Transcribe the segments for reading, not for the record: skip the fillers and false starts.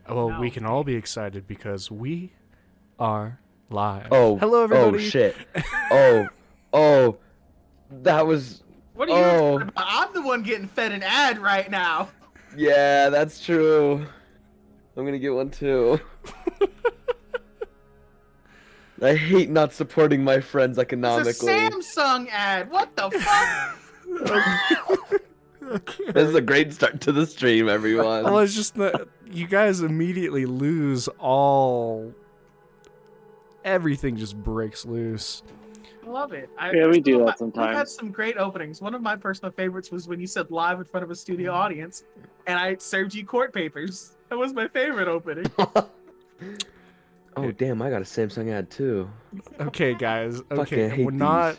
Well, No. we can all be excited because we are live. Oh, Hello, oh everybody. shit. Oh, oh, that was, What are you oh, talking about? I'm the one getting fed an ad right now. yeah, that's true. I'm gonna get one too. I hate not supporting my friends It's a economically. Samsung ad. What the fuck? This is a great start to the stream, everyone. Well, it's just that you guys immediately lose all. Everything just breaks loose. I love it. Yeah, we do that We've had sometimes. some great openings. One of my personal favorites was when you said live in front of a studio audience, and I served you court papers. That was my favorite opening. Oh, damn, I got a Samsung ad too. Okay, guys. Fucking Okay, hate we're not.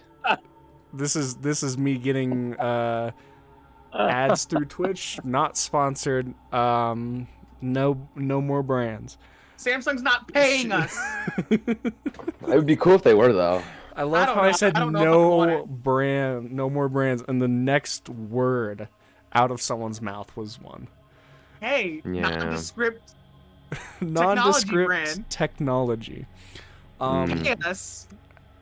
This is me getting ads through Twitch. Not sponsored. No more brands. Samsung's not paying us. It would be cool if they were, though. I love don't how I know. said I don't know if I want no more brands, and the next word out of someone's mouth was one. Hey, Yeah. nondescript. Nondescript brand. technology. Yes.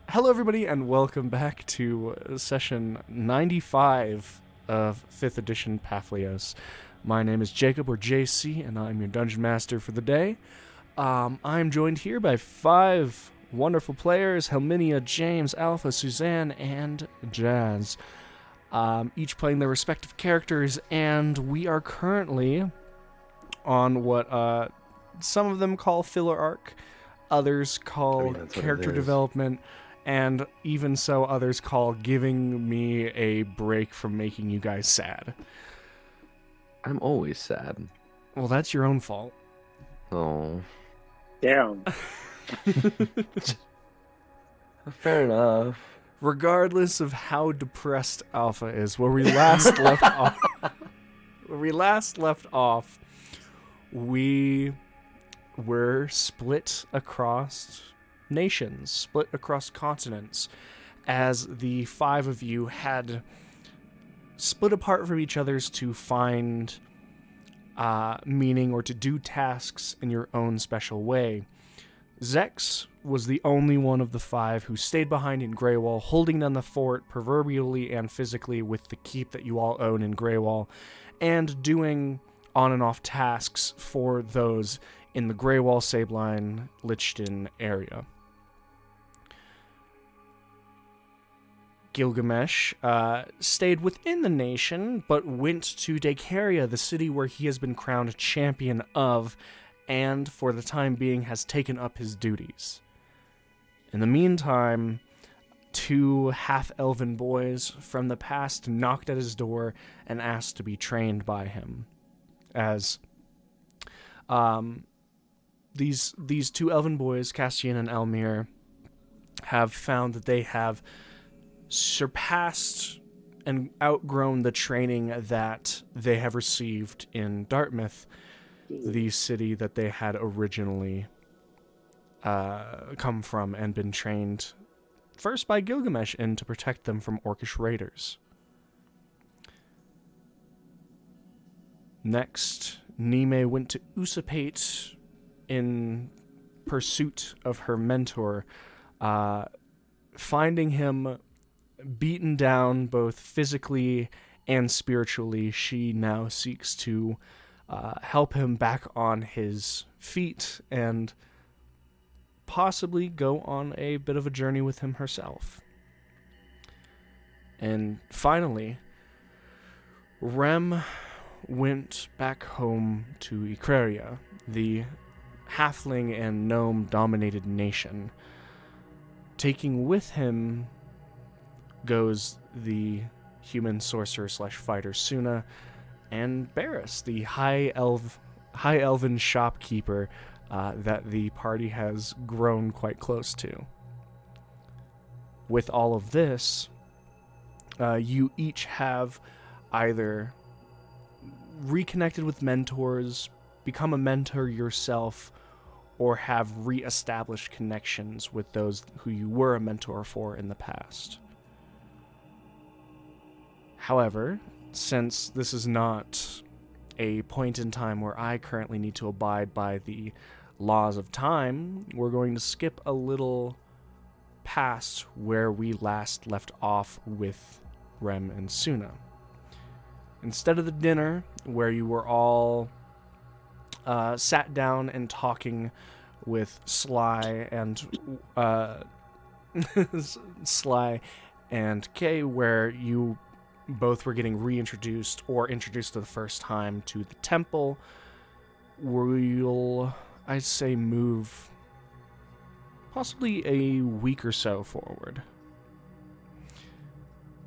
Hello, everybody, and welcome back to session 95 of 5th edition Papihos. My name is Jacob, or JC, and I'm your dungeon master for the day. I'm joined here by 5 wonderful players: Helminia, James, Alpha, Suzanne, and Jazz. Each playing their respective characters, and we are currently on what some of them call filler arc, others call that's what it character is. development, and even so others call giving me a break from making you guys sad. I'm always sad. Well, that's your own fault. Oh. Damn. Fair enough. Regardless of how depressed Alpha is, where we last left off, we were split across nations, split across continents, as the 5 of you had split apart from each other's to find meaning or to do tasks in your own special way. Zex was the only one of the 5 who stayed behind in Greywall, holding down the fort proverbially and physically with the keep that you all own in Greywall, and doing on and off tasks for those in the Greywall, Sabline, Lichton area. Gilgamesh stayed within the nation, but went to Dakaria, the city where he has been crowned champion of, and for the time being has taken up his duties. In the meantime, 2 half-elven boys from the past knocked at his door and asked to be trained by him, as these 2 elven boys, Castian and Elmir, have found that they have surpassed and outgrown the training that they have received in Dartmouth, the city that they had originally come from and been trained first by Gilgamesh in to protect them from orcish raiders. Next, Nime went to Usapate in pursuit of her mentor, finding him beaten down both physically and spiritually. She now seeks to help him back on his feet and possibly go on a bit of a journey with him herself. And finally, Rem went back home to Icraria, the halfling and gnome-dominated nation. Taking with him goes the human sorcerer/fighter Suna, and Barris, the high elven shopkeeper that the party has grown quite close to. With all of this, you each have either reconnected with mentors, become a mentor yourself, or have re-established connections with those who you were a mentor for in the past. However, since this is not a point in time where I currently need to abide by the laws of time, we're going to skip a little past where we last left off with Rem and Suna. Instead of the dinner, where you were all sat down and talking with Sly and Kay, where you both were getting reintroduced or introduced for the first time to the temple, we'll, I'd say, move possibly a week or so forward.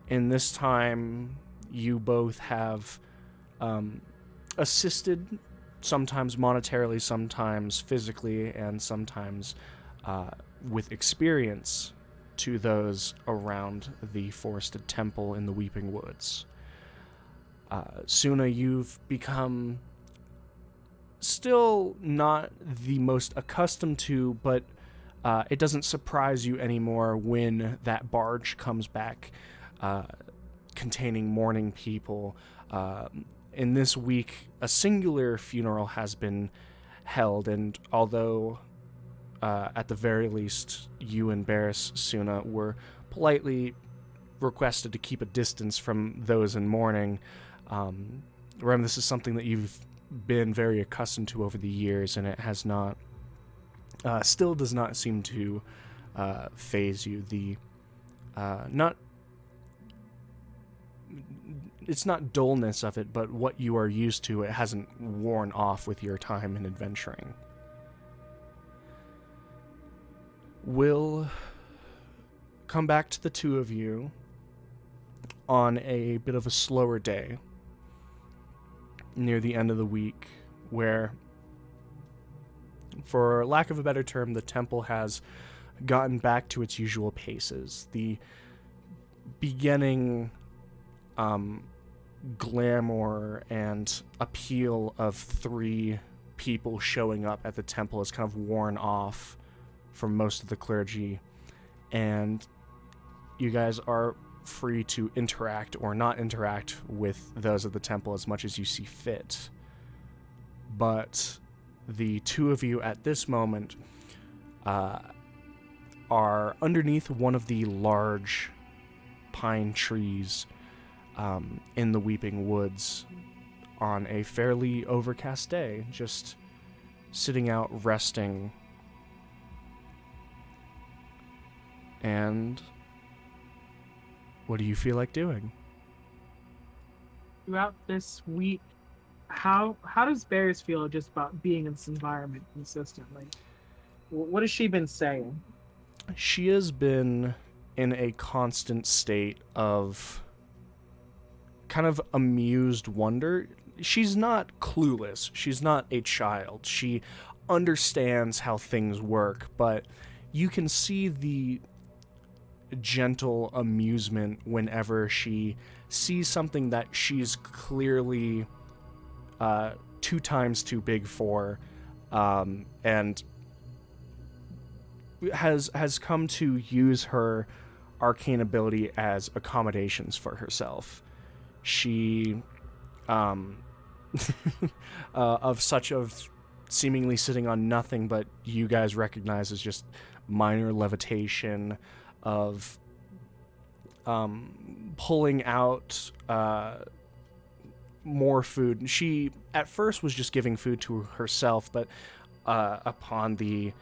In this time, you both have assisted, sometimes monetarily, sometimes physically, and sometimes with experience, to those around the forested temple in the Weeping Woods. Suna, you've become still not the most accustomed to, but it doesn't surprise you anymore when that barge comes back containing mourning people. In this week, a singular funeral has been held, and although at the very least you and Barris, Suna, were politely requested to keep a distance from those in mourning, Rem, this is something that you've been very accustomed to over the years, and it has not, still does not seem to faze you. It's not dullness of it, but what you are used to, it hasn't worn off with your time in adventuring. We'll come back to the two of you on a bit of a slower day near the end of the week, where, for lack of a better term, the temple has gotten back to its usual paces. The beginning glamour and appeal of 3 people showing up at the temple has kind of worn off for most of the clergy, and you guys are free to interact or not interact with those of the temple as much as you see fit. But the two of you at this moment are underneath one of the large pine trees in the Weeping Woods on a fairly overcast day, just sitting out resting. And what do you feel like doing? Throughout this week, how does Barris feel just about being in this environment consistently? What has she been saying? She has been in a constant state of kind of amused wonder. She's not clueless. She's not a child. She understands how things work, but you can see the gentle amusement whenever she sees something that she's clearly 2 times too big for, and has come to use her arcane ability as accommodations for herself. She of seemingly sitting on nothing, but you guys recognize as just minor levitation, of pulling out more food. She at first was just giving food to herself, but upon the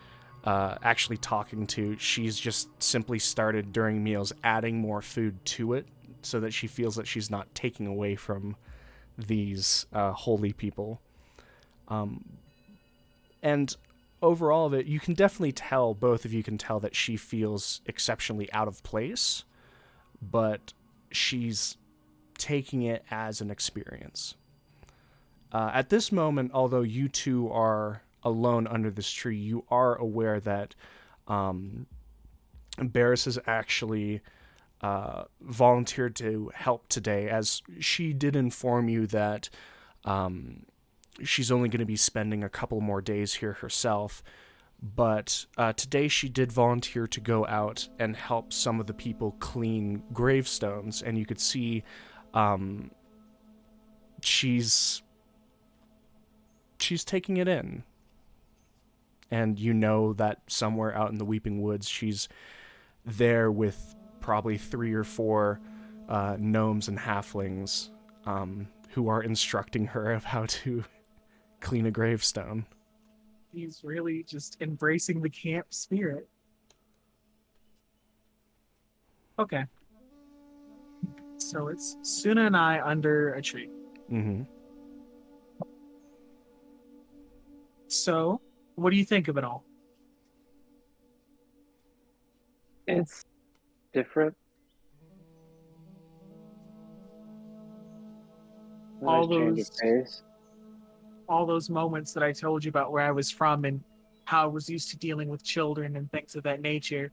actually talking to, she's just simply started during meals adding more food to it so that she feels that she's not taking away from these holy people. And overall of it, you can definitely tell, both of you can tell, that she feels exceptionally out of place, but she's taking it as an experience. At this moment, although you two are alone under this tree, you are aware that Barris has actually volunteered to help today, as she did inform you that she's only going to be spending a couple more days here herself. But today she did volunteer to go out and help some of the people clean gravestones, and you could see she's she's taking it in. And you know that somewhere out in the Weeping Woods, she's there with probably 3 or 4 gnomes and halflings who are instructing her of how to clean a gravestone. He's really just embracing the camp spirit. Okay. So it's Suna and I under a tree. Mm-hmm. So, what do you think of it all? It's different. All Nice change of those pace. all those moments that I told you about where I was from and how I was used to dealing with children and things of that nature.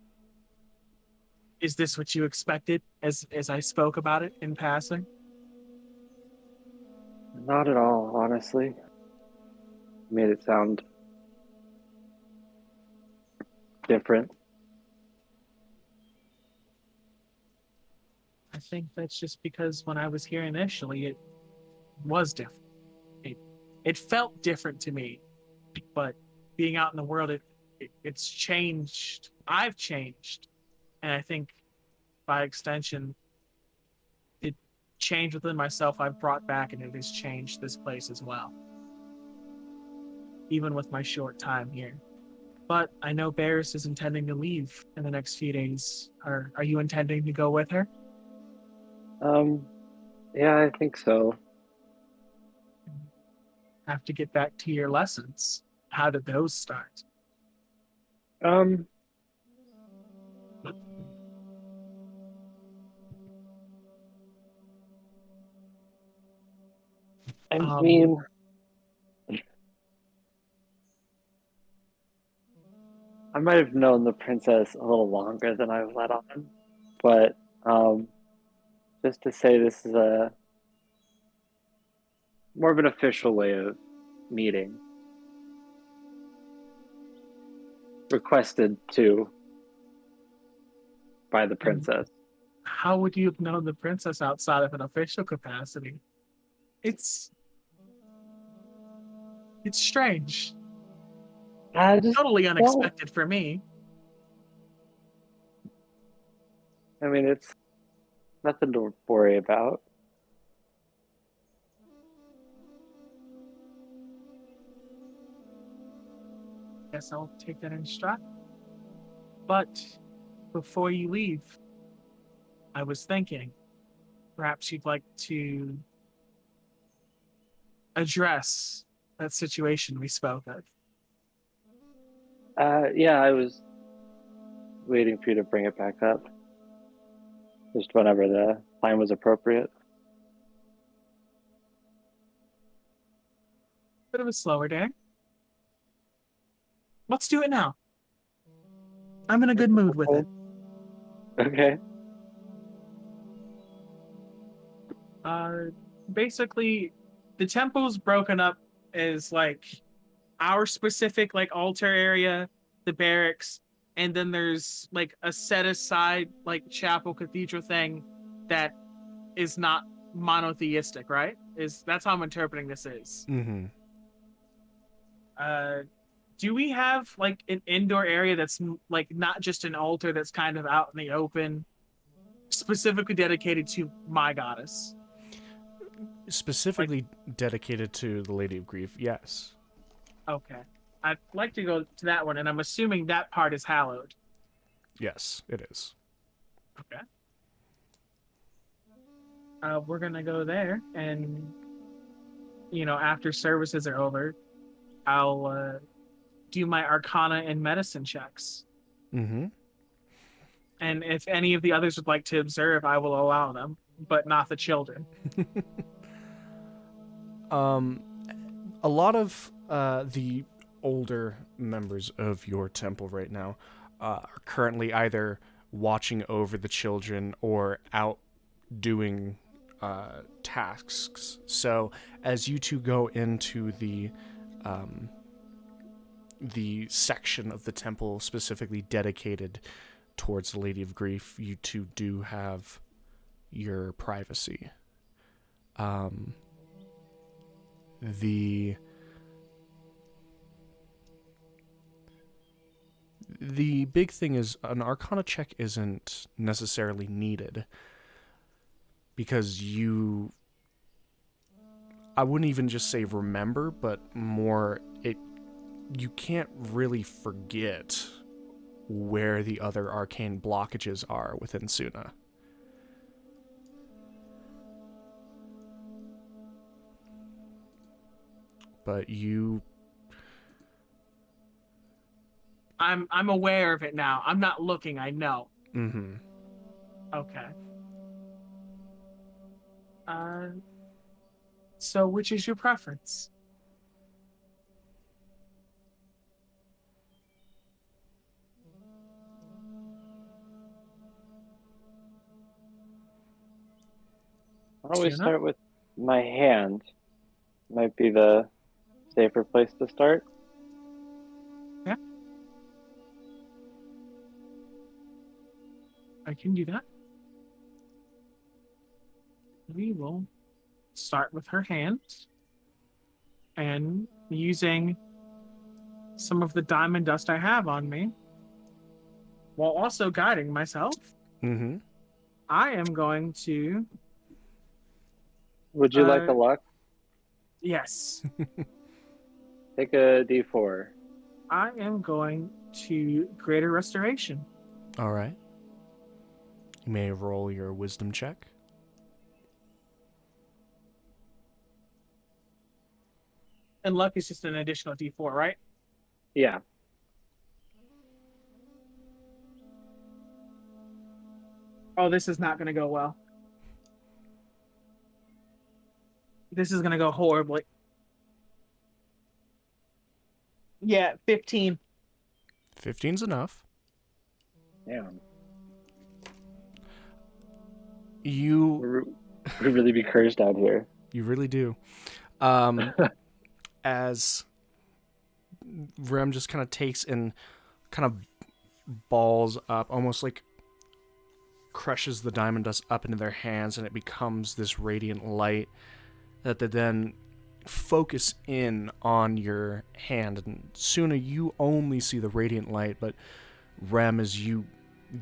Is this what you expected as I spoke about it in passing? Not at all, honestly. Made it sound different. I think that's just because when I was here initially, it was different. It felt different to me, but being out in the world, it's changed. I've changed, and I think by extension, it changed within myself. I've brought back, and it has changed this place as well, even with my short time here. But I know Barris is intending to leave in the next few days. Are you intending to go with her? Yeah, I think so. Have to get back to your lessons. How did those start? Um, I Um, mean, I might have known the princess a little longer than I've let on, but just to say this is a more of an official way of meeting, requested to by the princess. How would you have known the princess outside of an official capacity? It's it's strange. I just Totally don't. unexpected for me. I mean, it's nothing to worry about. Guess I'll take that in stride. But before you leave, I was thinking perhaps you'd like to address that situation we spoke of. Yeah, I was waiting for you to bring it back up, just whenever the time was appropriate. Bit of a slower day. Let's do it now. I'm in a good mood with it. Okay. Uh, Basically, the temple's broken up as like our specific like altar area, the barracks, and then there's like a set aside like chapel cathedral thing that is not monotheistic, right? Is that's how I'm interpreting this is. Mm-hmm. Do we have like an indoor area that's like not just an altar that's kind of out in the open, specifically dedicated to my goddess? Specifically dedicated to the Lady of Grief, yes. Okay. I'd like to go to that one, and I'm assuming that part is hallowed. Yes, it is. Okay. We're gonna go there, and after services are over, I'll do my Arcana and Medicine checks. Mm-hmm. And if any of the others would like to observe, I will allow them, but not the children. A lot of the older members of your temple right now are currently either watching over the children or out doing tasks. So as you two go into the section of the temple specifically dedicated towards the Lady of Grief, you two do have your privacy. The the big thing is an Arcana check isn't necessarily needed because I wouldn't even just say remember, but more you can't really forget where the other arcane blockages are within Suna. But I'm aware of it now. I'm not looking, I know. Mm-hmm. Okay. So which is your preference? Why don't we Suna? start with my hand? Might be the safer place to start. Yeah. I can do that. We will start with her hand and using some of the diamond dust I have on me while also guiding myself. Mm-hmm. I am going to Would you like a luck? yes. Take a d4. I am going to Greater Restoration. All right. You may roll your wisdom check. And luck is just an additional D4, right? Yeah. Oh, this is not going to go well. This is going to go horribly. Yeah, 15. 15's enough. Damn. You We really be cursed out here. You really do. As Rem just kind of takes and kind of balls up, almost like crushes the diamond dust up into their hands, and it becomes this radiant light that they then focus in on your hand. And Suna, you only see the radiant light, but Rem, as you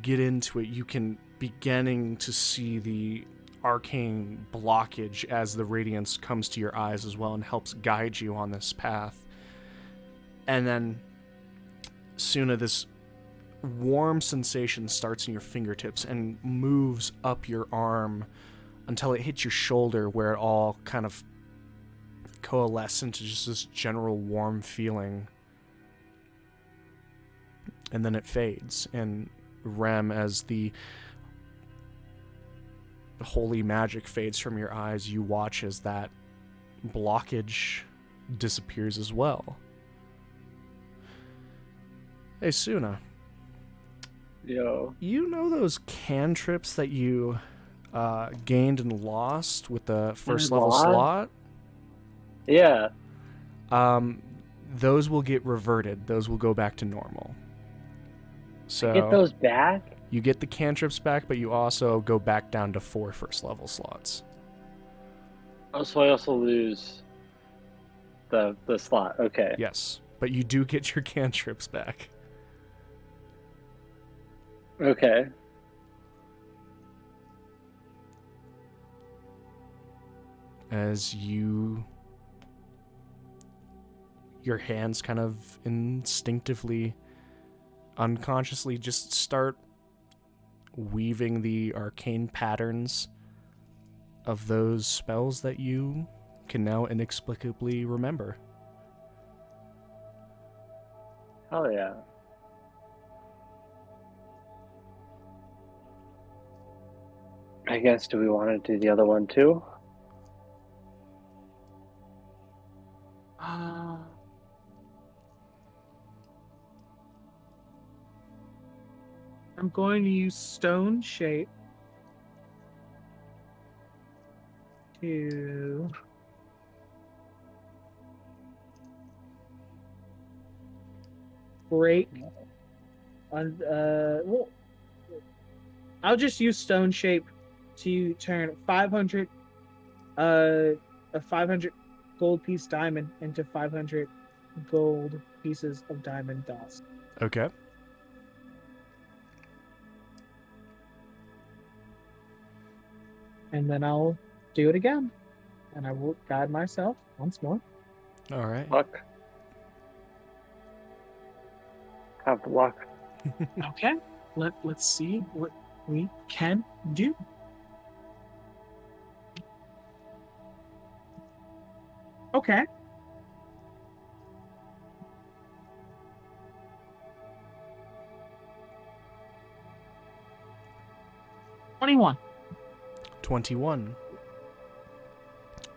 get into it, you can beginning to see the arcane blockage as the radiance comes to your eyes as well and helps guide you on this path. And then Suna, this warm sensation starts in your fingertips and moves up your arm until it hits your shoulder, where it all kind of coalesces into just this general warm feeling. And then it fades, and Rem, as the holy magic fades from your eyes, you watch as that blockage disappears as well. Hey, Suna. Yo. You know those cantrips that you gained and lost with the first level slot? Yeah. Those will get reverted. Those will go back to normal. So Get those back? you get the cantrips back, but you also go back down to 4 first level slots. Oh, so I also lose the slot. Okay. Yes, but you do get your cantrips back. Okay. As your hands kind of instinctively, unconsciously just start weaving the arcane patterns of those spells that you can now inexplicably remember. Oh yeah. I guess, do we want to do the other one too? I'm going to use Stone Shape to break on well, I'll just use Stone Shape to turn 500 a 500 gold piece diamond into 500 gold pieces of diamond dust. Okay. and then I'll do it again. And I will guide myself once more. All right. Luck. Have luck. Okay, let's see what we can do. Okay. $21. 21.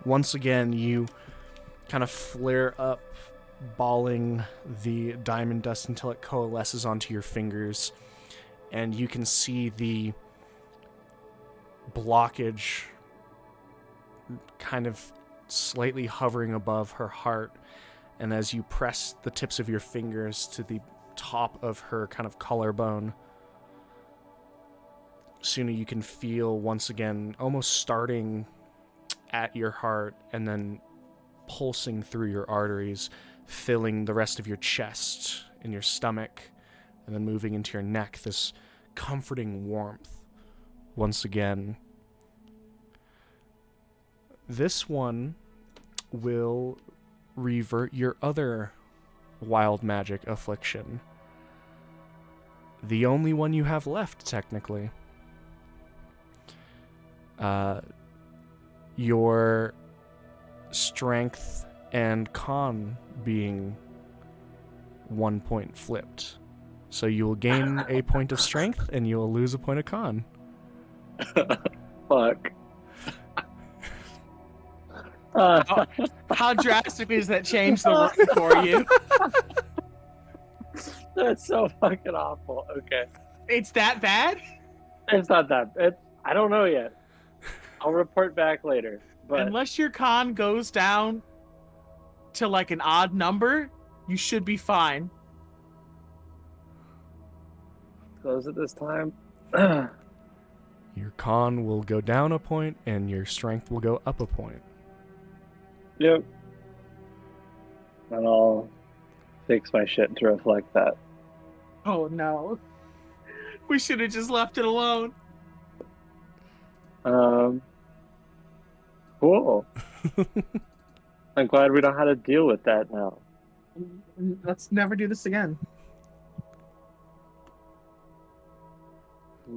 Once again, you kind of flare up, balling the diamond dust until it coalesces onto your fingers, and you can see the blockage kind of slightly hovering above her heart, and as you press the tips of your fingers to the top of her kind of collarbone, Suna, you can feel once again almost starting at your heart and then pulsing through your arteries, filling the rest of your chest and your stomach, and then moving into your neck, this comforting warmth once again. This one will revert your other wild magic affliction. The only one you have left, technically. Your strength and con being 1 point flipped. So you will gain a point of strength and you will lose a point of con. Fuck. How drastically does that change the world for you? That's so fucking awful. Okay. It's that bad? It's not that. I don't know yet. I'll report back later. But Unless your con goes down to like an odd number, you should be fine. close it this time. Your con will go down a point and your strength will go up a point. Yep. And I'll fix my shit to reflect that. Oh no. We should have just left it alone. Cool. I'm glad we know how to deal with that now. Let's never do this again.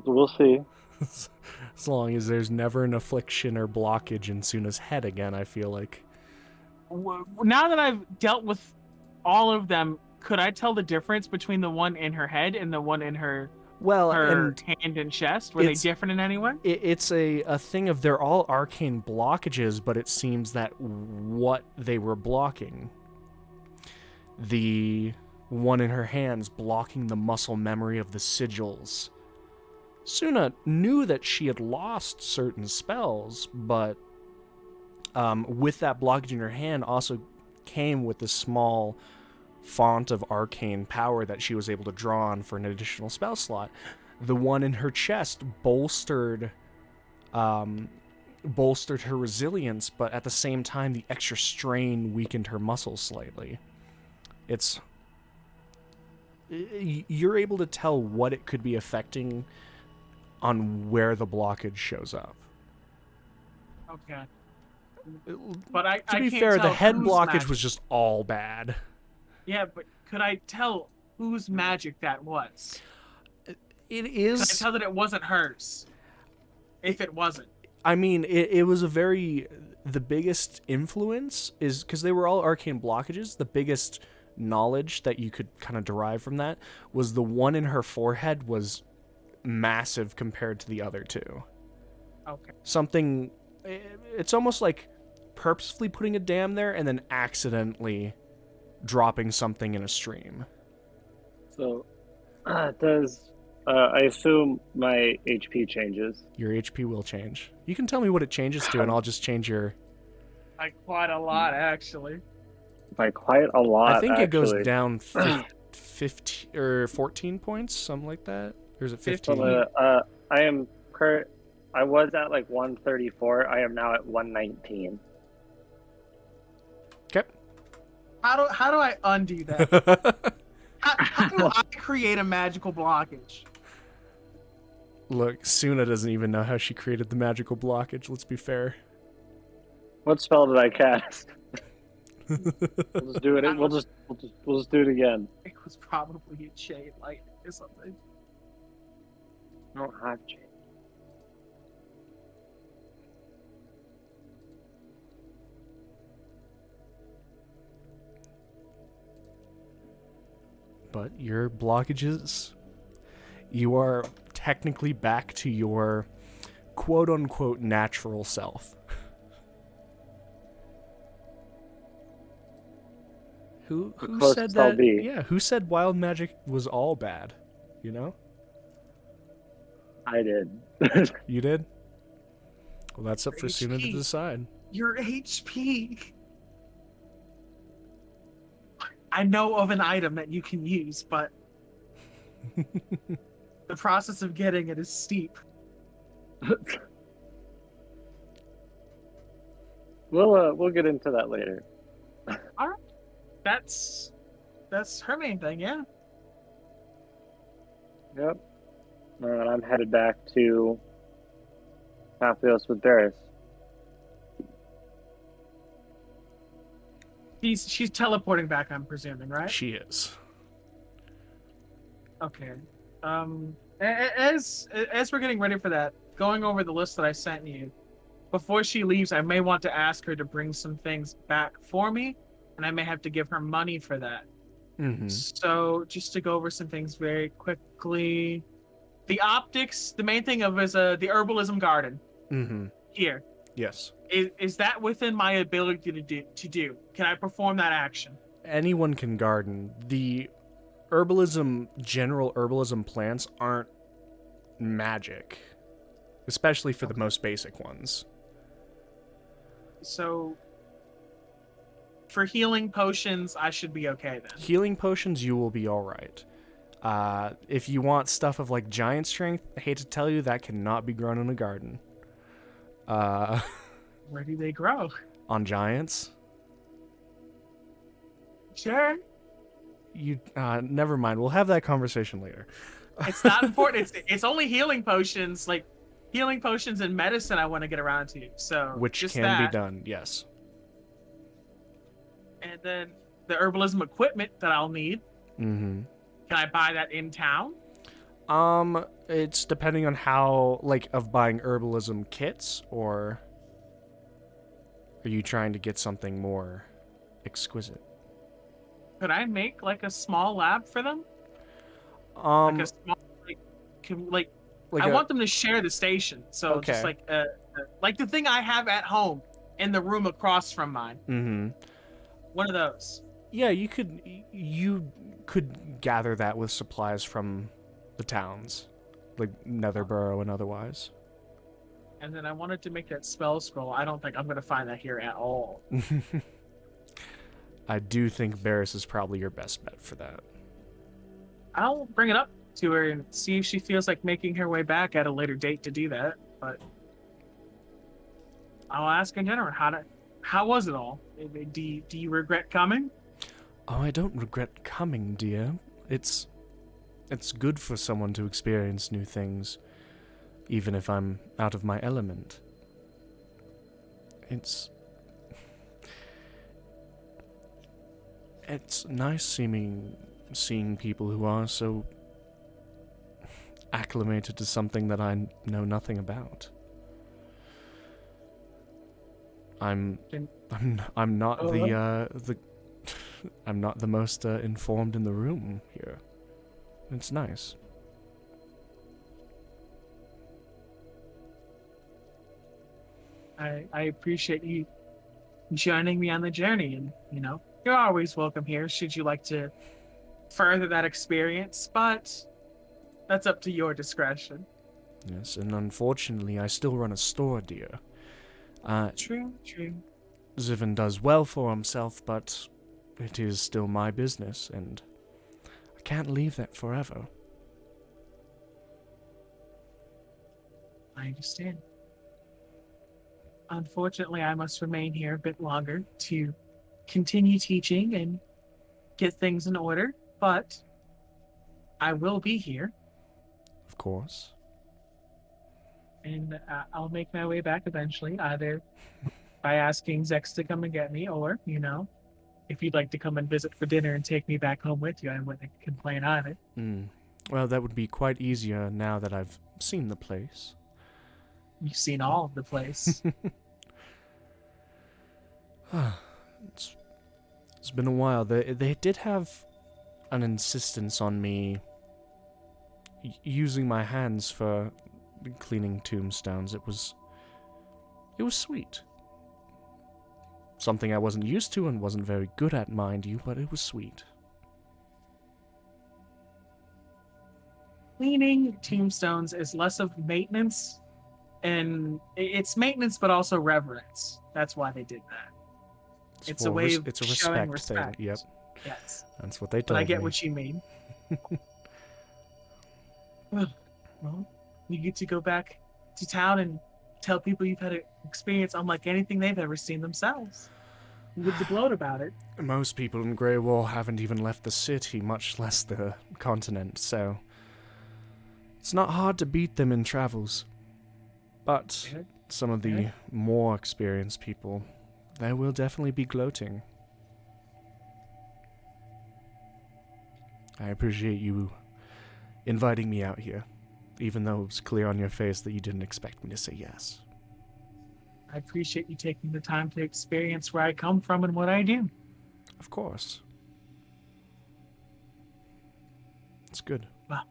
We'll see. As long as there's never an affliction or blockage in Suna's head again, I feel like. Now that I've dealt with all of them, could I tell the difference between the one in her head and the one in her hand and chest? Were they different in any way? It's a thing of they're all arcane blockages, but it seems that what they were blocking, the one in her hands blocking the muscle memory of the sigils. Suna knew that she had lost certain spells, but with that blockage in her hand also came with the small font of arcane power that she was able to draw on for an additional spell slot. The one in her chest bolstered her resilience, but at the same time the extra strain weakened her muscles slightly. You're able to tell what it could be affecting on where the blockage shows up. Okay. But to be fair, the head blockage was just all bad. Yeah, but could I tell whose magic that was? It is. Could I tell that it wasn't hers? If it wasn't. I mean, it was the biggest influence is, because they were all arcane blockages, the biggest knowledge that you could kind of derive from that was the one in her forehead was massive compared to the other two. Okay. It's almost like purposefully putting a dam there and then accidentally dropping something in a stream. So, I assume my HP changes. Your HP will change. You can tell me what it changes to, and I'll just change your... Like quite a lot, actually. By quite a lot, I think actually. it goes down 15 or 14 points, something like that. Or is it 15? I was at like 134. I am now at 119. Okay. How do I undo that? how do I create a magical blockage? Look, Suna doesn't even know how she created the magical blockage, let's be fair. What spell did I cast? We'll just do it. I We'll don't- just do it again. It was probably a chain light or something. I don't have change. But your blockages, you are technically back to your quote-unquote natural self. Who closest said I'll that? be. Yeah, who said wild magic was all bad? You know? I did. You did? Well, that's up for Suna to HP. decide. Your HP. I know of an item that you can use, but the process of getting it is steep. We'll get into that later. That's her main thing, yeah. Yep. And I'm headed back to Papihos with Darius. She's teleporting back, I'm presuming, right? She is. Okay. As we're getting ready for that, going over the list that I sent you, before she leaves, I may want to ask her to bring some things back for me, and I may have to give her money for that. Mm-hmm. So, just to go over some things very quickly, the optics. The main thing of is the herbalism garden Mm-hmm. here. Yes. Is that within my ability to do? Can I perform that action? Anyone can garden. The general herbalism plants aren't magic, especially for the most basic ones. So, for healing potions, I should be okay then. Healing potions, you will be all right. If you want stuff of like giant strength, I hate to tell you, that cannot be grown in a garden. Where do they grow? On giants, Sure. you never mind. We'll have that conversation later. It's not important. It's only healing potions, like healing potions and medicine I want to get around to. So Which just can that. be done. Yes. And then the herbalism equipment that I'll need. Mm-hmm. Can I buy that in town? It's depending on how, like, of buying herbalism kits, or are you trying to get something more exquisite? Could I make like a small lab for them? Um, Like a small, like like I a- want them to share the station. So Okay. just like the thing I have at home in the room across from mine. Mhm. One of those. Yeah, you could gather that with supplies from the towns, like Netherborough and otherwise. And then I wanted to make that spell scroll. I don't think I'm gonna find that here at all. I do think Barris is probably your best bet for that. I'll bring it up to her and see if she feels like making her way back at a later date to do that. But I'll ask in general how was it all? Do you regret coming? Oh, I don't regret coming, dear. It's good for someone to experience new things, even if I'm out of my element. It's nice seeing people who are so acclimated to something that I know nothing about. I'm not the I'm not the most informed in the room here. It's nice. I appreciate you joining me on the journey, and you're always welcome here should you like to further that experience, but that's up to your discretion. Yes, and unfortunately, I still run a store, dear. True. Zivin does well for himself, but it is still my business, and I can't leave that forever. I understand. Unfortunately, I must remain here a bit longer to continue teaching and get things in order, but I will be here. Of course. and I'll make my way back eventually, either by asking Zex to come and get me, or if you'd like to come and visit for dinner and take me back home with you, I wouldn't complain either. Well, that would be quite easier now that I've seen the place. You've seen all of the place. It's been a while. They did have an insistence on me using my hands for cleaning tombstones. It was sweet. Something I wasn't used to and wasn't very good at, mind you, but it was sweet. Cleaning tombstones is less of maintenance, and it's maintenance, but also reverence. That's why they did that. It's a way of it's a showing respect thing. respect. Yep, Yes, that's what they but told me. I get what you mean. Well, you get to go back to town and tell people you've had an experience unlike anything they've ever seen themselves. You would gloat about it. Most people in Grey Wall haven't even left the city, much less the continent, so it's not hard to beat them in travels. But some of the more experienced people, they will definitely be gloating. I appreciate you inviting me out here, even though it was clear on your face that you didn't expect me to say yes. I appreciate you taking the time to experience where I come from and what I do. Of course. It's good. Well,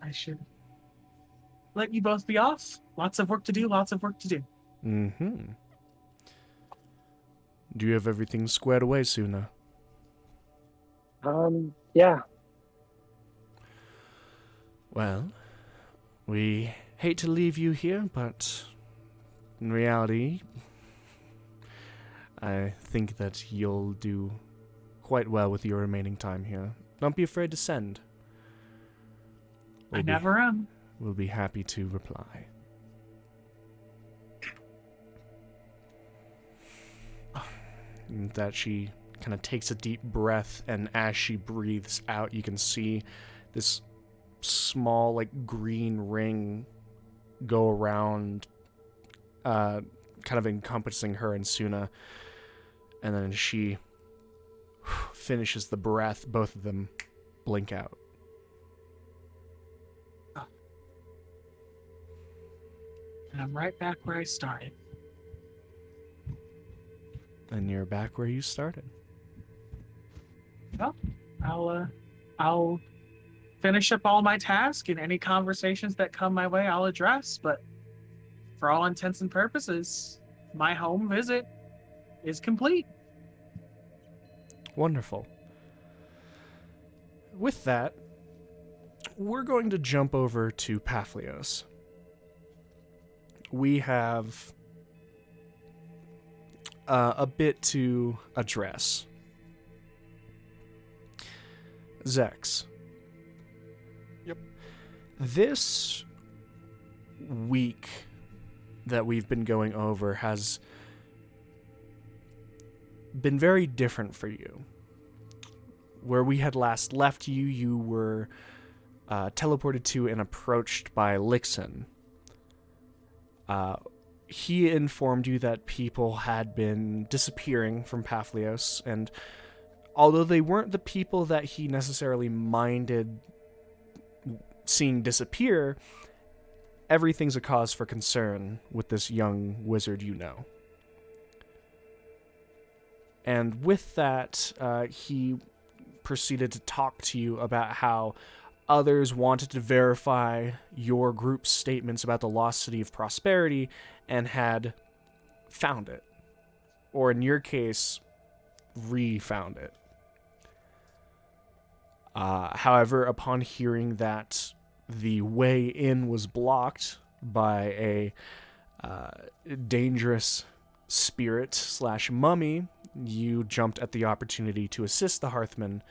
I should let you both be off. Lots of work to do, Mm-hmm. Do you have everything squared away, Suna? Yeah. Well, we hate to leave you here, but in reality, I think that you'll do quite well with your remaining time here. Don't be afraid to send. I never am. We'll be happy to reply. That she kind of takes a deep breath, and as she breathes out, you can see this small, green ring go around, kind of encompassing her and Suna. And then she finishes the breath. Both of them blink out. And I'm right back where I started. And you're back where you started. Well, I'll finish up all my tasks, and any conversations that come my way I'll address, but for all intents and purposes, my home visit is complete. Wonderful. With that, we're going to jump over to Papihos. We have a bit to address. Zex. Yep. This week that we've been going over has been very different for you. Where we had last left you, you were teleported to and approached by Lixon. He informed you that people had been disappearing from Papihos, and although they weren't the people that he necessarily minded seeing disappear, everything's a cause for concern with this young wizard you know. And with that, he proceeded to talk to you about how others wanted to verify your group's statements about the lost city of Prosperity and had found it. Or in your case, re-found it. However, upon hearing that the way in was blocked by a dangerous spirit/mummy, you jumped at the opportunity to assist the Hearthmen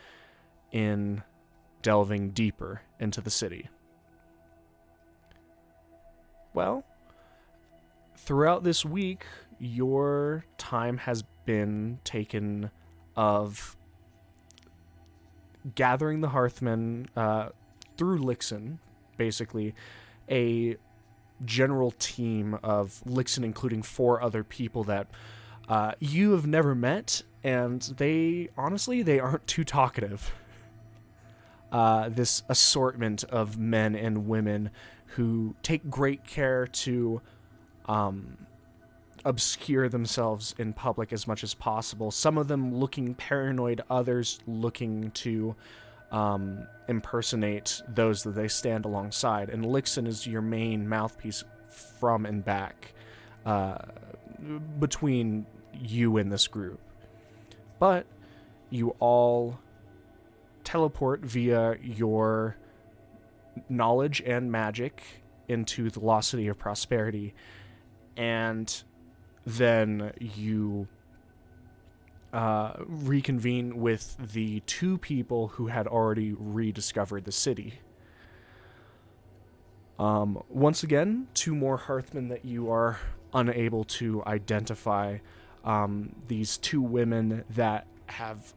in delving deeper into the city. Well, throughout this week, your time has been taken of gathering the Hearthmen through Lixon, basically, a general team of Lixen, including 4 other people that you have never met, and they aren't too talkative. This assortment of men and women who take great care to obscure themselves in public as much as possible. Some of them looking paranoid, others looking to impersonate those that they stand alongside. And Lixen is your main mouthpiece from and back between you and this group. But you all teleport via your knowledge and magic into the Lost City of Prosperity, and then you reconvene with the 2 people who had already rediscovered the city. Once again, 2 more Hearthmen that you are unable to identify. These 2 women that have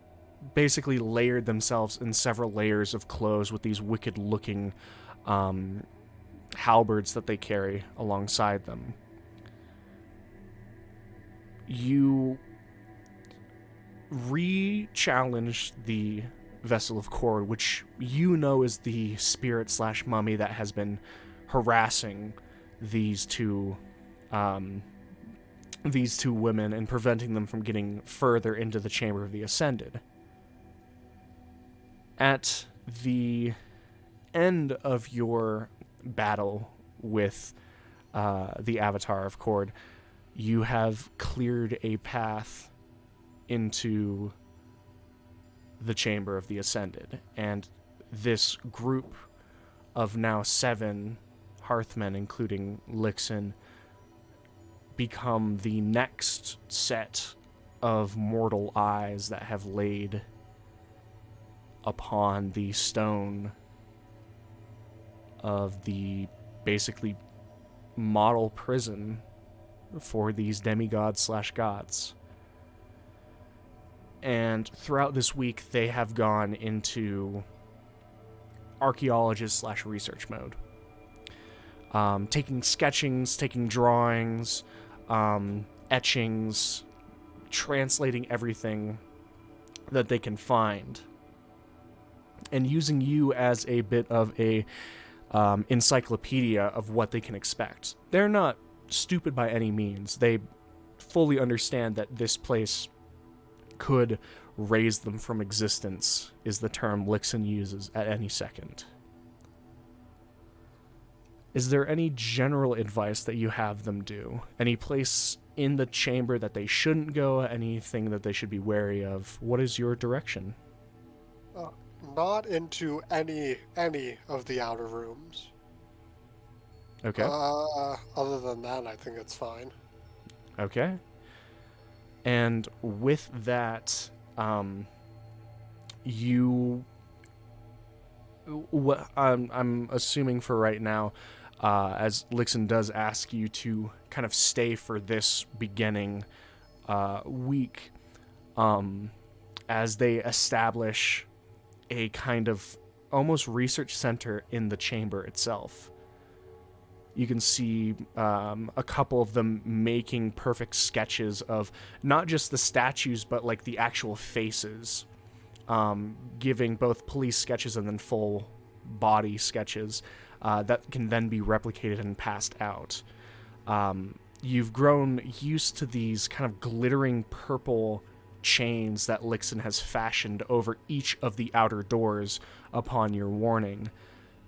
basically layered themselves in several layers of clothes with these wicked-looking halberds that they carry alongside them. You re-challenge the Vessel of Cord, which you know is the spirit/mummy that has been harassing these two women and preventing them from getting further into the Chamber of the Ascended. At the end of your battle with the Avatar of Cord, you have cleared a path into the Chamber of the Ascended, and this group of now 7 Hearthmen, including Lixen, become the next set of mortal eyes that have laid upon the stone of the basically model prison for these demigods/gods. And throughout this week, they have gone into archaeologist/research mode. Taking sketchings, taking drawings, etchings, translating everything that they can find, and using you as a bit of a encyclopedia of what they can expect. They're not stupid by any means. They fully understand that this place could raise them from existence, is the term Lixen uses, at any second. Is there any general advice that you have them do? Any place in the chamber that they shouldn't go? Anything that they should be wary of? What is your direction? Not into any of the outer rooms. Okay. Other than that, I think it's fine. Okay. And with that, I'm assuming for right now, as Lixen does ask you to kind of stay for this beginning week, as they establish a kind of almost research center in the chamber itself. You can see a couple of them making perfect sketches of not just the statues, but like the actual faces, giving both police sketches and then full body sketches that can then be replicated and passed out. You've grown used to these kind of glittering purple chains that Lixen has fashioned over each of the outer doors upon your warning,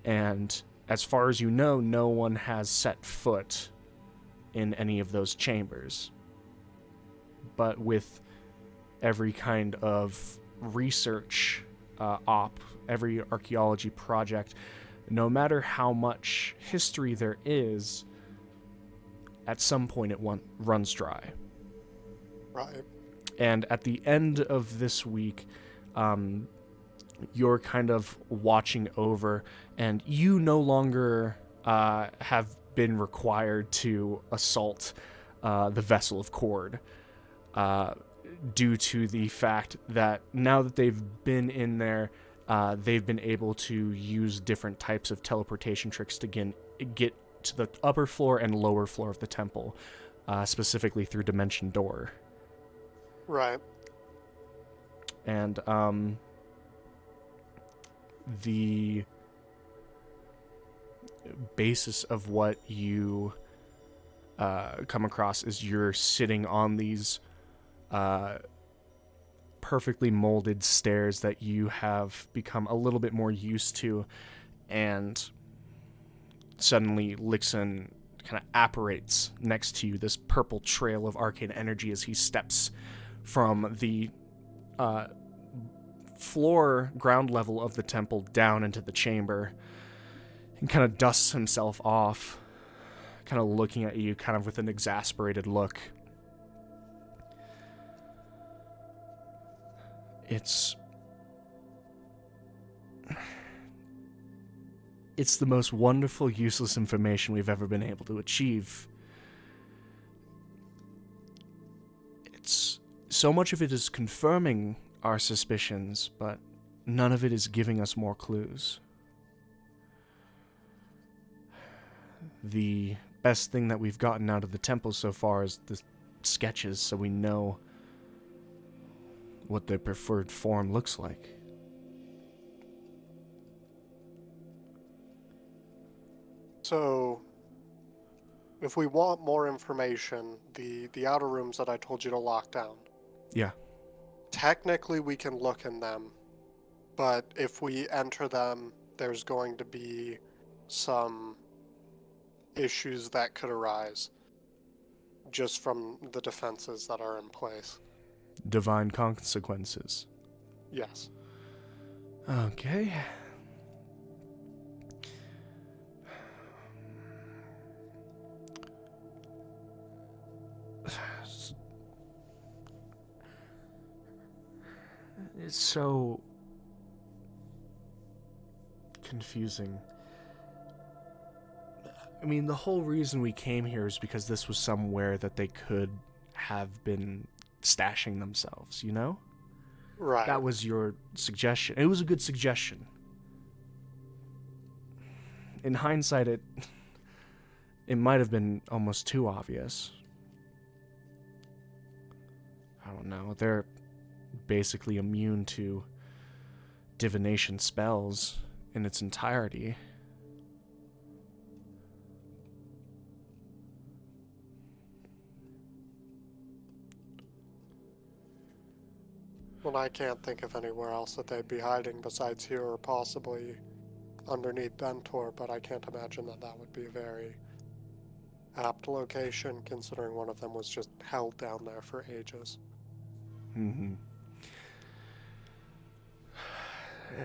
and as far as you know, no one has set foot in any of those chambers. But with every kind of research every archaeology project, no matter how much history there is, at some point it runs dry. Right. And at the end of this week, you're kind of watching over, and you no longer have been required to assault the Vessel of Cord, due to the fact that now that they've been in there, they've been able to use different types of teleportation tricks to get to the upper floor and lower floor of the temple, specifically through Dimension Door. Right. And the basis of what you come across is you're sitting on these perfectly molded stairs that you have become a little bit more used to, and suddenly Lixon kind of apparates next to you, this purple trail of arcane energy as he steps from the floor ground level of the temple down into the chamber and kind of dusts himself off, kind of looking at you kind of with an exasperated look. It's the most wonderful, useless information we've ever been able to achieve. It's so much of it is confirming our suspicions, but none of it is giving us more clues. The best thing that we've gotten out of the temple so far is the sketches, so we know what their preferred form looks like. So, if we want more information, the outer rooms that I told you to lock down, Yeah. technically we can look in them, but if we enter them, there's going to be some issues that could arise just from the defenses that are in place. Divine consequences. Yes. Okay. It's so confusing. I mean, the whole reason we came here is because this was somewhere that they could have been stashing themselves, you know? Right. That was your suggestion. It was a good suggestion. In hindsight, it might have been almost too obvious. I don't know. They're basically immune to divination spells in its entirety. Well, I can't think of anywhere else that they'd be hiding besides here or possibly underneath Dentor, but I can't imagine that that would be a very apt location, considering one of them was just held down there for ages. Mm-hmm.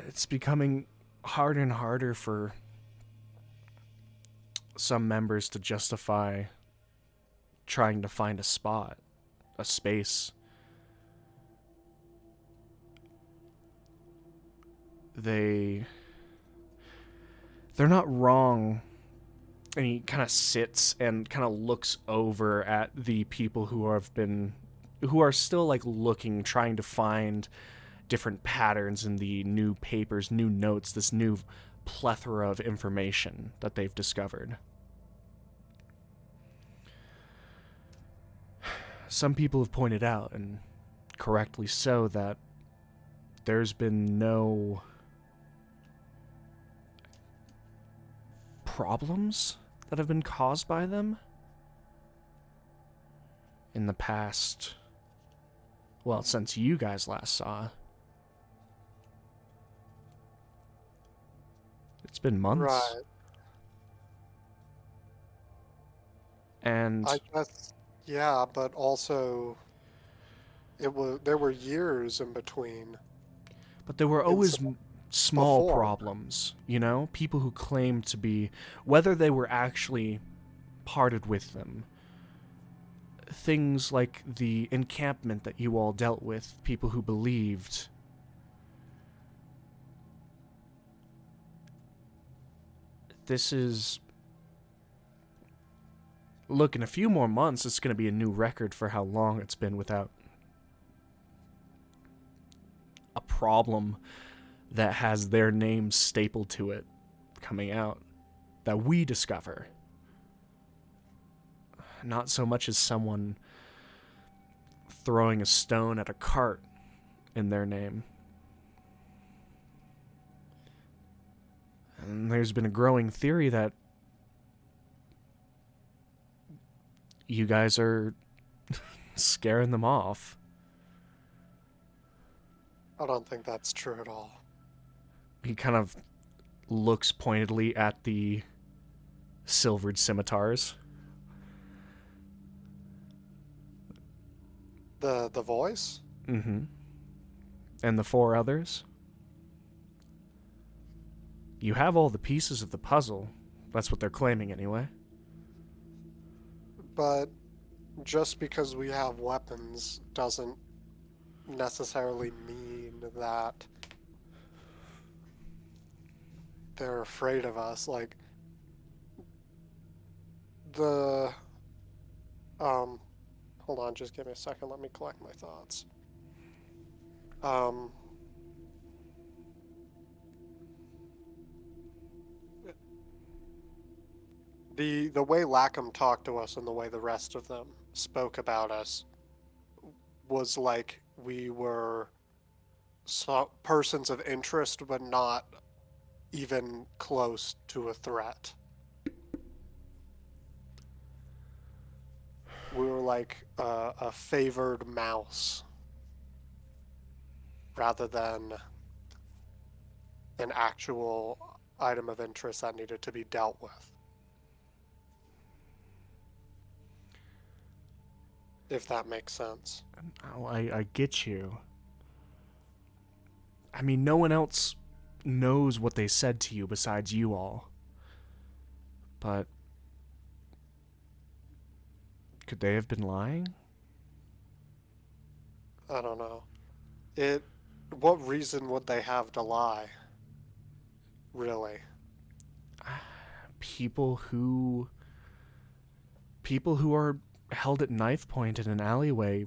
It's becoming harder and harder for some members to justify trying to find a spot, a space. They're not wrong. And he kind of sits and kind of looks over at the people who are still like looking, trying to find different patterns in the new papers, new notes, this new plethora of information that they've discovered. Some people have pointed out, and correctly so, that there's been no problems that have been caused by them in the past, well, since you guys last saw. It's been months. Right. And I guess, yeah, but also there were years in between. but there were It's always small before. problems, you know? People who claimed to be, whether they were actually parted with them. Things like the encampment that you all dealt with, people who believed. This is... Look, in a few more months, it's going to be a new record for how long it's been without a problem that has their name stapled to it coming out that we discover. not so much as someone throwing a stone at a cart in their name. And there's been a growing theory that you guys are scaring them off. I don't think that's true at all. He kind of looks pointedly at the silvered scimitars. The voice? Mm-hmm. And the 4 others? You have all the pieces of the puzzle. That's what they're claiming anyway. But just because we have weapons doesn't necessarily mean that they're afraid of us. Like, hold on, just give me a second, let me collect my thoughts. The way Lackham talked to us and the way the rest of them spoke about us was like we were persons of interest, but not even close to a threat. We were like a favored mouse rather than an actual item of interest that needed to be dealt with. If that makes sense. Oh, I get you. I mean, no one else knows what they said to you besides you all. But could they have been lying? I don't know. What reason would they have to lie? Really? People who are held at knife point in an alleyway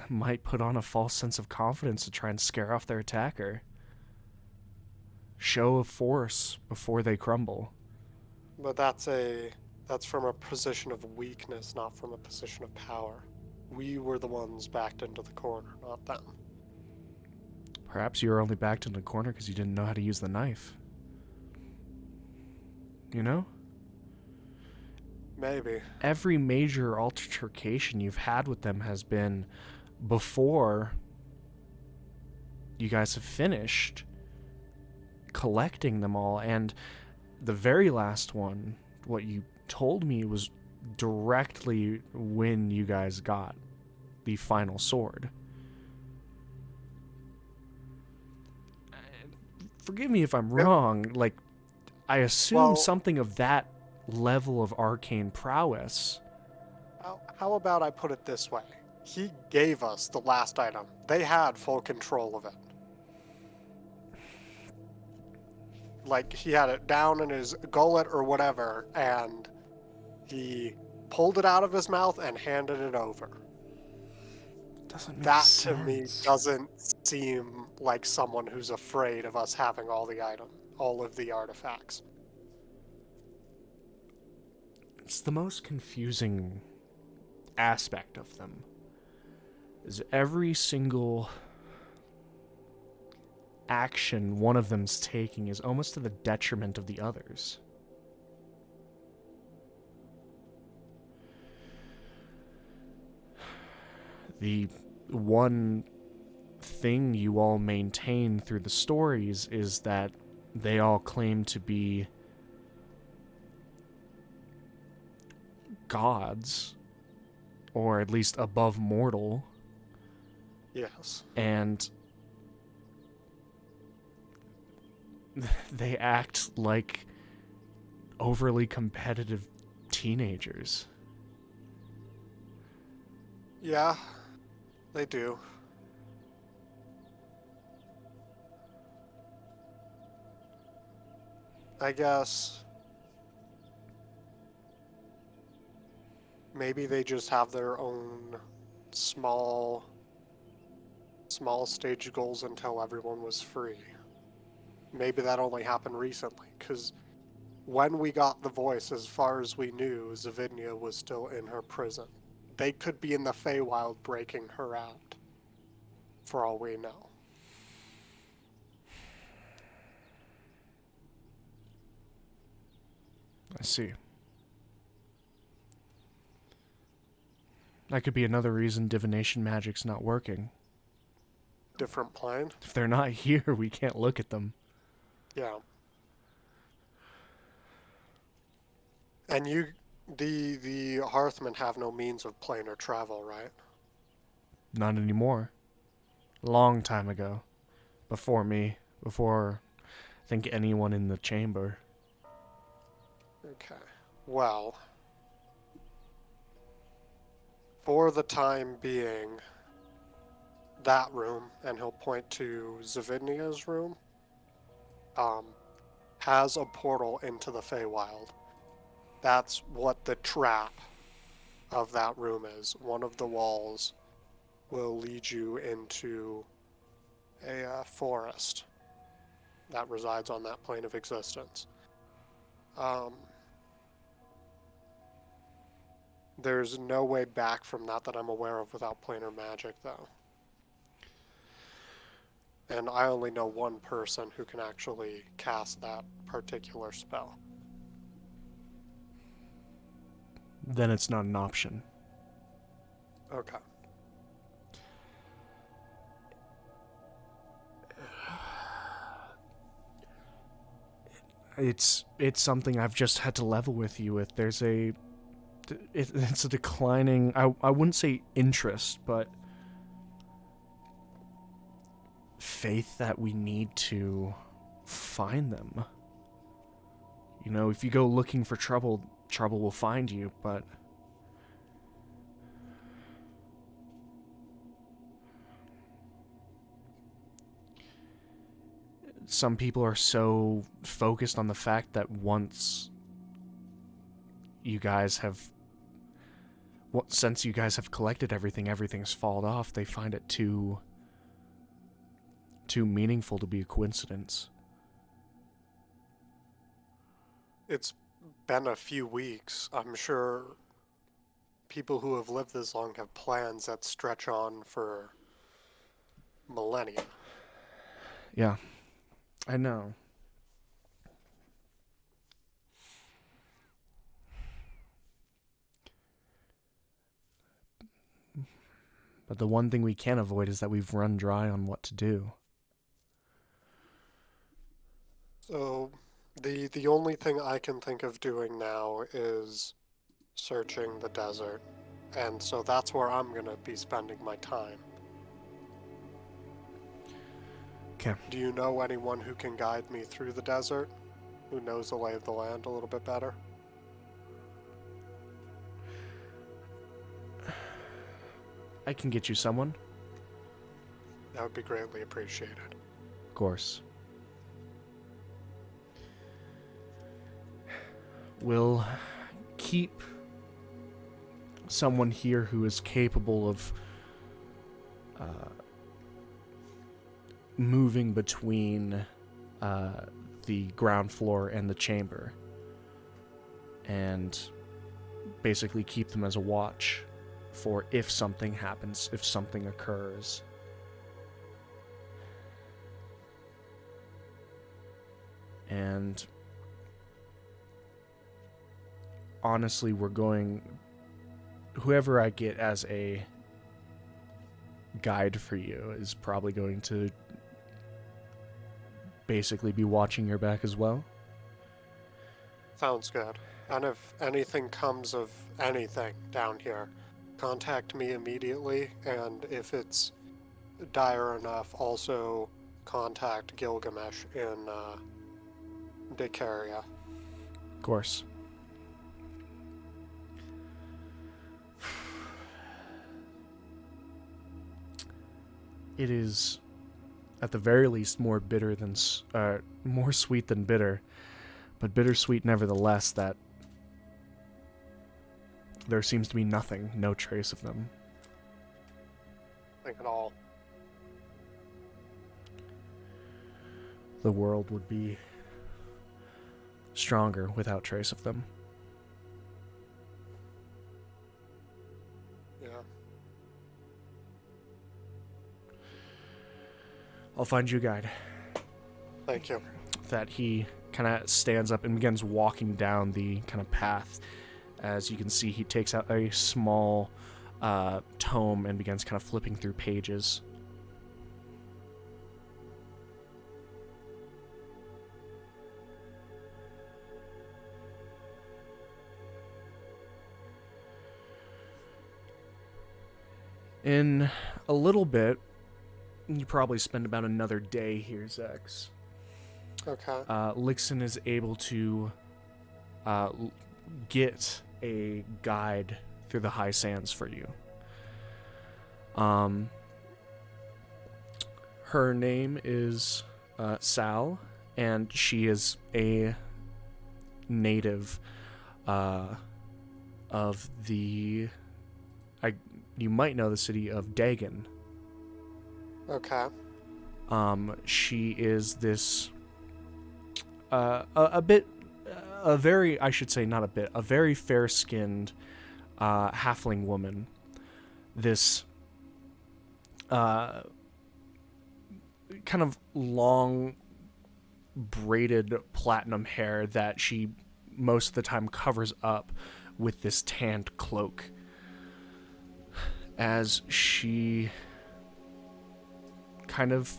might put on a false sense of confidence to try and scare off their attacker. Show of force before they crumble. But that's from a position of weakness, not from a position of power. We were the ones backed into the corner, not them. Perhaps you were only backed into the corner because you didn't know how to use the knife. You know? Maybe. Every major altercation you've had with them has been before you guys have finished collecting them all, and the very last one, what you told me, was directly when you guys got the final sword. Forgive me if I'm wrong, like, I assume something of that level of arcane prowess. How about I put it this way? He gave us the last item. They had full control of it. Like, he had it down in his gullet or whatever, and he pulled it out of his mouth and handed it over. Doesn't make that sense. To me doesn't seem like someone who's afraid of us having all of the artifacts. It's the most confusing aspect of them. Is every single action one of them's taking is almost to the detriment of the others. The one thing you all maintain through the stories is that they all claim to be gods, or at least above mortal. Yes. And they act like overly competitive teenagers. Yeah, they do. I guess maybe they just have their own small stage goals until everyone was free. Maybe that only happened recently, because when we got the voice, as far as we knew, Zavidnia was still in her prison. They could be in the Feywild breaking her out, for all we know. I see. That could be another reason divination magic's not working. Different plane? If they're not here, we can't look at them. Yeah. And the Hearthmen have no means of plane or travel, right? Not anymore. Long time ago. Before me. Before, I think, anyone in the chamber. Okay. Well, for the time being, that room, and he'll point to Zavidnia's room, has a portal into the Feywild. That's what the trap of that room is. One of the walls will lead you into a forest that resides on that plane of existence. There's no way back from that I'm aware of without planar magic, though. And I only know one person who can actually cast that particular spell. Then it's not an option. Okay. It's something I've just had to level with you with. There's it's a declining, I wouldn't say interest, but faith that we need to find them. You know, if you go looking for trouble, trouble will find you, but some people are so focused on the fact that once you guys have, since you guys have collected everything, everything's fallen off, they find it too meaningful to be a coincidence. It's been a few weeks. I'm sure people who have lived this long have plans that stretch on for millennia. Yeah, I know. But the one thing we can't avoid is that we've run dry on what to do. So the only thing I can think of doing now is searching the desert. And so that's where I'm going to be spending my time. Okay. Do you know anyone who can guide me through the desert? Who knows the lay of the land a little bit better? I can get you someone. That would be greatly appreciated. Of course. We'll keep someone here who is capable of moving between the ground floor and the chamber, and basically keep them as a watch for if something happens, if something occurs. And honestly, whoever I get as a guide for you is probably going to basically be watching your back as well. Sounds good. And if anything comes of anything down here, contact me immediately, and if it's dire enough, also contact Gilgamesh in Dikaria. Of course. It is, at the very least, more sweet than bitter, but bittersweet nevertheless, that there seems to be nothing, no trace of them. Like at all. The world would be stronger without trace of them. Yeah. I'll find you a guide. Thank you. That he kind of stands up and begins walking down the kind of path. As you can see, he takes out a small tome and begins kind of flipping through pages. In a little bit, you probably spend about another day here, Zex. Okay. Lixon is able to get a guide through the high sands for you. Her name is Sal, and she is a native of the... you might know the city of Dagon. Okay. She is this a very fair-skinned halfling woman. This kind of long braided platinum hair that she most of the time covers up with this tanned cloak. As she kind of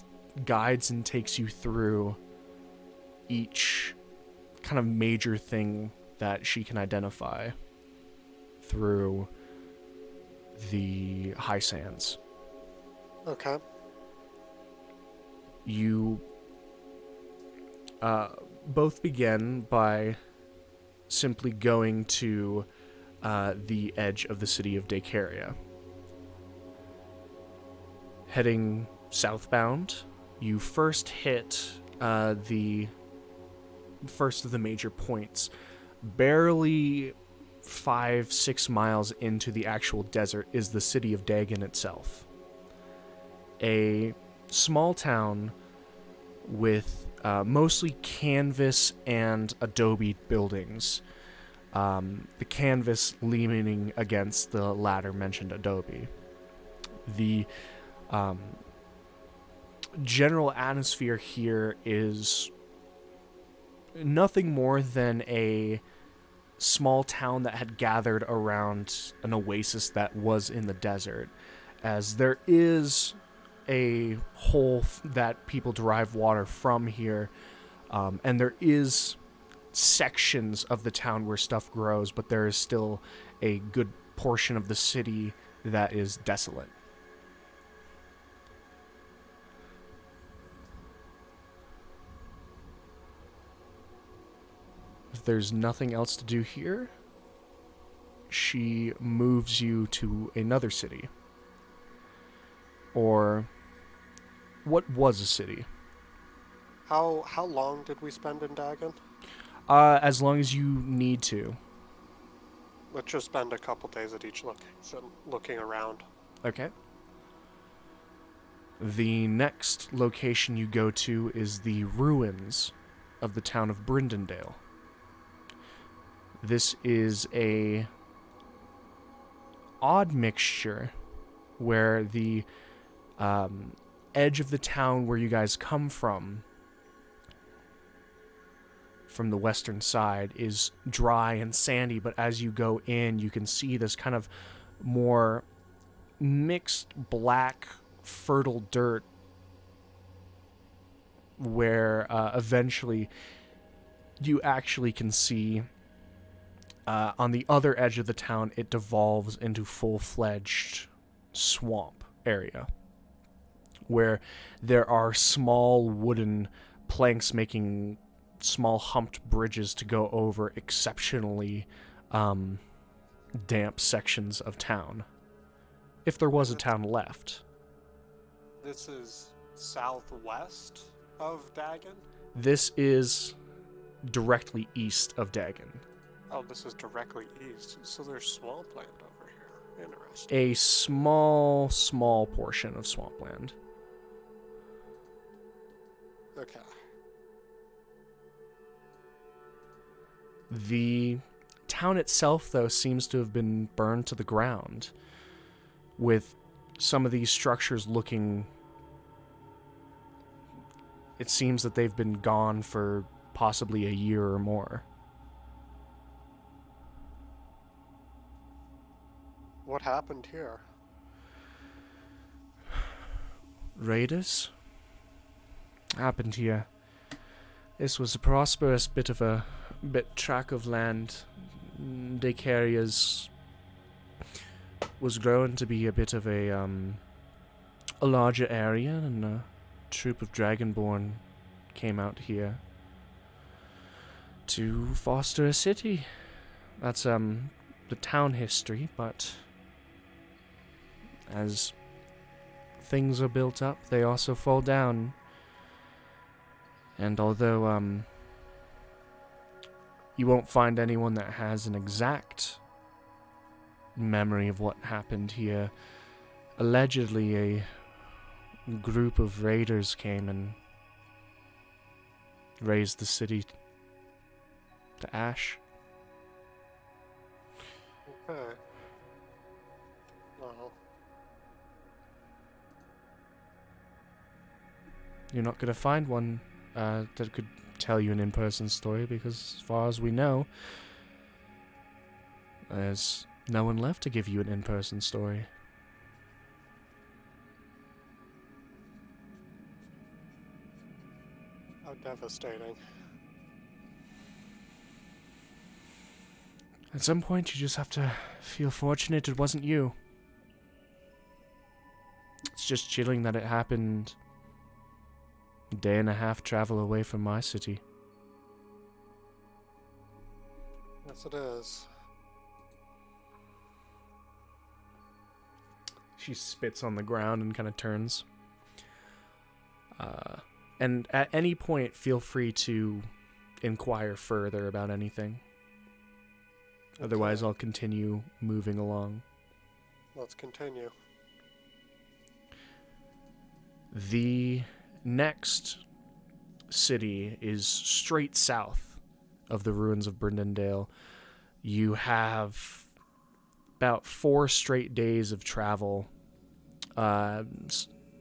guides and takes you through each kind of major thing that she can identify through the high sands. Okay. You both begin by simply going to the edge of the city of Dacaria. Heading southbound, you first hit the first of the major points. Barely 5-6 miles into the actual desert is the city of Dagon itself. A small town with mostly canvas and adobe buildings. The canvas leaning against the latter mentioned adobe. The general atmosphere here is nothing more than a small town that had gathered around an oasis that was in the desert, as there is a hole that people derive water from here, and there is sections of the town where stuff grows, but there is still a good portion of the city that is desolate. If there's nothing else to do here, she moves you to another city. Or what was a city. How long did we spend in Dagon? As long as you need to. Let's just spend a couple days at each location, looking around. Okay. The next location you go to is the ruins of the town of Brindendale. This is a odd mixture where the edge of the town where you guys come from the western side, is dry and sandy, but as you go in, you can see this kind of more mixed black, fertile dirt where eventually you actually can see on the other edge of the town, it devolves into full-fledged swamp area where there are small wooden planks making small humped bridges to go over exceptionally damp sections of town, if there was a town left. This is southwest of Dagon? This is directly east of Dagon. Oh, this is directly east. So there's swampland over here. Interesting. A small portion of swampland. Okay. The town itself, though, seems to have been burned to the ground, with some of these structures looking... It seems that they've been gone for possibly a year or more. What happened here? Raiders? Happened here. This was a prosperous bit tract of land. Decaria's was growing to be a bit of a larger area, and a troop of Dragonborn came out here to foster a city. That's the town history, but as things are built up, they also fall down. And although you won't find anyone that has an exact memory of what happened here, allegedly a group of raiders came and razed the city to ash. Okay. Well, You're not gonna find one that could tell you an in-person story, because as far as we know, there's no one left to give you an in-person story. how devastating. At some point, you just have to feel fortunate it wasn't you. It's just chilling that it happened a day and a half travel away from my city. Yes, it is. She spits on the ground and kind of turns. And at any point, feel free to inquire further about anything. Otherwise, Okay. I'll continue moving along. Let's continue. The next city is straight south of the ruins of Brindendale. You have about 4 straight days of travel.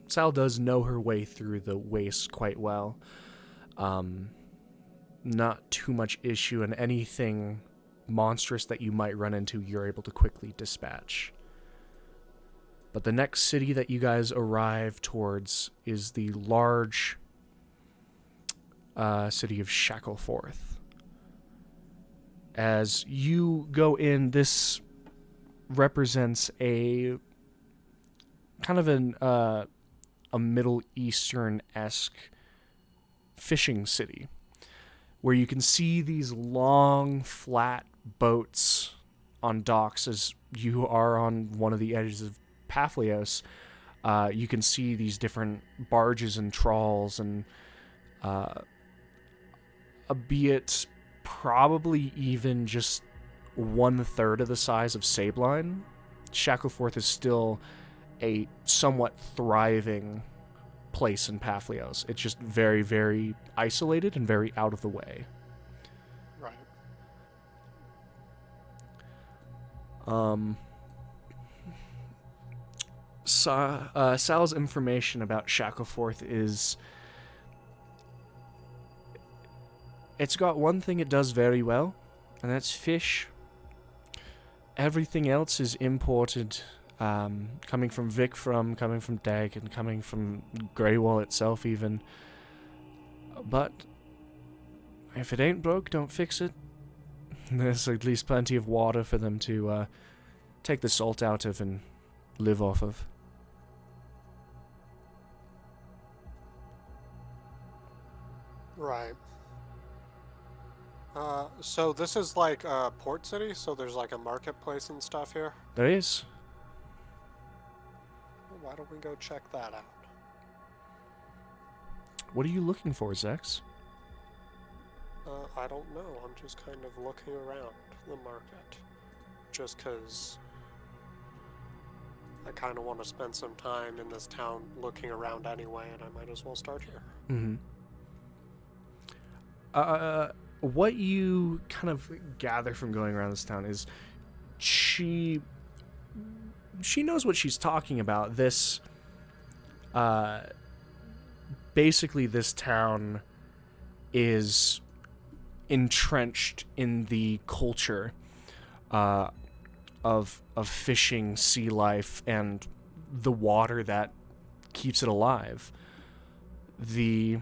Sal does know her way through the waste quite well. Not too much issue, and anything monstrous that you might run into, you're able to quickly dispatch. But the next city that you guys arrive towards is the large city of Shackleforth. As you go in, this represents a kind of a Middle Eastern-esque fishing city, where you can see these long, flat boats on docks. As you are on one of the edges of Papihos, you can see these different barges and trawls, and albeit probably even just 1/3 of the size of Sabline, Shackleforth is still a somewhat thriving place in Papihos. It's just very, very isolated and very out of the way. Right. Sal's information about Shackleforth is... It's got one thing it does very well, and that's fish. Everything else is imported, coming from coming from Dag, and coming from Greywall itself even. But if it ain't broke, don't fix it. There's at least plenty of water for them to take the salt out of and live off of. Right. So this is like a port city, so there's like a marketplace and stuff here. There is. Why don't we go check that out? What are you looking for, Zex? I don't know. I'm just kind of looking around the market. Just because I kind of want to spend some time in this town looking around anyway, and I might as well start here. Mm-hmm. what you kind of gather from going around this town is she knows what she's talking about. This, basically this town is entrenched in the culture of fishing, sea life, and the water that keeps it alive. The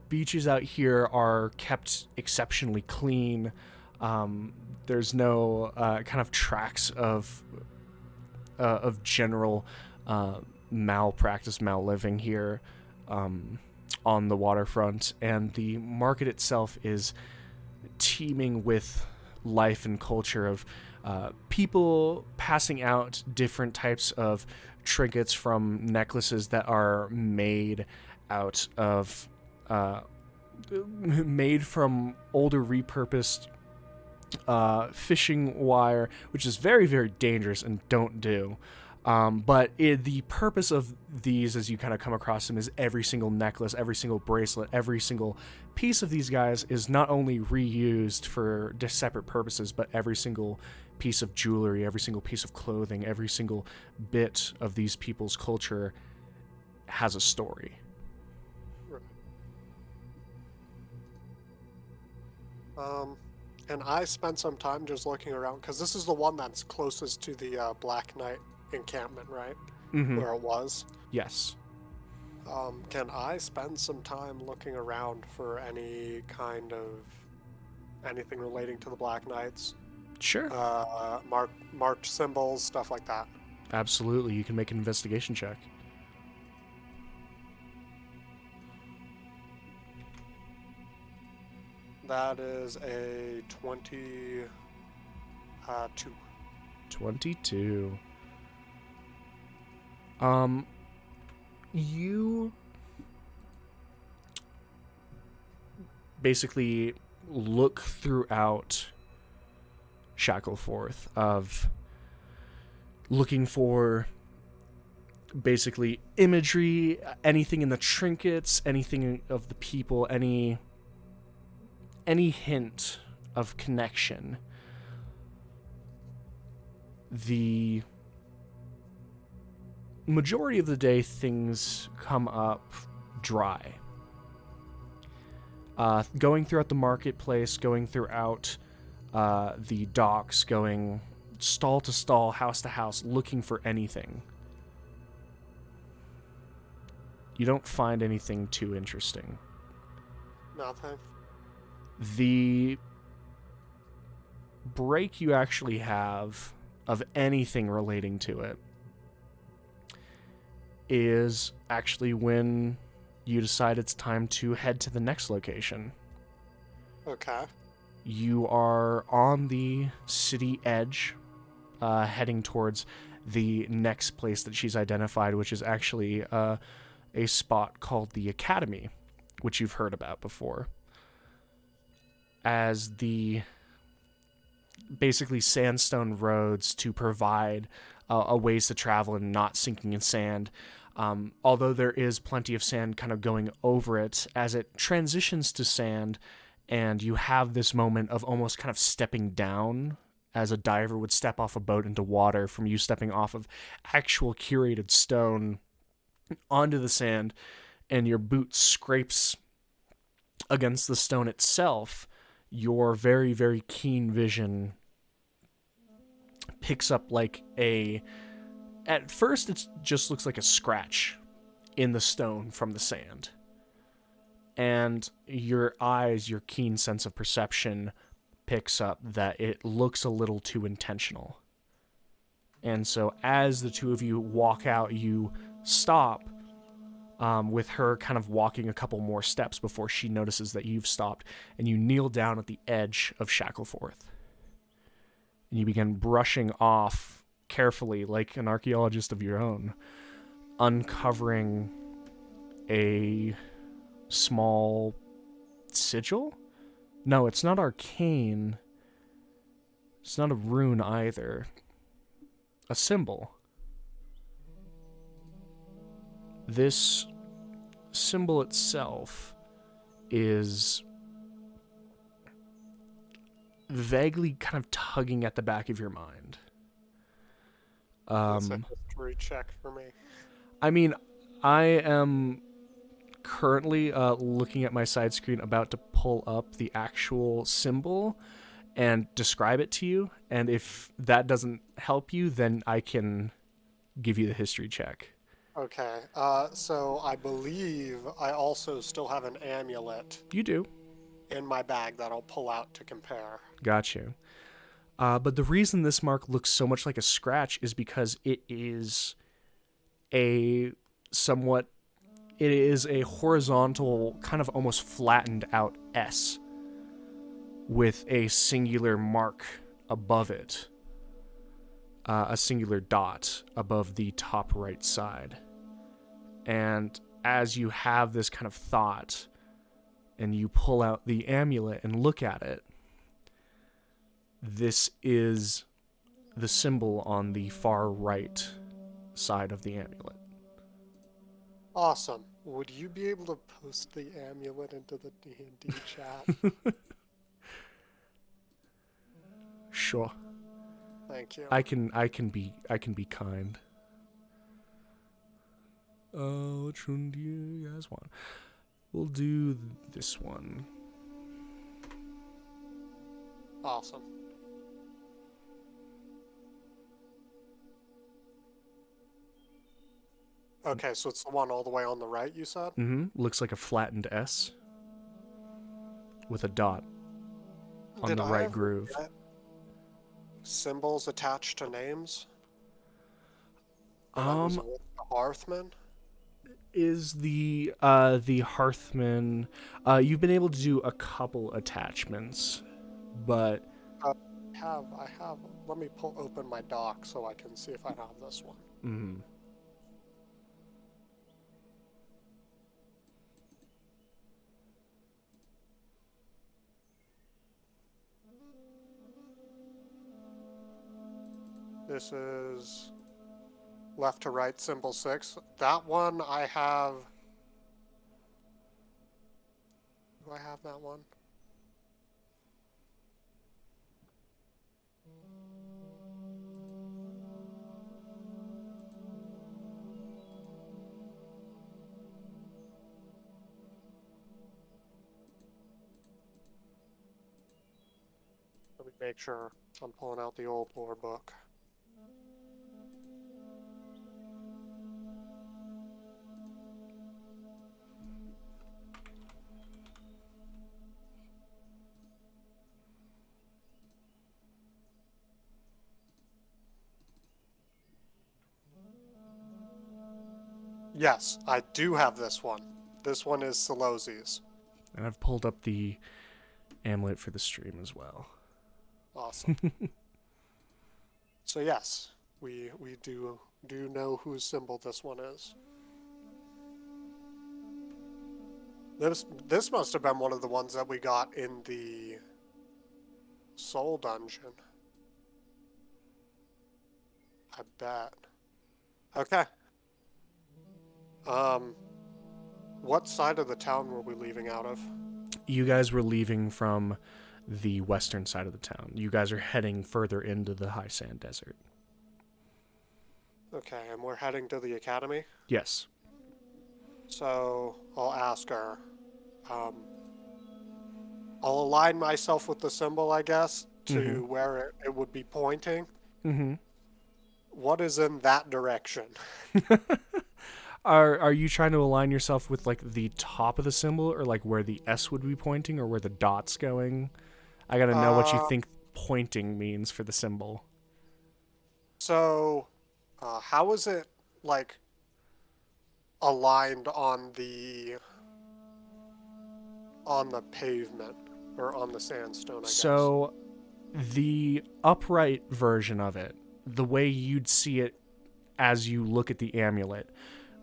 beaches out here are kept exceptionally clean. There's no kind of tracks of general malpractice, mal-living here on the waterfront, and the market itself is teeming with life and culture of people passing out different types of trinkets from necklaces that are made out of made from older repurposed fishing wire, which is very, very dangerous and don't do. But the purpose of these, as you kind of come across them, is every single necklace, every single bracelet, every single piece of these guys is not only reused for separate purposes, but every single piece of jewelry, every single piece of clothing, every single bit of these people's culture has a story. And I spent some time just looking around, because this is the one that's closest to the Black Knight encampment, right? Mm-hmm. Where it was. Yes. Can I spend some time looking around for any kind of anything relating to the Black Knights? Sure. Marked symbols, stuff like that. Absolutely. You can make an investigation check. That is a 22. 22. You basically look throughout Shackleforth of looking for basically imagery, anything in the trinkets, anything of the people, any hint of connection. The majority of the day, things come up dry. Going throughout the marketplace, going throughout the docks, going stall to stall, house to house, looking for anything. You don't find anything too interesting. Nothing. The break you actually have of anything relating to it is actually when you decide it's time to head to the next location. Okay. You are on the city edge, heading towards the next place that she's identified, which is actually a spot called the Academy, which you've heard about before. As the basically sandstone roads to provide a ways to travel and not sinking in sand. Although there is plenty of sand kind of going over it, as it transitions to sand, and you have this moment of almost kind of stepping down as a diver would step off a boat into water, from you stepping off of actual curated stone onto the sand, and your boot scrapes against the stone itself. Your very, very keen vision picks up like at first it just looks like a scratch in the stone from the sand. And your eyes, your keen sense of perception picks up that it looks a little too intentional. And so as the two of you walk out, you stop, with her kind of walking a couple more steps before she notices that you've stopped, and you kneel down at the edge of Shackleforth. And you begin brushing off carefully, like an archaeologist of your own, uncovering a small sigil? No, it's not arcane. It's not a rune either. A symbol. This symbol itself is vaguely kind of tugging at the back of your mind. That's a history check for me. I mean, I am currently looking at my side screen, about to pull up the actual symbol and describe it to you. And if that doesn't help you, then I can give you the history check. Okay, so I believe I also still have an amulet You do. in my bag that I'll pull out to compare. Got you. But the reason this mark looks so much like a scratch is because it is a horizontal, kind of almost flattened out S with a singular mark above it, a singular dot above the top right side. And as you have this kind of thought and you pull out the amulet and look at it, this is the symbol on the far right side of the amulet. Awesome. Would you be able to post the amulet into the D&D chat? Sure. Thank you. I can be kind. Which one do you guys want? We'll do this one. Awesome. Okay, so it's the one all the way on the right, you said? Looks like a flattened S with a dot on Did the I right ever groove. get symbols attached to names? When I was with the Hearthman? Is the Hearthman? You've been able to do a couple attachments, but I have. Let me open my doc so I can see if I have this one. This is left to right symbol 6. That one I have. Do I have that one? Let me make sure I'm pulling out the old lore book. Yes, I do have this one. This one is Selosi's. and I've pulled up the amulet for the stream as well. Awesome. So yes, we do know whose symbol this one is. This must have been one of the ones that we got in the Soul Dungeon. I bet. Okay. What side of the town were we leaving out of? You guys were leaving from the western side of the town. You guys are heading further into the high sand desert. Okay, and we're heading to the academy? Yes. So I'll ask her. I'll align myself with the symbol, I guess, to where it would be pointing. What is in that direction? Are you trying to align yourself with like the top of the symbol, or like where the S would be pointing, or where the dot's going? I gotta know what you think pointing means for the symbol. So, how is it like aligned on the pavement or on the sandstone? I guess. So, the upright version of it, the way you'd see it as you look at the amulet,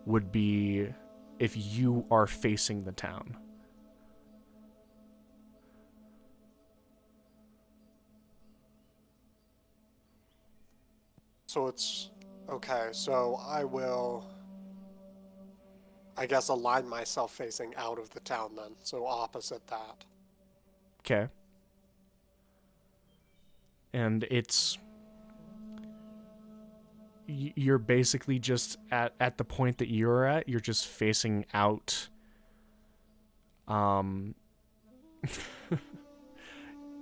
would be if you are facing the town. So it's okay. So I guess align myself facing out of the town then, so opposite that. Okay. And it's... You're basically just at the point that you're at, you're just facing out.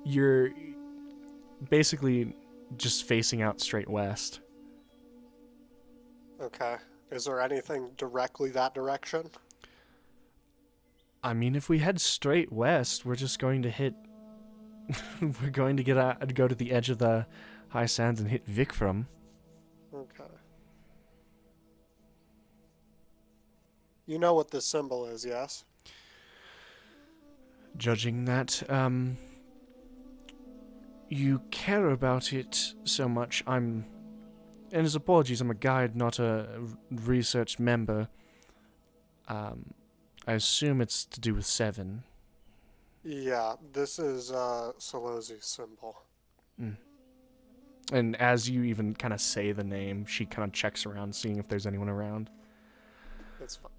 You're basically just facing out straight west. Okay. Is there anything directly that direction? I mean, if we head straight west, we're just going to hit... we're going to go to the edge of the high sands and hit Vikram. Okay. You know what this symbol is, yes? Judging that, you care about it so much, and his apologies, I'm a guide, not a research member. I assume it's to do with 7. Yeah, this is Solosi's symbol. Mm. And as you even kind of say the name, she kind of checks around, seeing if there's anyone around. It's fine.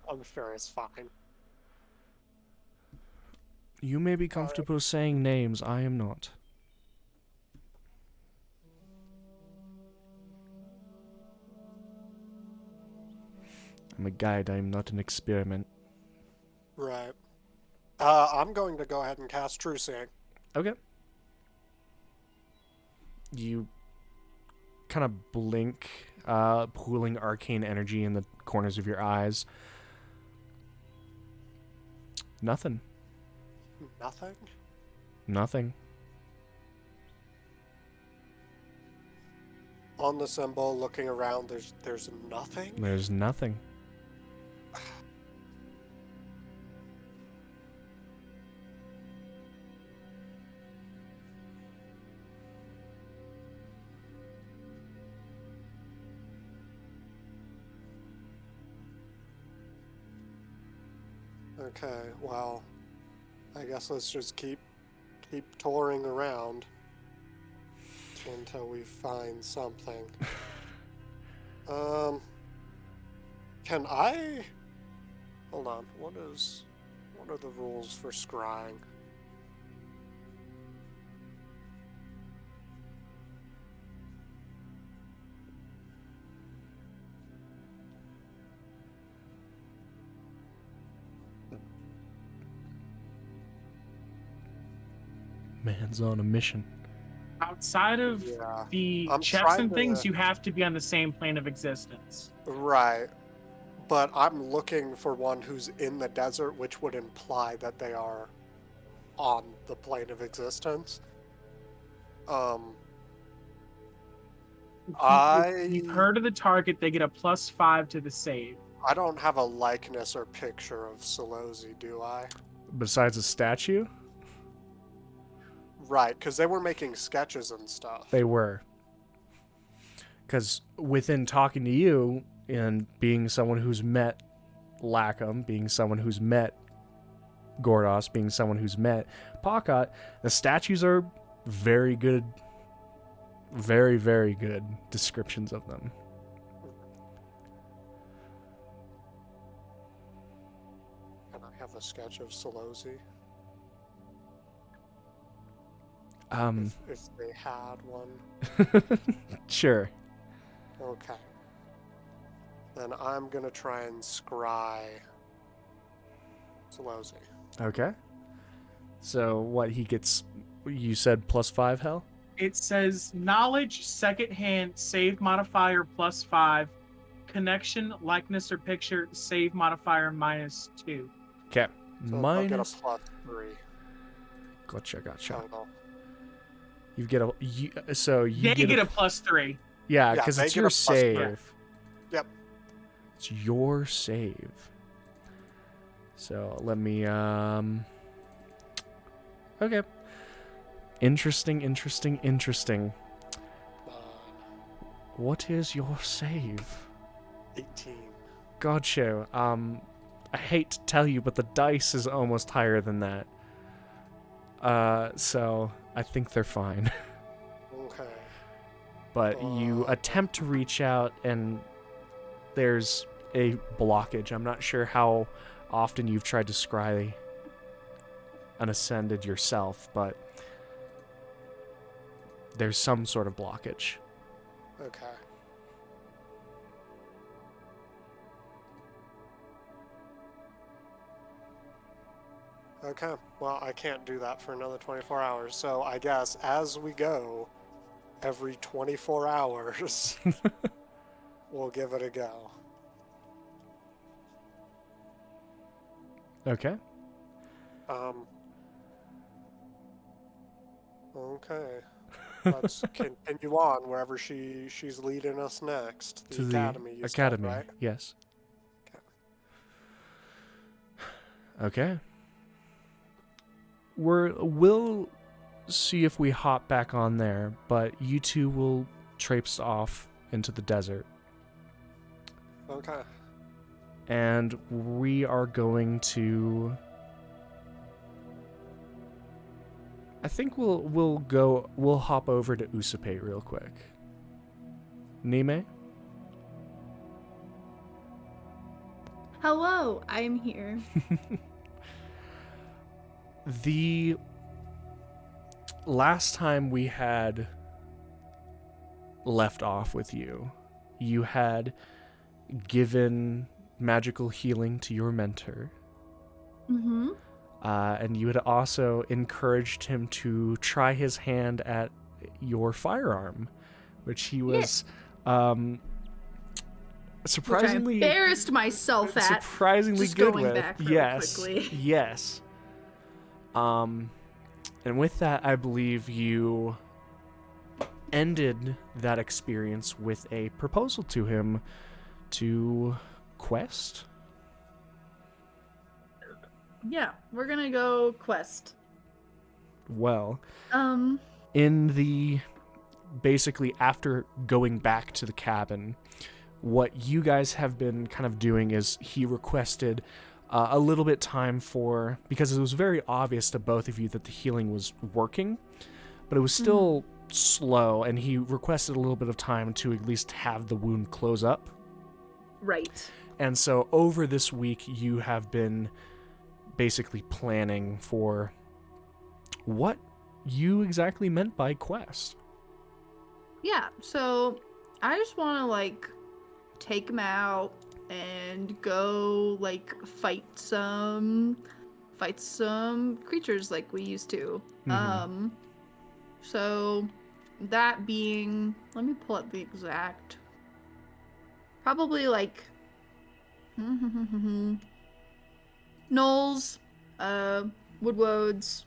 I'm sure it's fine. You may be comfortable saying names, I am not. I'm a guide, I am not an experiment. Right. I'm going to go ahead and cast True Seeing. Okay. You kind of blink, pooling arcane energy in the corners of your eyes. Nothing. Nothing? Nothing. On the symbol, looking around, there's nothing? There's nothing. Okay, well, I guess let's just keep touring around until we find something. Can I... Hold on, what are the rules for scrying? Man's on a mission. Outside of Yeah. the I'm checks trying and things, to- you have to be on the same plane of existence. Right. But I'm looking for one who's in the desert, which would imply that they are on the plane of existence. You've heard of the target, they get a +5 to the save. I don't have a likeness or picture of Solosi, do I? Besides a statue? Right, because they were making sketches and stuff. They were. Because within talking to you and being someone who's met Lackham, being someone who's met Gordos, being someone who's met Pakat, the statues are very good, very, very good descriptions of them. Can I have a sketch of Solosi? If they had one. Sure. Okay. Then I'm gonna try and scry Solosi. Okay. So what he gets, you said +5, Hell? It says knowledge, secondhand, save modifier +5, connection, likeness, or picture, save modifier -2. Okay. So Minus. I'll get a +3 Gotcha. total. You get a. So you They get a +3. Yeah, Yeah, because they it's get a your +3. save. Yep. It's your save. So let me Okay. Interesting. 9, What is your save? 18. Gotcha. I hate to tell you, but the dice is almost higher than that. So I think they're fine. Okay. But you attempt to reach out, and there's a blockage. I'm not sure how often you've tried to scry an ascended yourself, but there's some sort of blockage. Okay. Okay, well, I can't do that for another 24 hours, so I guess as we go, every 24 hours, we'll give it a go. Okay. Okay. Let's continue on wherever she's leading us next. The To academy, the you said, academy, right? yes. Okay. Okay. We'll see if we hop back on there, but you two will traipse off into the desert. Okay. And we are going to... I think we'll hop over to Usape real quick. Nime? Hello, I'm here. The last time we had left off with you, you had given magical healing to your mentor. Mm-hmm. And you had also encouraged him to try his hand at your firearm, which he was surprisingly Which I embarrassed myself at. surprisingly Just good going with. back really Yes, quickly. yes. And with that, I believe you ended that experience with a proposal to him to quest. Yeah, we're gonna go quest. Well, in the basically after going back to the cabin, what you guys have been kind of doing is he requested a little bit time for, because it was very obvious to both of you that the healing was working, but it was still slow, and he requested a little bit of time to at least have the wound close up. Right. And so over this week, you have been basically planning for what you exactly meant by quest. Yeah, so I just want to, like, take him out and go, like, fight some creatures like we used to. Mhm. So that being, let me pull up the exact, probably, like, gnolls, woodwoads,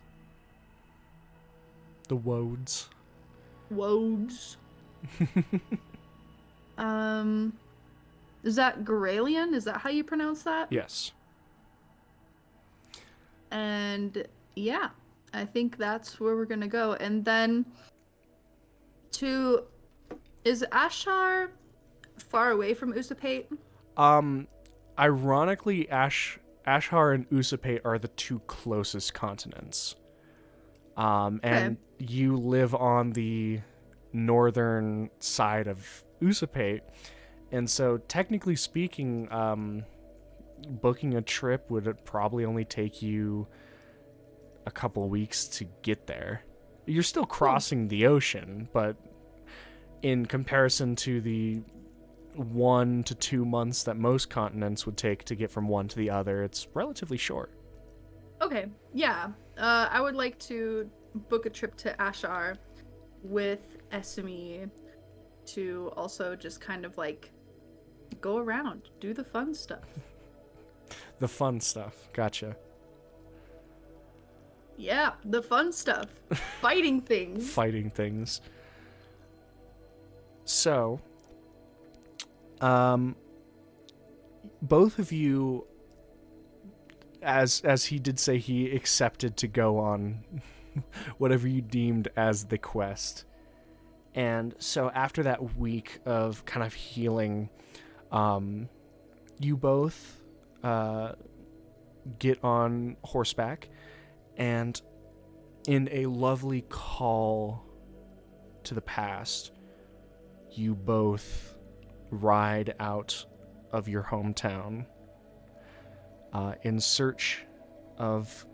The woads. woads. Is that Garalian? Is that how you pronounce that? Yes. And yeah, I think that's where we're gonna go. And then is Ashar far away from Usapate? Ironically, Ashar and Usape are the two closest continents. And you live on the northern side of Usapate, and so technically speaking, booking a trip would probably only take you a couple weeks to get there. You're still crossing the ocean, but in comparison to the 1 to 2 months that most continents would take to get from one to the other, it's relatively short. Okay, yeah. I would like to book a trip to Ashar with Esme to also just kind of like go around, do the fun stuff. The fun stuff. Gotcha. Yeah, the fun stuff. Fighting things. Fighting things. So, both of you, as he did say, he accepted to go on whatever you deemed as the quest. And so after that week of kind of healing, you both get on horseback, and in a lovely call to the past, you both ride out of your hometown in search of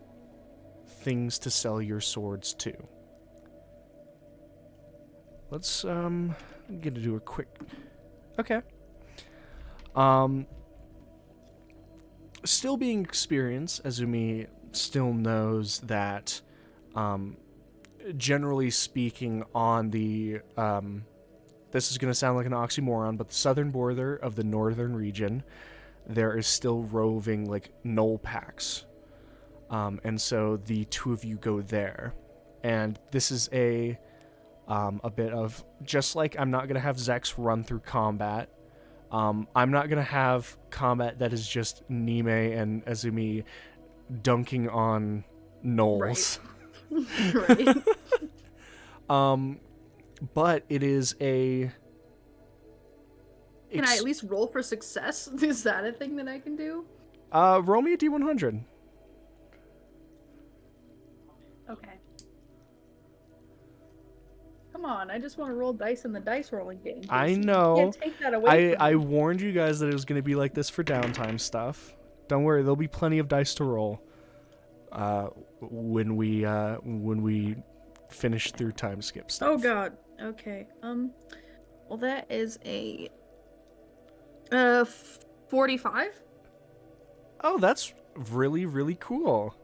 things to sell your swords to. Let's get to do a quick. Okay. Still being experienced, Azumi still knows that, generally speaking, on the this is going to sound like an oxymoron, but the southern border of the northern region, there is still roving like gnoll packs. And so the two of you go there. And this is a bit of, just like I'm not going to have Zex run through combat, I'm not going to have combat that is just Nime and Azumi dunking on gnolls. Right. But it is a... Can I at least roll for success? Is that a thing that I can do? Roll me a D100. Okay. Come on, I just want to roll dice in the dice rolling game. I know. You can't take that away from me. I warned you guys that it was going to be like this for downtime stuff. Don't worry, there'll be plenty of dice to roll when we finish through time skip stuff. Oh god. Okay. Well, that is a 45. Oh, that's really, really cool.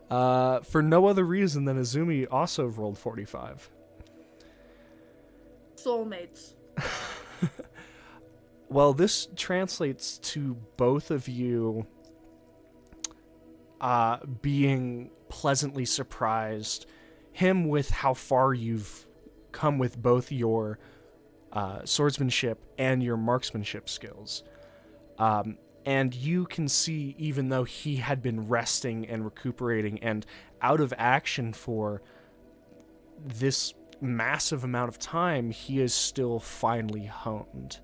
For no other reason than Azumi also rolled 45. Soulmates. Well, this translates to both of you being pleasantly surprised. Him with how far you've come with both your swordsmanship and your marksmanship skills. And you can see, even though he had been resting and recuperating and out of action for this massive amount of time, he is still finely honed.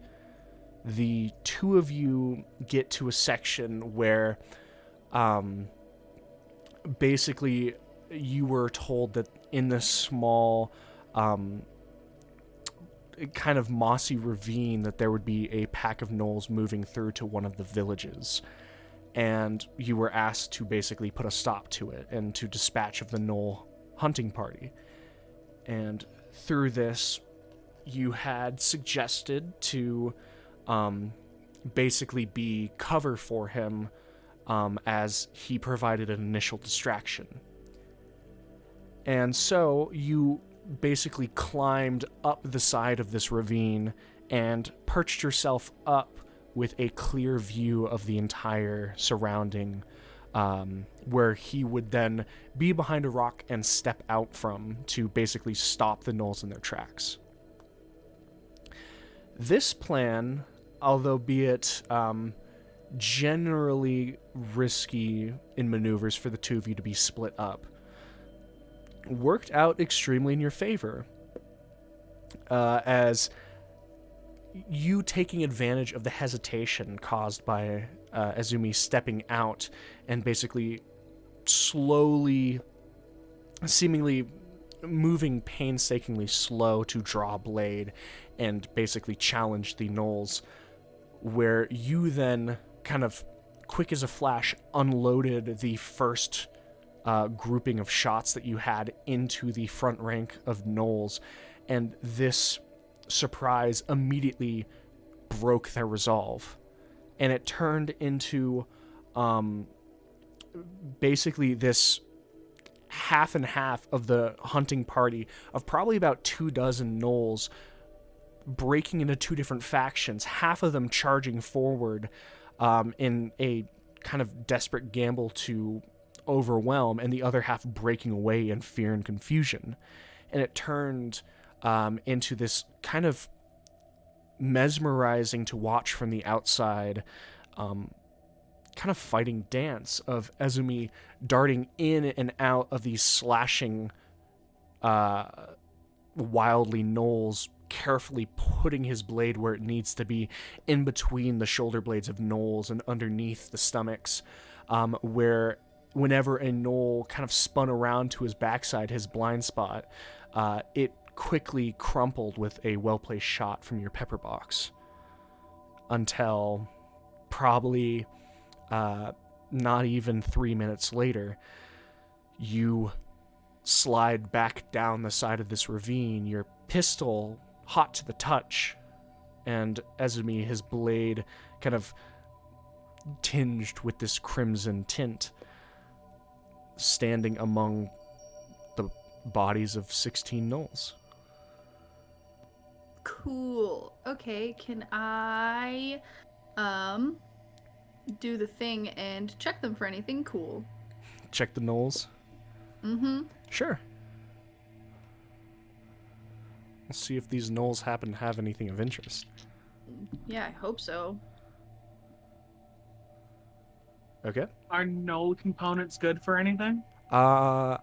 The two of you get to a section where basically you were told that in this small kind of mossy ravine that there would be a pack of gnolls moving through to one of the villages, and you were asked to basically put a stop to it and to dispatch of the gnoll hunting party. And through this, you had suggested to basically be cover for him as he provided an initial distraction. And so you basically climbed up the side of this ravine and perched yourself up with a clear view of the entire surrounding, where he would then be behind a rock and step out from to basically stop the gnolls in their tracks. This plan, although be it generally risky in maneuvers for the two of you to be split up, worked out extremely in your favor, as you taking advantage of the hesitation caused by Azumi stepping out and basically slowly, seemingly moving painstakingly slow to draw a blade and basically challenge the gnolls, where you then kind of quick as a flash unloaded the first grouping of shots that you had into the front rank of gnolls, and this surprise immediately broke their resolve, and it turned into basically this half and half of the hunting party of probably about 24 gnolls breaking into two different factions, half of them charging forward in a kind of desperate gamble to overwhelm, and the other half breaking away in fear and confusion. And it turned into this kind of mesmerizing to watch from the outside kind of fighting dance of Azumi darting in and out of these slashing wildly gnolls, carefully putting his blade where it needs to be, in between the shoulder blades of gnolls and underneath the stomachs, where whenever a gnoll kind of spun around to his backside, his blind spot, it quickly crumpled with a well-placed shot from your pepper box. until probably not even 3 minutes later, you slide back down the side of this ravine, your pistol hot to the touch, and Ezumi, his blade kind of tinged with this crimson tint, standing among the bodies of 16 gnolls. Cool. Okay, can I do the thing and check them for anything cool? Check the gnolls? Mm-hmm. Sure. Let's see if these gnolls happen to have anything of interest. Yeah, I hope so. Okay. Are no components good for anything? Hate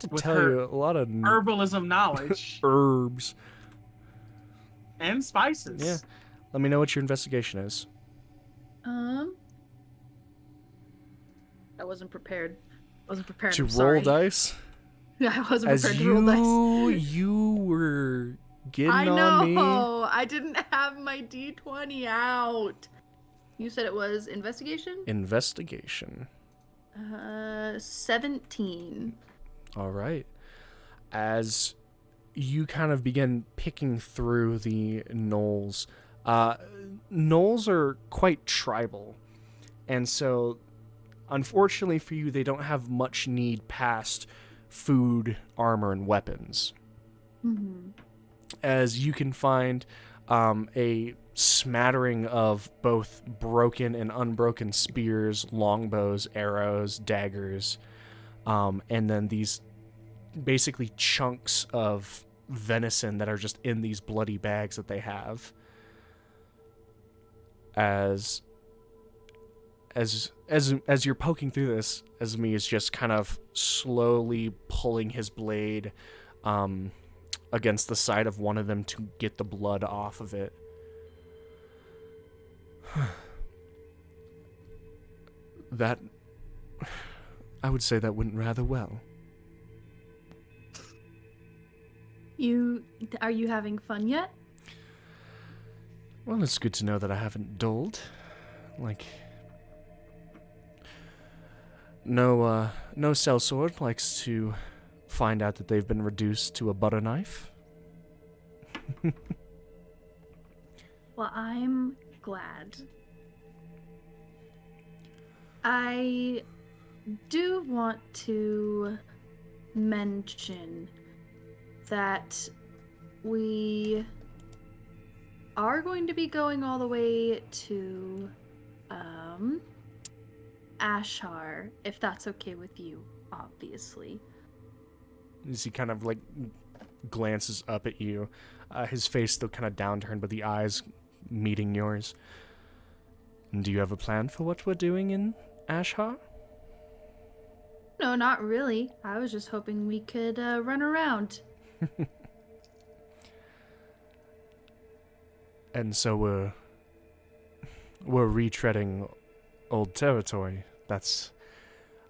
to With tell her you, a lot of Herbalism knowledge herbs. and spices. Yeah. Let me know what your investigation is. I wasn't prepared. To I'm roll sorry. dice? Yeah, I wasn't As prepared to roll dice. you were getting I on me. know. I didn't have my D20 out. You said it was investigation? Investigation. 17. All right. As you kind of begin picking through the gnolls, gnolls are quite tribal. And so, unfortunately for you, they don't have much need past food, armor, and weapons. Mm-hmm. As you can find a smattering of both broken and unbroken spears, longbows, arrows, daggers, and then these basically chunks of venison that are just in these bloody bags that they have. As you're poking through this, Ezumi is just kind of slowly pulling his blade against the side of one of them to get the blood off of it. That, I would say that went rather well. Are you having fun yet? Well, it's good to know that I haven't dulled. Like, no sellsword likes to find out that they've been reduced to a butter knife. Well, I'm glad. I do want to mention that we are going to be going all the way to Ashar, if that's okay with you, obviously. As he kind of like glances up at you, his face still kind of downturned, but the eyes meeting yours. And do you have a plan for what we're doing in Ashar? No, not really. I was just hoping we could run around. And so we're retreading old territory.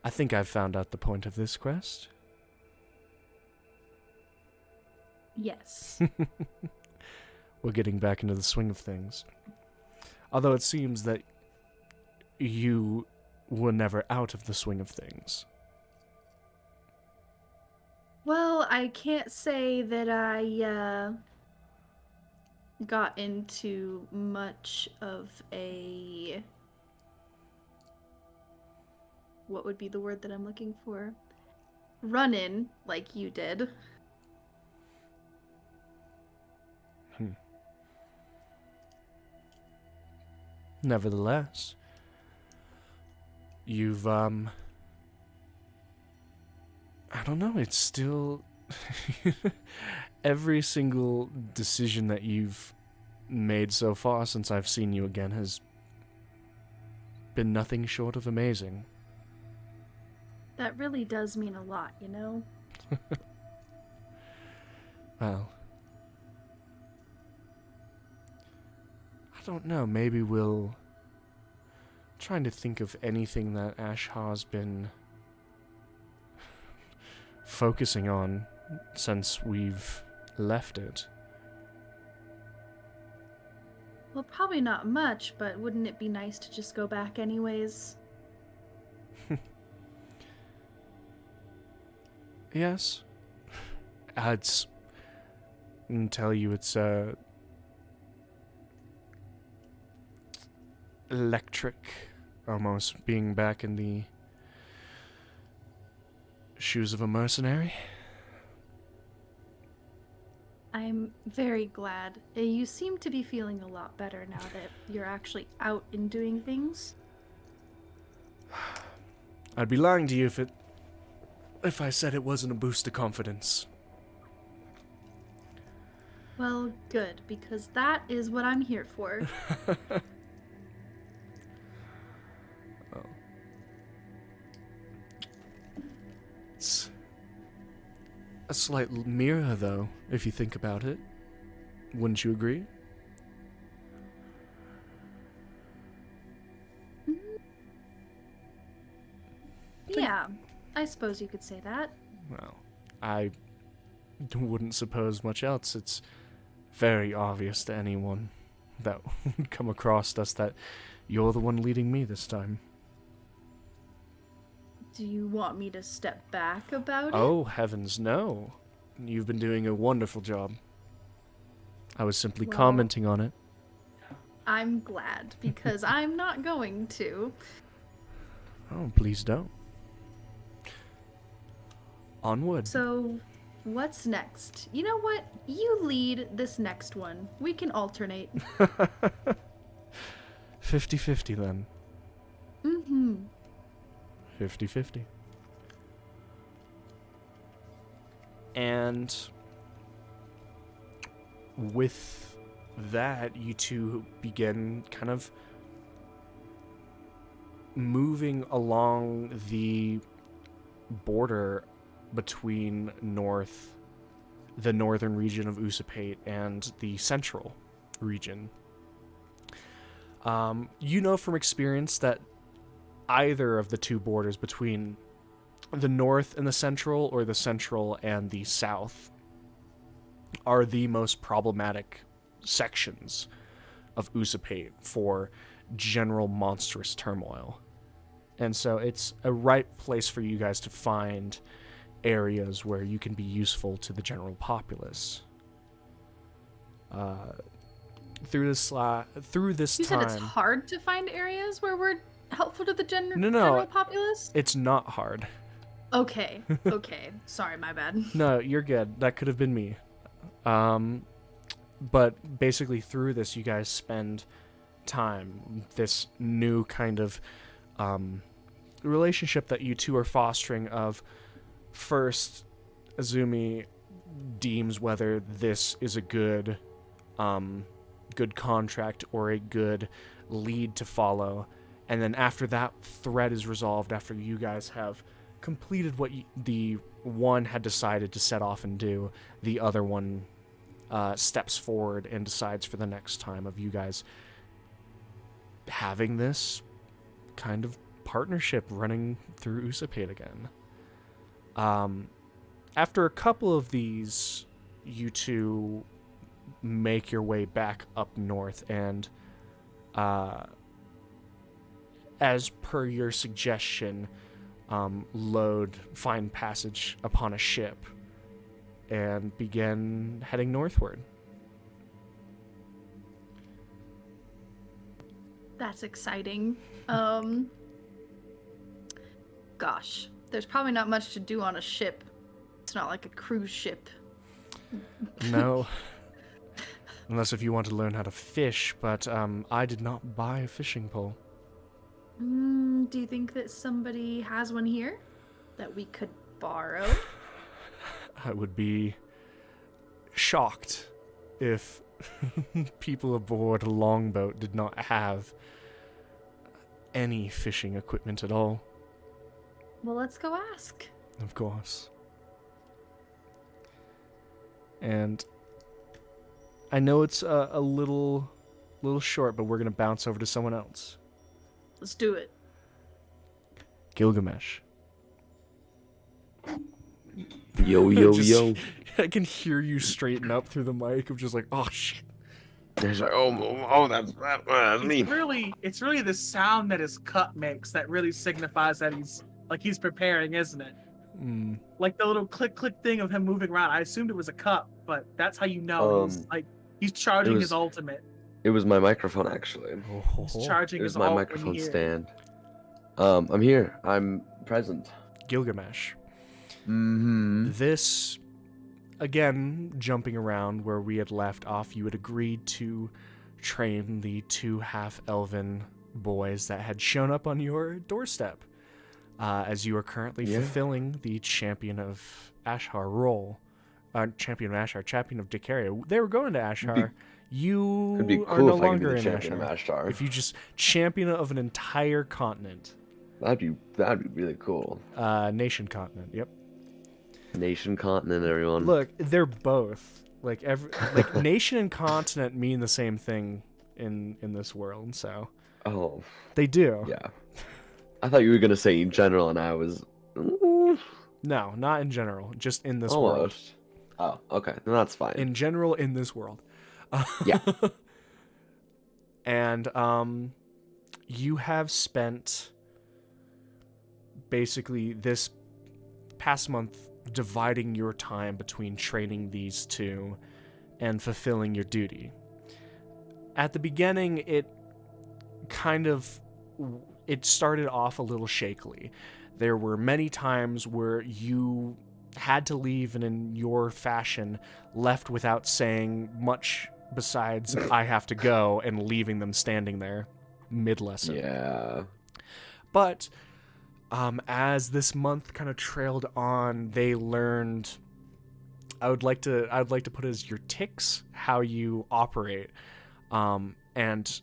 I think I've found out the point of this quest. Yes. We're getting back into the swing of things. Although it seems that you were never out of the swing of things. Well, I can't say that I got into much of a... What would be the word that I'm looking for? Run-in, like you did. Nevertheless, you've, I don't know, it's still... Every single decision that you've made so far since I've seen you again has been nothing short of amazing. That really does mean a lot, you know? Well, I don't know, maybe we'll... trying to think of anything that Ashar's been focusing on since we've left it. Well, probably not much, but wouldn't it be nice to just go back anyways? Yes. I'd tell you it's electric, almost being back in the shoes of a mercenary. I'm very glad. You seem to be feeling a lot better now that you're actually out and doing things. I'd be lying to you if I said it wasn't a boost of confidence. Well, good, because that is what I'm here for. Oh. It's a slight mirror, though, if you think about it. Wouldn't you agree? Yeah, I suppose you could say that. Well, I wouldn't suppose much else. It's very obvious to anyone that would come across us that you're the one leading me this time. Do you want me to step back about it? Oh, heavens, no. You've been doing a wonderful job. I was simply Well, commenting on it. I'm glad, because I'm not going to. Oh, please don't. Onward. So, what's next? You know what? You lead this next one. We can alternate. 50-50 then. Mm-hmm. 50-50. And with that, you two begin kind of moving along the border between the northern region of Usapate and the central region. You know from experience that either of the two borders between the north and the central, or the central and the south, are the most problematic sections of Usapate for general monstrous turmoil. And so it's a right place for you guys to find areas where you can be useful to the general populace. Through this You time, said it's hard to find areas where we're helpful to the No. general populace? it's not hard. Okay. Sorry, my bad. No, you're good. That could have been me. But basically through this, you guys spend time, this new kind of relationship that you two are fostering of, first, Azumi deems whether this is a good contract or a good lead to follow. And then after that thread is resolved, after you guys have completed what the one had decided to set off and do, the other one steps forward and decides for the next time of you guys having this kind of partnership running through Usapate again. After a couple of these, you two make your way back up north, and as per your suggestion, find passage upon a ship and begin heading northward. That's exciting. Gosh, there's probably not much to do on a ship. It's not like a cruise ship. No. Unless if you want to learn how to fish, but I did not buy a fishing pole. Do you think that somebody has one here that we could borrow? I would be shocked if people aboard a longboat did not have any fishing equipment at all. Well, let's go ask. Of course. And I know it's a little short, but we're going to bounce over to someone else. Let's do it. Gilgamesh. Yo, yo, Just- yo. I can hear you straighten up through the mic of just like, oh shit. He's like, oh, that's me. It's really the sound that his cup makes that really signifies that he's preparing, isn't it? Mm. Like the little click thing of him moving around. I assumed it was a cup, but that's how you know he's charging his ultimate. It was my microphone, actually. He's charging It was his my ult microphone when you hear it. stand. I'm here. I'm present. Gilgamesh. Mm-hmm. This, again, jumping around where we had left off, you had agreed to train the 2 half-elven boys that had shown up on your doorstep, as you are currently fulfilling the Champion of Ashar role. Champion of Dikaria. They were going to Ashar. It'd be You cool are no if I could be longer the in champion Ashar. of Ashtar. If you just champion of an entire continent. That'd be really cool. Nation continent, yep. Nation, continent, everyone. Look, they're both. Like nation and continent mean the same thing in this world, so Oh. they do. Yeah. I thought you were gonna say in general, and I was. No, not in general, just in this world. Almost. Oh, okay. Then that's fine. In general, in this world. Yeah. And you have spent basically this past month dividing your time between training these two and fulfilling your duty. At the beginning, it started off a little shakily. There were many times where you had to leave and in your fashion left without saying much besides I have to go, and leaving them standing there mid-lesson. Yeah. But as this month kind of trailed on, they learned. I would like to put it as your tics, how you operate, and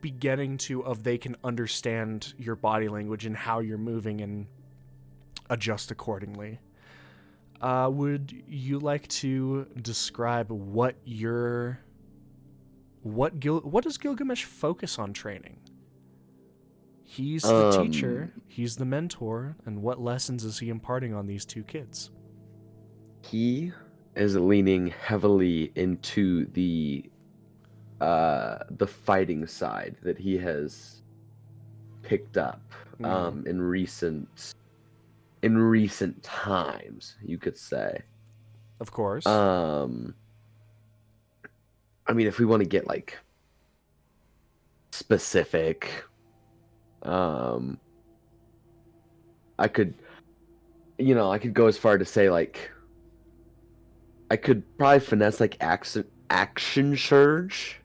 beginning they can understand your body language and how you're moving and adjust accordingly. Would you like to describe what does Gilgamesh focus on training? He's the teacher, he's the mentor, and what lessons is he imparting on these two kids? He is leaning heavily into the fighting side that he has picked up in recent times, you could say. Of course. I mean, if we want to get like specific, I could go as far to say like I could probably finesse like action surge.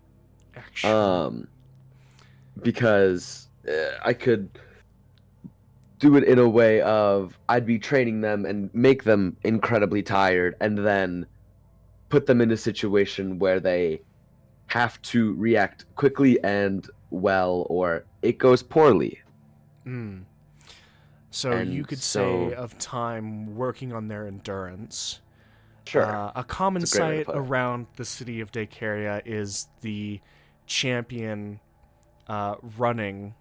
Because I could do it in a way of I'd be training them and make them incredibly tired, and then put them in a situation where they have to react quickly and well, or it goes poorly. So you could say of time working on their endurance. Sure. A common sight around the city of Dakaria is the champion running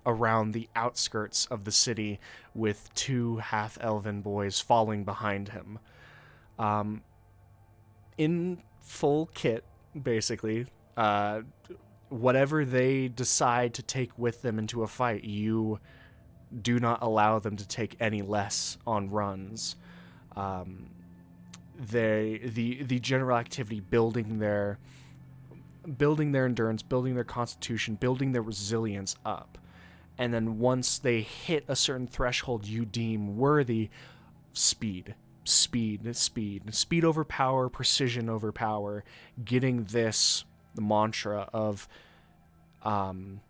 around the outskirts of the city with 2 half-elven boys following behind him. In full kit, basically. Whatever they decide to take with them into a fight, you do not allow them to take any less on runs. The general activity, building their endurance, building their constitution, building their resilience up. And then once they hit a certain threshold you deem worthy, speed over power, precision over power, getting the mantra of and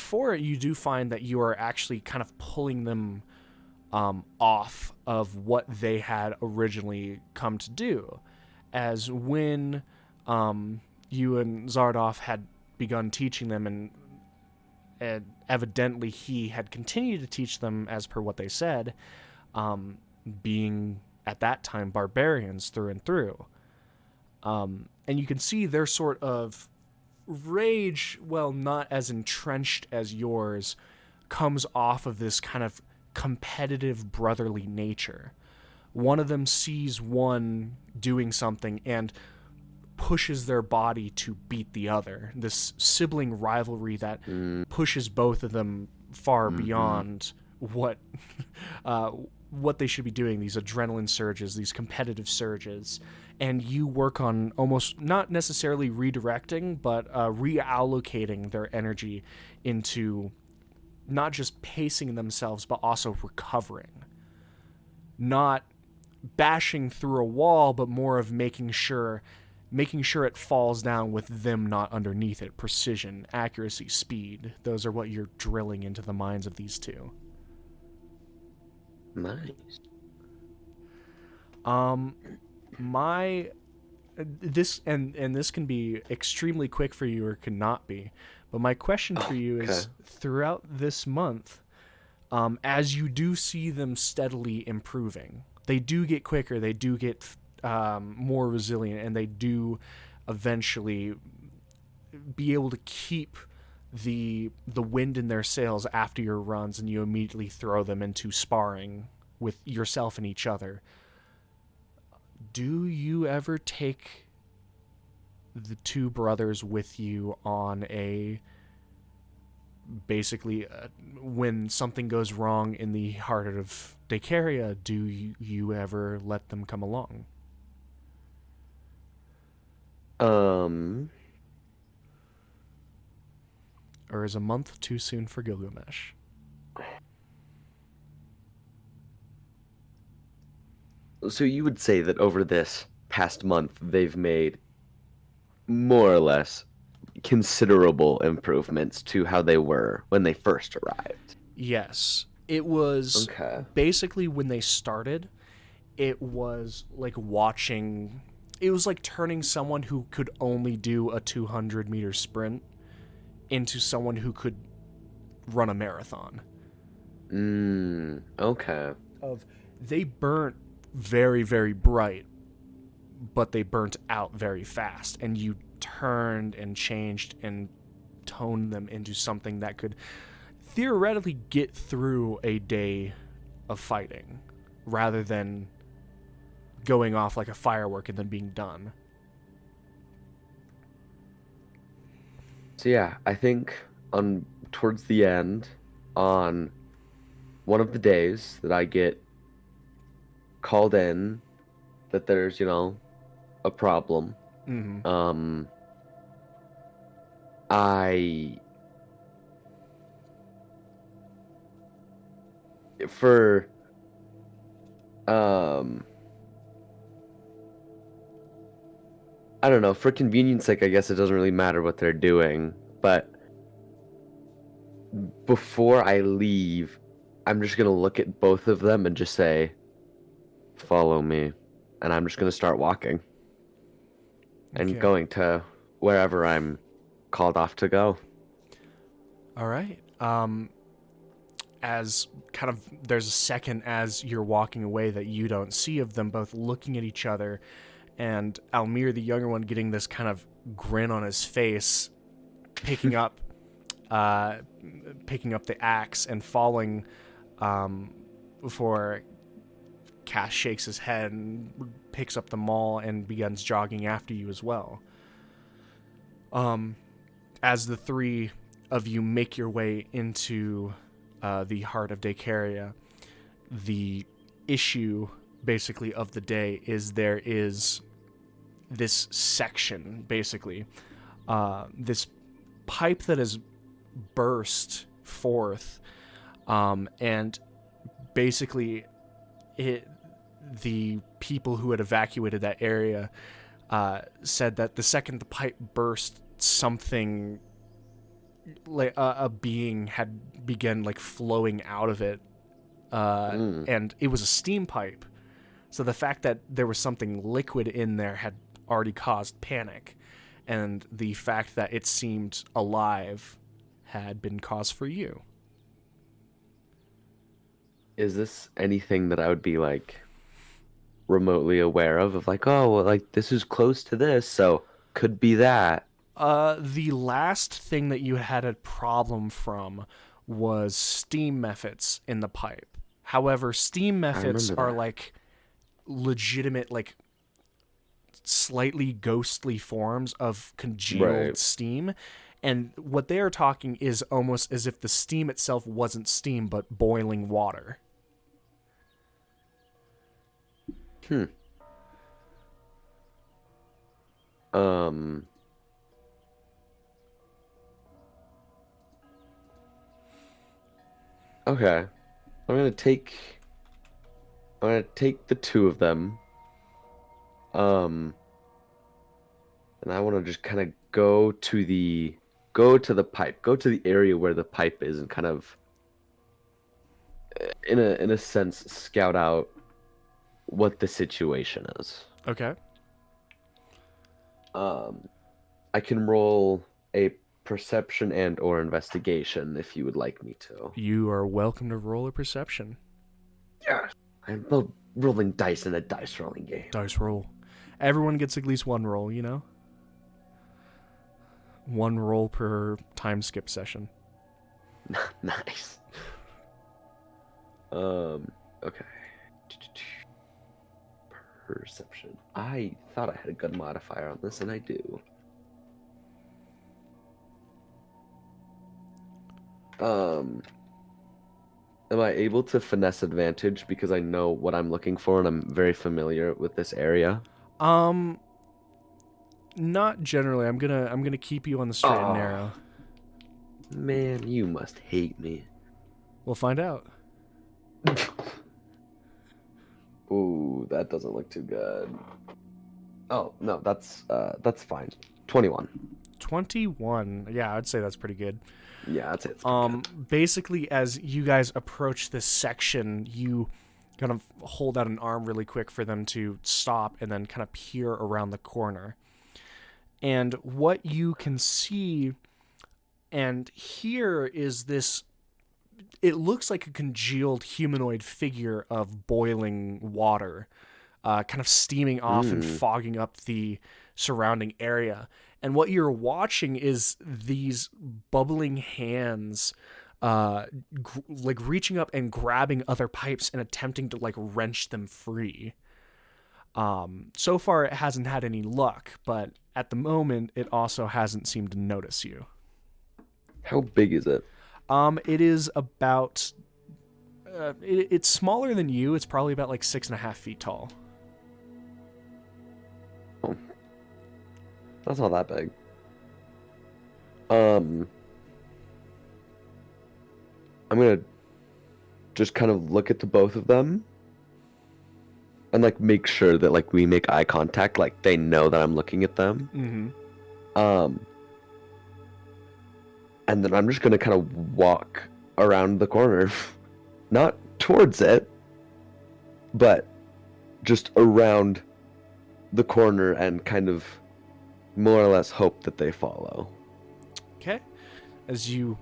for it you do find that you are actually kind of pulling them off of what they had originally come to do, as when you and Zardoff had begun teaching them, and evidently he had continued to teach them as per what they said, being at that time barbarians through and through. And you can see their sort of rage, well, not as entrenched as yours, comes off of this kind of competitive brotherly nature. One of them sees one doing something and pushes their body to beat the other. This sibling rivalry that pushes both of them far beyond what they should be doing, these adrenaline surges, these competitive surges. And you work on almost not necessarily redirecting, but reallocating their energy into not just pacing themselves, but also recovering. Not bashing through a wall, but more of making sure it falls down with them not underneath it. Precision, accuracy, speed. Those are what you're drilling into the minds of these two. Nice. This can be extremely quick for you or cannot be, but my question for you is, throughout this month, as you do see them steadily improving, they do get quicker, they do get more resilient, and they do eventually be able to keep the wind in their sails after your runs, and you immediately throw them into sparring with yourself and each other. Do you ever take the two brothers with you on when something goes wrong in the heart of Dacaria, do you ever let them come along? Or is a month too soon for Gilgamesh? So you would say that over this past month, they've made more or less considerable improvements to how they were when they first arrived. Yes. It was basically when they started, it was like turning someone who could only do a 200-meter sprint into someone who could run a marathon. Okay. They burnt very, very bright, but they burnt out very fast, and you turned and changed and toned them into something that could theoretically get through a day of fighting rather than going off like a firework and then being done. So yeah, I think towards the end, on one of the days that I get called in that there's, a problem, I don't know, for convenience sake, I guess it doesn't really matter what they're doing, but before I leave, I'm just gonna look at both of them and just say, follow me, and I'm just gonna start walking and going to wherever I'm called off to go. All right. As kind of there's a second as you're walking away that you don't see of them both looking at each other, and Almir, the younger one, getting this kind of grin on his face, picking up the axe and falling before Cass shakes his head and picks up the maul and begins jogging after you as well. As the three of you make your way into the heart of Dacaria, the issue basically of the day is there is this section, basically, this pipe that has burst forth, and basically the people who had evacuated that area said that the second the pipe burst, something like a being had begun like flowing out of it, and it was a steam pipe. So the fact that there was something liquid in there had already caused panic, and the fact that it seemed alive had been cause for you. Is this anything that I would be like remotely aware of like, oh, well, like this is close to this, so could be that? The last thing that you had a problem from was steam methods in the pipe. However, steam methods are like legitimate, like slightly ghostly forms of congealed Right. steam. And what they are talking is almost as if the steam itself wasn't steam, but boiling water. Um. Okay. I'm gonna take the two of them. And I want to just kind of go to the pipe, go to the area where the pipe is, and kind of, in a sense, scout out what the situation is. Okay. I can roll a perception and or investigation if you would like me to. You are welcome to roll a perception. Yeah. I'm rolling dice in a dice rolling game. Dice roll. Everyone gets at least one roll, you know? One roll per time skip session. Nice. Okay. Perception. I thought I had a good modifier on this, and I do. Am I able to finesse advantage because I know what I'm looking for and I'm very familiar with this area? Not generally. I'm gonna keep you on the straight and narrow. Man, you must hate me. We'll find out. Ooh, that doesn't look too good. Oh, no, that's fine. 21. 21. Yeah, I'd say that's pretty good. Yeah, I'd say it's good. Basically, as you guys approach this section, you kind of hold out an arm really quick for them to stop and then kind of peer around the corner. And what you can see and hear is this, it looks like a congealed humanoid figure of boiling water, kind of steaming off and fogging up the surrounding area. And what you're watching is these bubbling hands like reaching up and grabbing other pipes and attempting to like wrench them free. So far it hasn't had any luck, but at the moment it also hasn't seemed to notice you. How big is it? It is about it's smaller than you. It's probably about like 6.5 feet tall. Oh. That's not that big. I'm gonna just kind of look at the both of them and like make sure that like we make eye contact, like they know that I'm looking at them. Mm-hmm. And then I'm just gonna kind of walk around the corner, not towards it, but just around the corner and kind of more or less hope that they follow. Okay. As you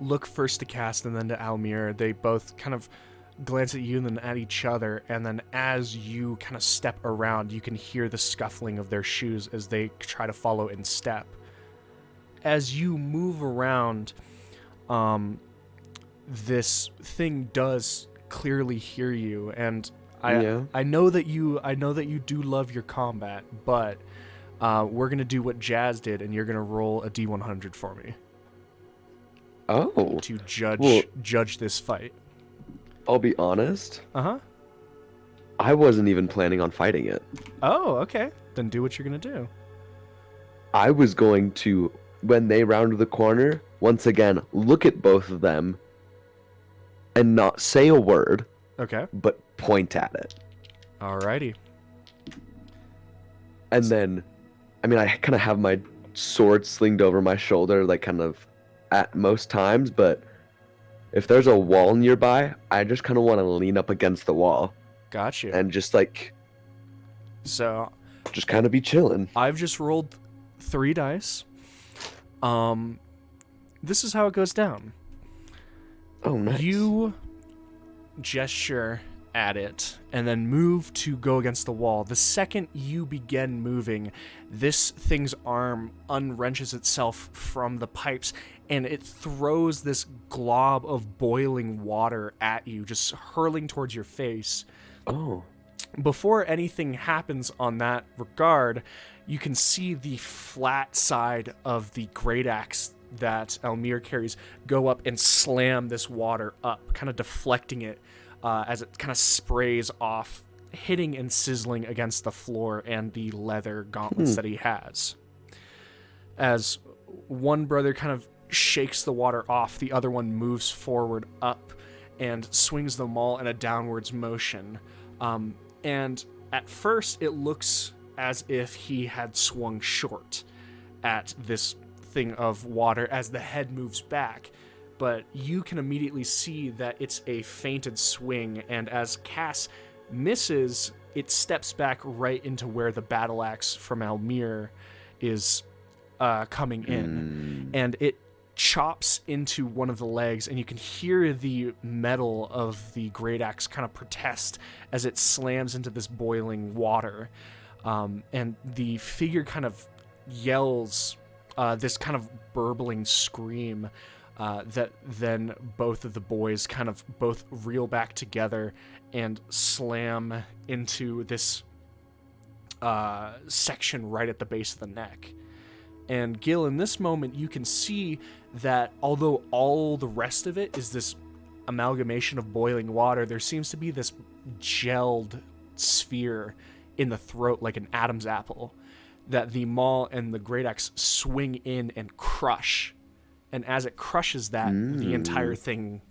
look first to Cast and then to Almir, they both kind of glance at you and then at each other, and then as you kind of step around, you can hear the scuffling of their shoes as they try to follow in step. As you move around, this thing does clearly hear you, and I know that you do love your combat, but we're gonna do what Jazz did, and you're gonna roll a D100 for me. Oh. To judge this fight. I'll be honest. Uh-huh. I wasn't even planning on fighting it. Oh, okay. Then do what you're gonna do. I was going to, when they round the corner, once again, look at both of them and not say a word, Okay. but point at it. Alrighty. And then, I mean, I kind of have my sword slinged over my shoulder, like kind of at most times, but if there's a wall nearby, I just kind of want to lean up against the wall Gotcha. and just like, So just kind of be chilling. I've just rolled 3 dice. This is how it goes down. Oh, nice. You gesture at it and then move to go against the wall. The second you begin moving, this thing's arm unwrenches itself from the pipes and it throws this glob of boiling water at you, just hurling towards your face. Oh. before anything happens on that regard, you can see the flat side of the great axe that Elmir carries go up and slam this water up, kind of deflecting it as it kind of sprays off, hitting and sizzling against the floor and the leather gauntlets that he has. As one brother kind of shakes the water off, the other one moves forward up and swings the maul in a downwards motion. And at first, it looks as if he had swung short at this thing of water as the head moves back. But you can immediately see that it's a feinted swing, and as Cass misses, it steps back right into where the battle axe from Elmir is coming in. And it chops into one of the legs, and you can hear the metal of the great axe kind of protest as it slams into this boiling water. And the figure kind of yells this kind of burbling scream that then both of the boys kind of both reel back together and slam into this section right at the base of the neck. And Gil, in this moment, you can see that although all the rest of it is this amalgamation of boiling water, there seems to be this gelled sphere in the throat like an Adam's apple that the maul and the great axe swing in and crush. And as it crushes that, the entire thing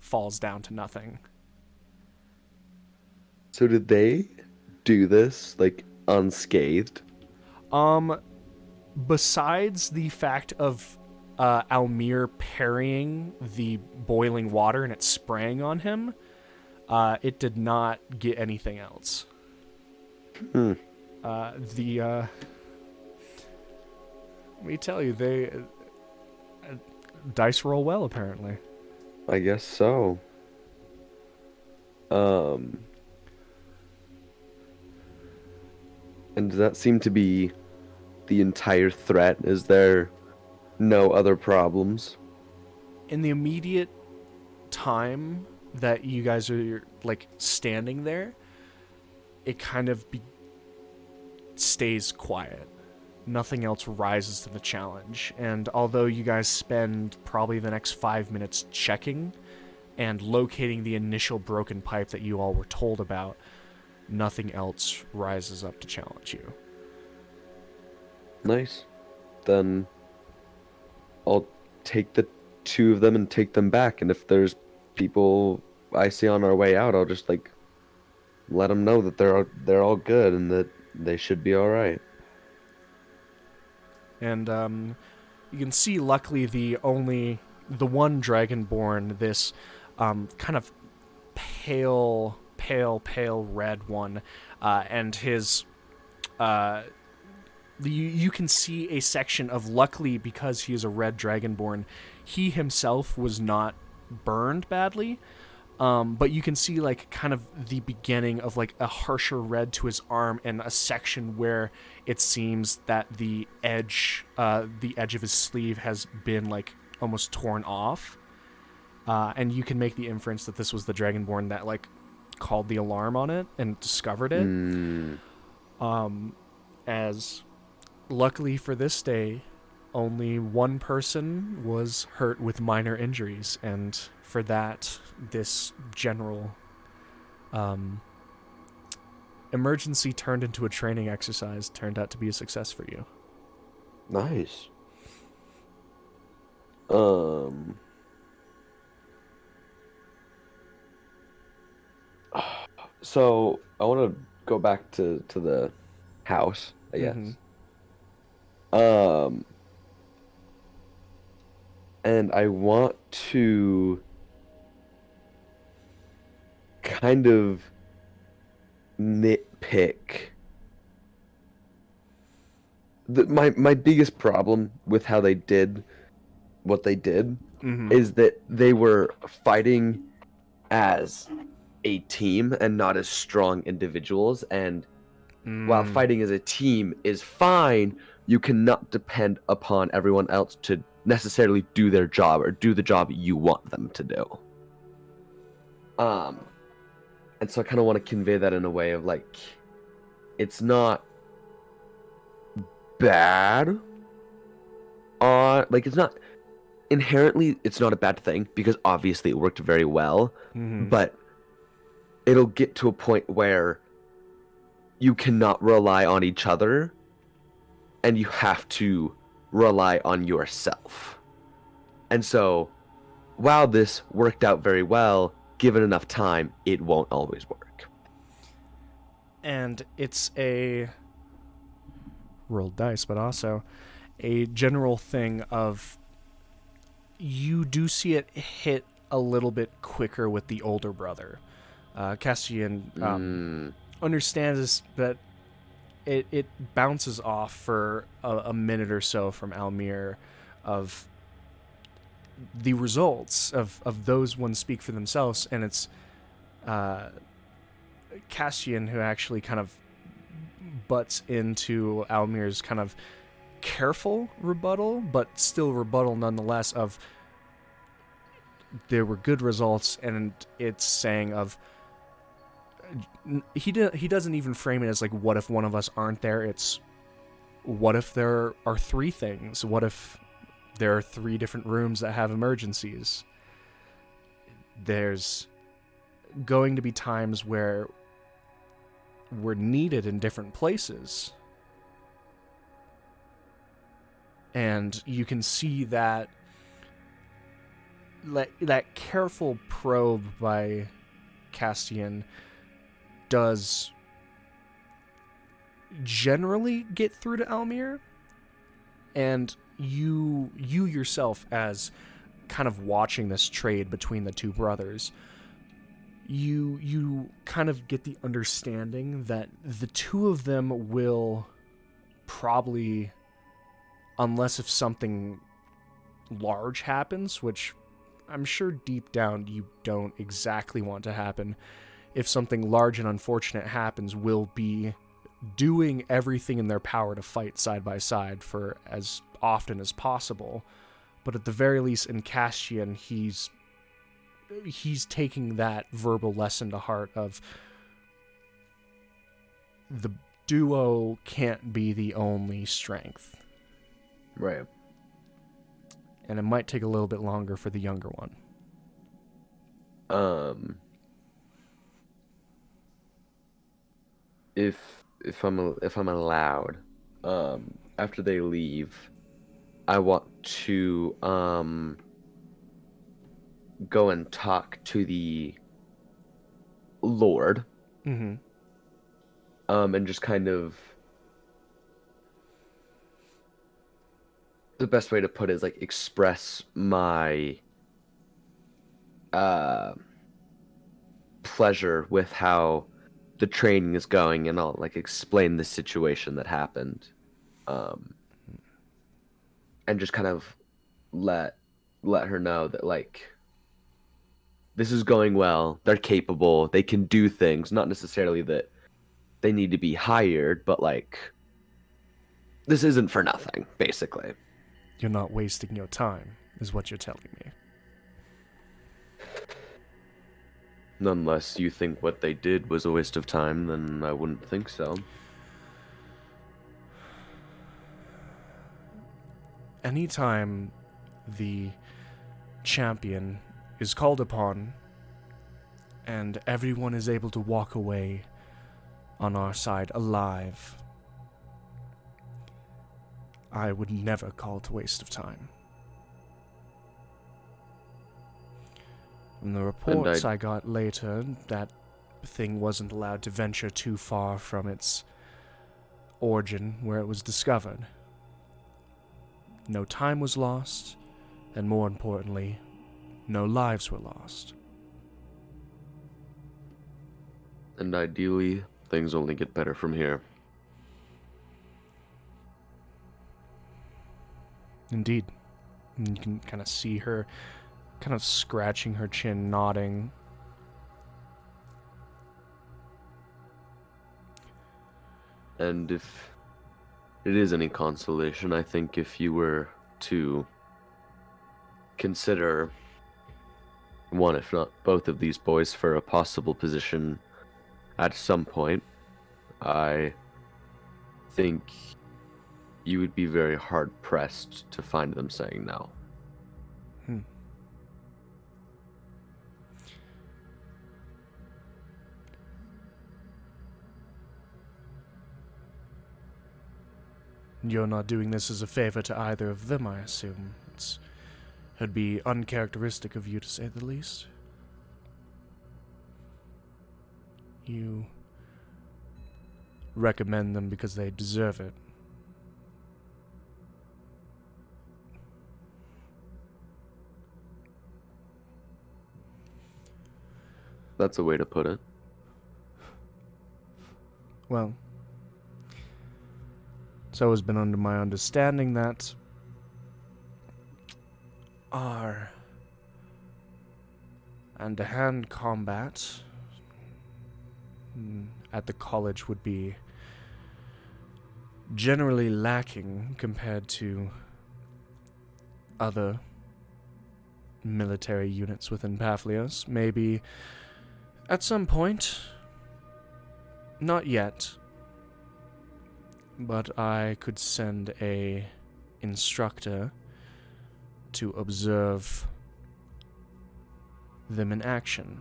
falls down to nothing. So did they do this, like, unscathed? Besides the fact of Almir parrying the boiling water and it spraying on him, it did not get anything else. Let me tell you, they dice roll well, apparently. I guess so. And does that seem to be the entire threat? Is there no other problems? In the immediate time that you guys are like standing there, it kind of stays quiet. Nothing else rises to the challenge. And although you guys spend probably the next 5 minutes checking and locating the initial broken pipe that you all were told about, nothing else rises up to challenge you. Nice. Then I'll take the two of them and take them back. And if there's people I see on our way out, I'll just like let them know that they're all good and that they should be all right. And you can see, luckily, the one dragonborn, this kind of pale red one, and his you can see a section of, luckily because he is a red dragonborn, he himself was not burned badly, but you can see like kind of the beginning of like a harsher red to his arm and a section where it seems that the edge of his sleeve has been like almost torn off, and you can make the inference that this was the dragonborn that like called the alarm on it and discovered it. As luckily for this day, only one person was hurt with minor injuries, and for that, this general emergency turned into a training exercise turned out to be a success for you. Nice. So I want to go back to the house, I guess. And I want to kind of nitpick. My biggest problem with how they did what they did is that they were fighting as a team and not as strong individuals. And while fighting as a team is fine, you cannot depend upon everyone else to necessarily do their job or do the job you want them to do. And so I kind of want to convey that in a way of like, it's not bad. Like, it's not inherently, it's not a bad thing because obviously it worked very well. But it'll get to a point where you cannot rely on each other and you have to rely on yourself. And so, while this worked out very well, given enough time, it won't always work. And it's a rolled dice, but also a general thing of you do see it hit a little bit quicker with the older brother. Castian understands that it bounces off for a minute or so from Almir of the results of those ones speak for themselves, and it's Castian who actually kind of butts into Almir's kind of careful rebuttal, but still rebuttal nonetheless of there were good results, and it's saying of he doesn't even frame it as like what if one of us aren't there. It's what if there are three things? What if there are three different rooms that have emergencies? There's going to be times where we're needed in different places. And you can see that careful probe by Castian does generally get through to Almir, and you yourself, as kind of watching this trade between the two brothers, you kind of get the understanding that the two of them will probably, unless if something large happens, which I'm sure deep down you don't exactly want to happen, if something large and unfortunate happens, will be doing everything in their power to fight side by side for as often as possible. But at the very least, in Castian, he's taking that verbal lesson to heart of the duo can't be the only strength. Right. And it might take a little bit longer for the younger one. If I'm allowed, after they leave, I want to go and talk to the Lord. Mm-hmm. And just kind of, the best way to put it is like express my pleasure with how the training is going, and I'll like explain the situation that happened, and just kind of let her know that like this is going well, they're capable, they can do things, not necessarily that they need to be hired, but like this isn't for nothing, basically. You're not wasting your time, is what you're telling me. Unless you think what they did was a waste of time, then I wouldn't think so. Anytime the champion is called upon and everyone is able to walk away on our side alive, I would never call it a waste of time. From the reports I got later, that thing wasn't allowed to venture too far from its origin where it was discovered. No time was lost, and more importantly, no lives were lost. And ideally, things only get better from here. Indeed. And you can kind of see her kind of scratching her chin, nodding. And if it is any consolation, I think if you were to consider one, if not both of these boys for a possible position at some point, I think you would be very hard pressed to find them saying no. You're not doing this as a favor to either of them, I assume. It'd be uncharacteristic of you, to say the least. You recommend them because they deserve it. That's a way to put it. Well, it's always been under my understanding that our hand-to-hand combat at the college would be generally lacking compared to other military units within Papihos. Maybe at some point, not yet, but I could send a instructor to observe them in action.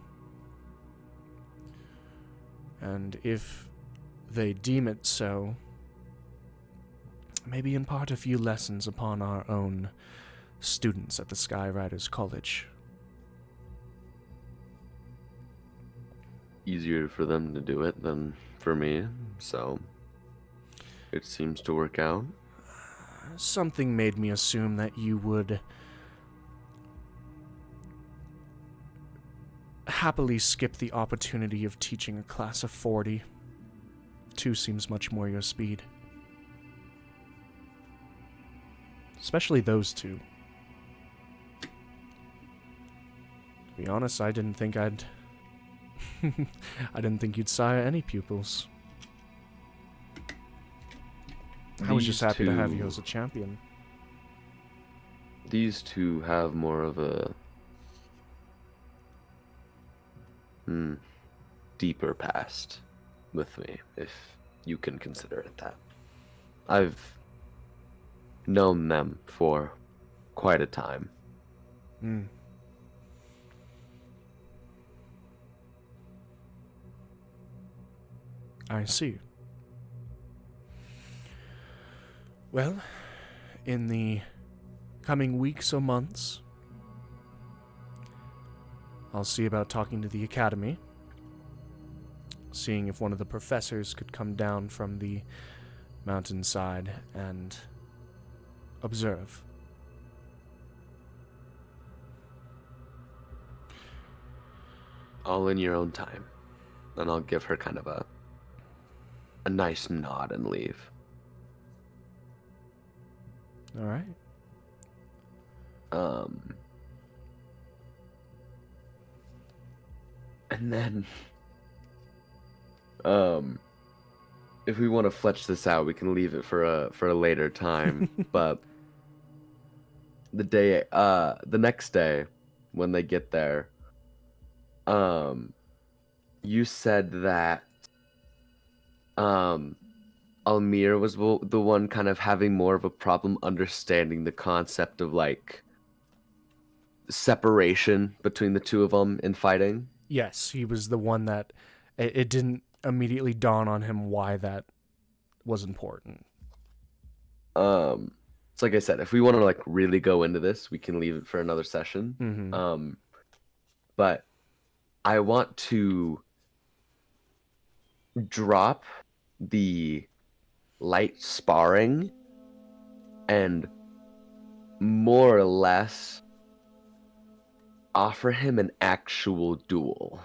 And if they deem it so, maybe impart a few lessons upon our own students at the Skyriders College. Easier for them to do it than for me, so it seems to work out. Something made me assume that you would happily skip the opportunity of teaching a class of 40. 2 seems much more your speed. Especially those 2. To be honest, I didn't think I didn't think you'd sire any pupils. I was just happy to have you as a champion. These 2 have more of a deeper past with me, if you can consider it that. I've known them for quite a time. I see. Well, in the coming weeks or months, I'll see about talking to the academy, seeing if one of the professors could come down from the mountainside and observe. All in your own time. And I'll give her kind of a nice nod and leave. All right. And then, if we want to flesh this out, we can leave it for a later time. But the next day, when they get there, you said that, Almir was the one kind of having more of a problem understanding the concept of, like, separation between the 2 of them in fighting. Yes, he was the one that it didn't immediately dawn on him why that was important. So like I said, if we want to, like, really go into this, we can leave it for another session. Mm-hmm. But I want to drop the light sparring and more or less offer him an actual duel.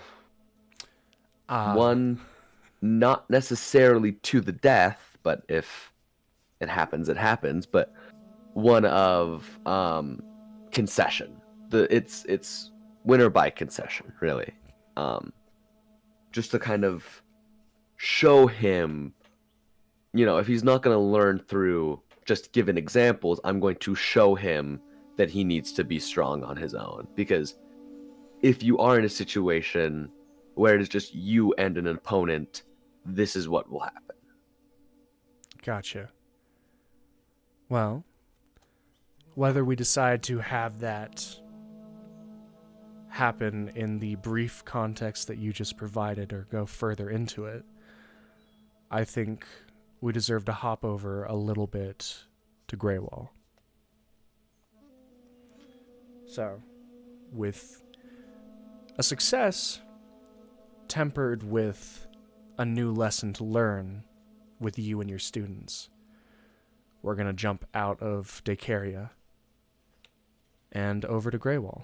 One, not necessarily to the death, but if it happens, it happens, but one of concession. It's winner by concession, really. Just to kind of show him, you know, if he's not going to learn through just given examples, I'm going to show him that he needs to be strong on his own. Because if you are in a situation where it is just you and an opponent, this is what will happen. Gotcha. Well, whether we decide to have that happen in the brief context that you just provided or go further into it, I think we deserve to hop over a little bit to Greywall. So, with a success tempered with a new lesson to learn with you and your students, we're going to jump out of Dacaria and over to Greywall.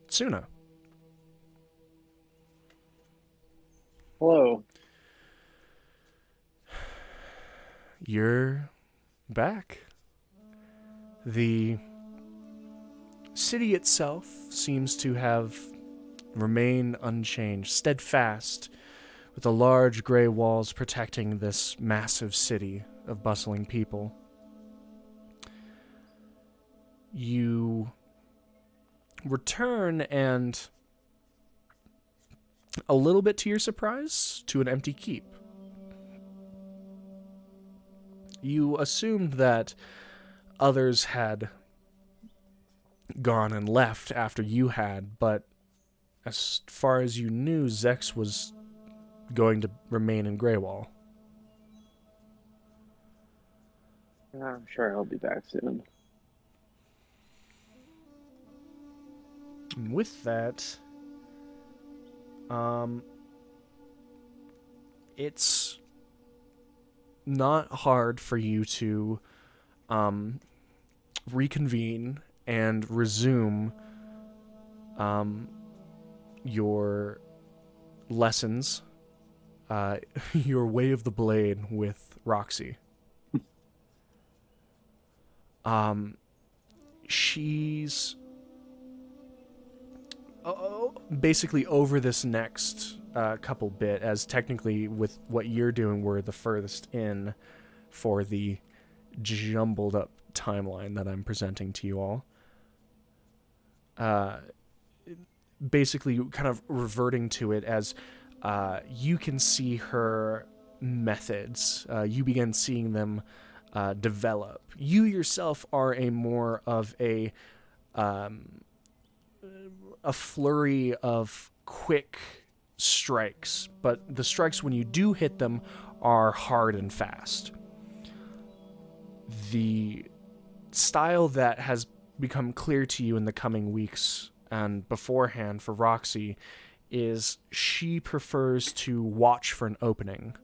Suna. Hello. You're back. The city itself seems to have remained unchanged, steadfast, with the large gray walls protecting this massive city of bustling people. You return and, a little bit to your surprise, to an empty keep. You assumed that others had gone and left after you had, but as far as you knew, Zex was going to remain in Greywall. I'm sure he'll be back soon. And with that, it's not hard for you to reconvene and resume your lessons, your way of the blade with Roxy. She's basically over this next couple bit, as technically with what you're doing, we're the furthest in for the jumbled up timeline that I'm presenting to you all. Basically kind of reverting to it as you can see her methods. You begin seeing them develop. You yourself are a more of a flurry of quick strikes, but the strikes, when you do hit them, are hard and fast. The style that has become clear to you in the coming weeks and beforehand for Roxy is she prefers to watch for an opening.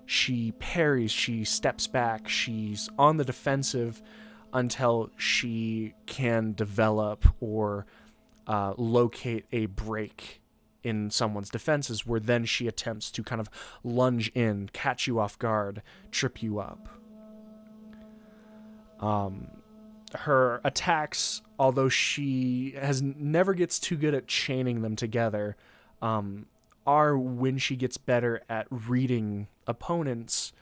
She parries, she steps back, she's on the defensive until she can develop or locate a break in someone's defenses, where then she attempts to kind of lunge in, catch you off guard, trip you up. Her attacks, although she never gets too good at chaining them together, are, when she gets better at reading opponents,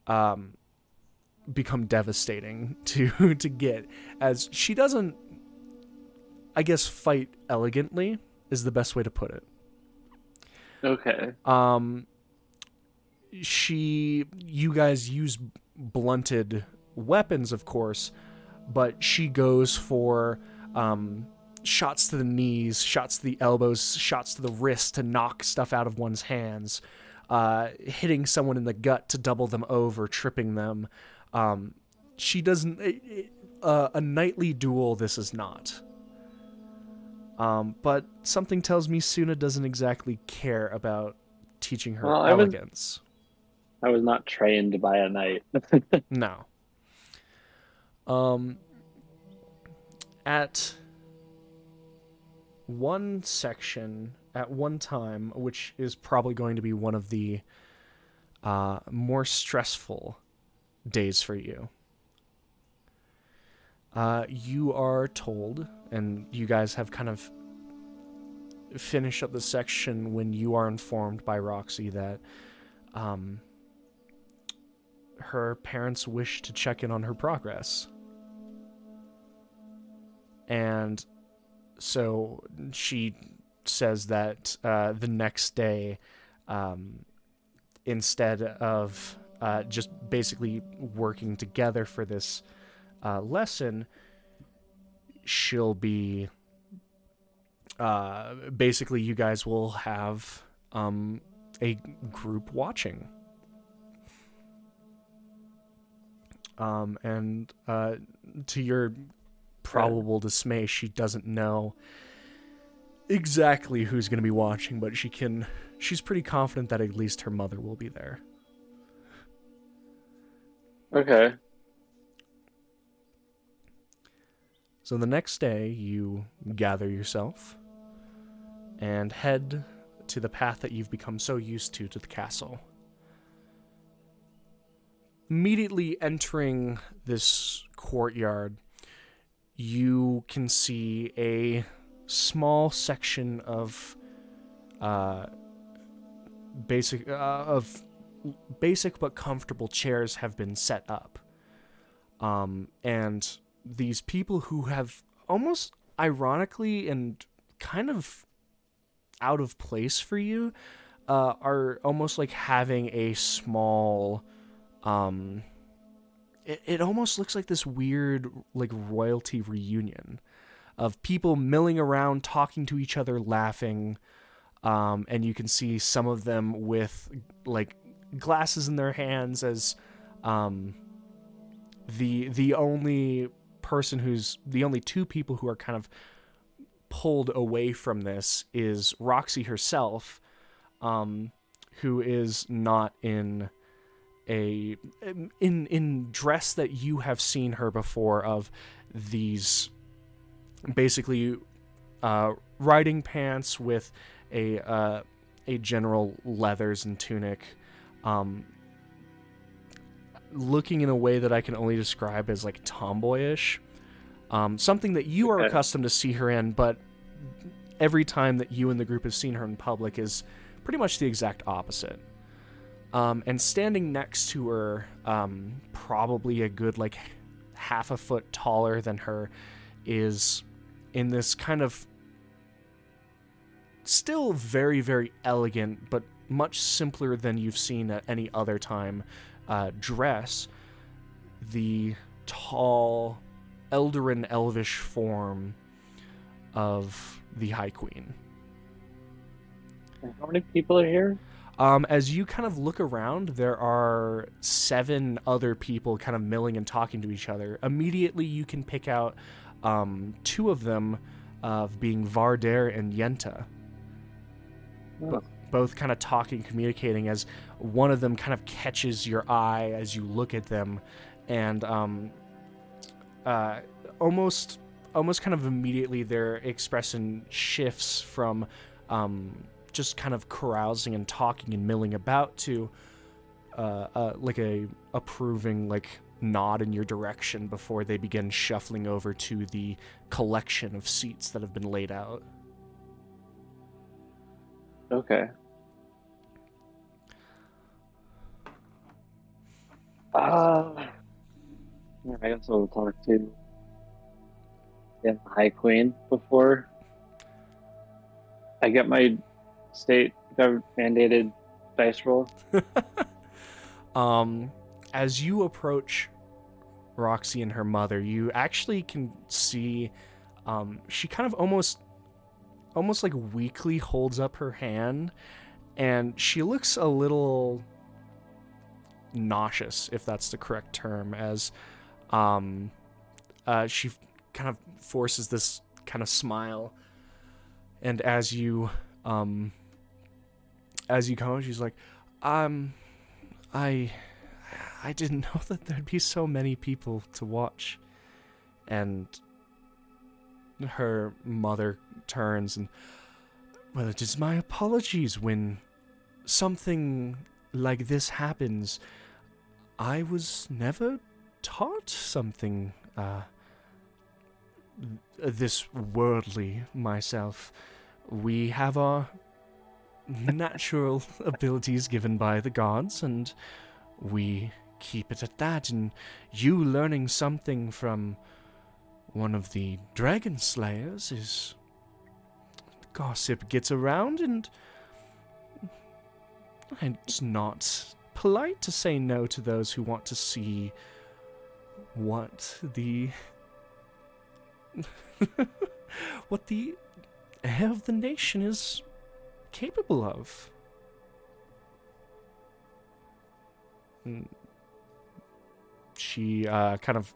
become devastating to get, as she doesn't, I guess, fight elegantly is the best way to put it. Okay. You guys use blunted weapons, of course, but she goes for shots to the knees, shots to the elbows, shots to the wrist to knock stuff out of one's hands, hitting someone in the gut to double them over, tripping them. She doesn't... a knightly duel, this is not. But something tells me Suna doesn't exactly care about teaching her elegance. I was not trained by a knight. No. At one section, at one time, which is probably going to be one of the more stressful days for you, you are told, and you guys have kind of finished up the section when you are informed by Roxy that her parents wish to check in on her progress. And so she says that the next day, instead of just basically working together for this lesson, she'll be basically you guys will have a group watching. And to your probable dismay, she doesn't know exactly who's going to be watching, but she's pretty confident that at least her mother will be there. Okay. So the next day, you gather yourself and head to the path that you've become so used to the castle. Immediately entering this courtyard, you can see a small section of basic but comfortable chairs have been set up. And these people who have almost ironically and kind of out of place for you are almost like having a small it almost looks like this weird like royalty reunion of people milling around, talking to each other, laughing, and you can see some of them with like glasses in their hands as the only two people who are kind of pulled away from this is Roxy herself, who is not in in dress that you have seen her before, of these basically riding pants with a general leathers and tunic, looking in a way that I can only describe as like tomboyish, something that you are accustomed to see her in, but every time that you and the group have seen her in public is pretty much the exact opposite. And standing next to her, probably a good like half a foot taller than her, is in this kind of still very, very elegant, but much simpler than you've seen at any other time, dress, the tall, Eldarin elvish form of the High Queen. And how many people are here? As you kind of look around, there are 7 other people kind of milling and talking to each other. Immediately, you can pick out 2 of them of being Varder and Yenta. Oh. Both kind of talking, communicating, as one of them kind of catches your eye as you look at them, and almost kind of immediately their expression shifts from just kind of carousing and talking and milling about to like a approving like nod in your direction before they begin shuffling over to the collection of seats that have been laid out. Okay. I guess we'll talk to the High Queen before I get my state mandated dice roll. As you approach Roxy and her mother, you actually can see she kind of almost like weakly holds up her hand, and she looks a little nauseous, if that's the correct term, as she kind of forces this kind of smile, and as you come, she's like, I didn't know that there'd be so many people to watch. And her mother turns and, well, it is my apologies when something like this happens. I was never taught something this worldly myself. We have our natural abilities given by the gods, and we keep it at that. And you learning something from one of the dragon slayers is gossip gets around, and it's not polite to say no to those who want to see what the what the heir of the nation is capable of. She kind of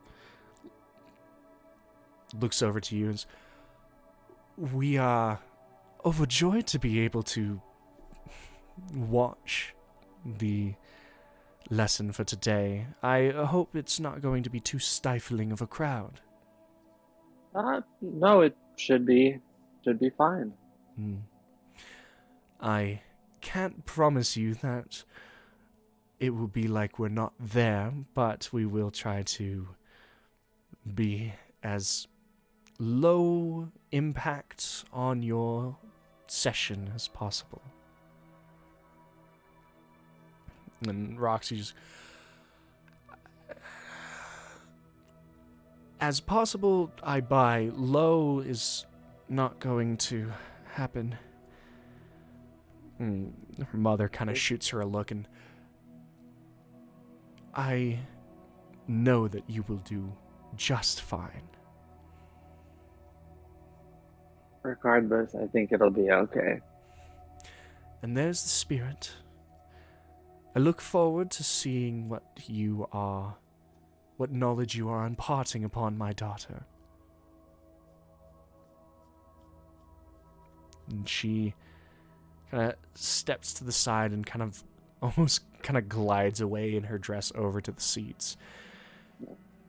looks over to you and says, "We are overjoyed to be able to watch the lesson for today. I hope it's not going to be too stifling of a crowd." No, it should be fine. I can't promise you that it will be like we're not there, but we will try to be as low impact on your session as possible. And Roxy just, as possible, I buy. Low is not going to happen. Her mother kind of shoots her a look, and I know that you will do just fine. Regardless, I think it'll be okay. And there's the spirit. I look forward to seeing what knowledge you are imparting upon my daughter. And she kind of steps to the side and almost glides away in her dress over to the seats.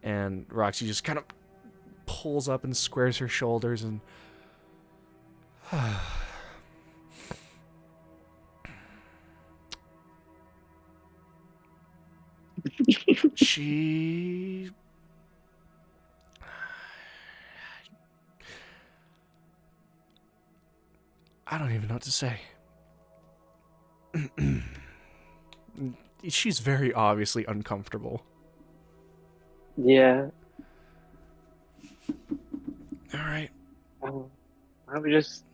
And Roxy just kind of pulls up and squares her shoulders and she I don't even know what to say. She's very obviously uncomfortable. Yeah. All right. Why don't we just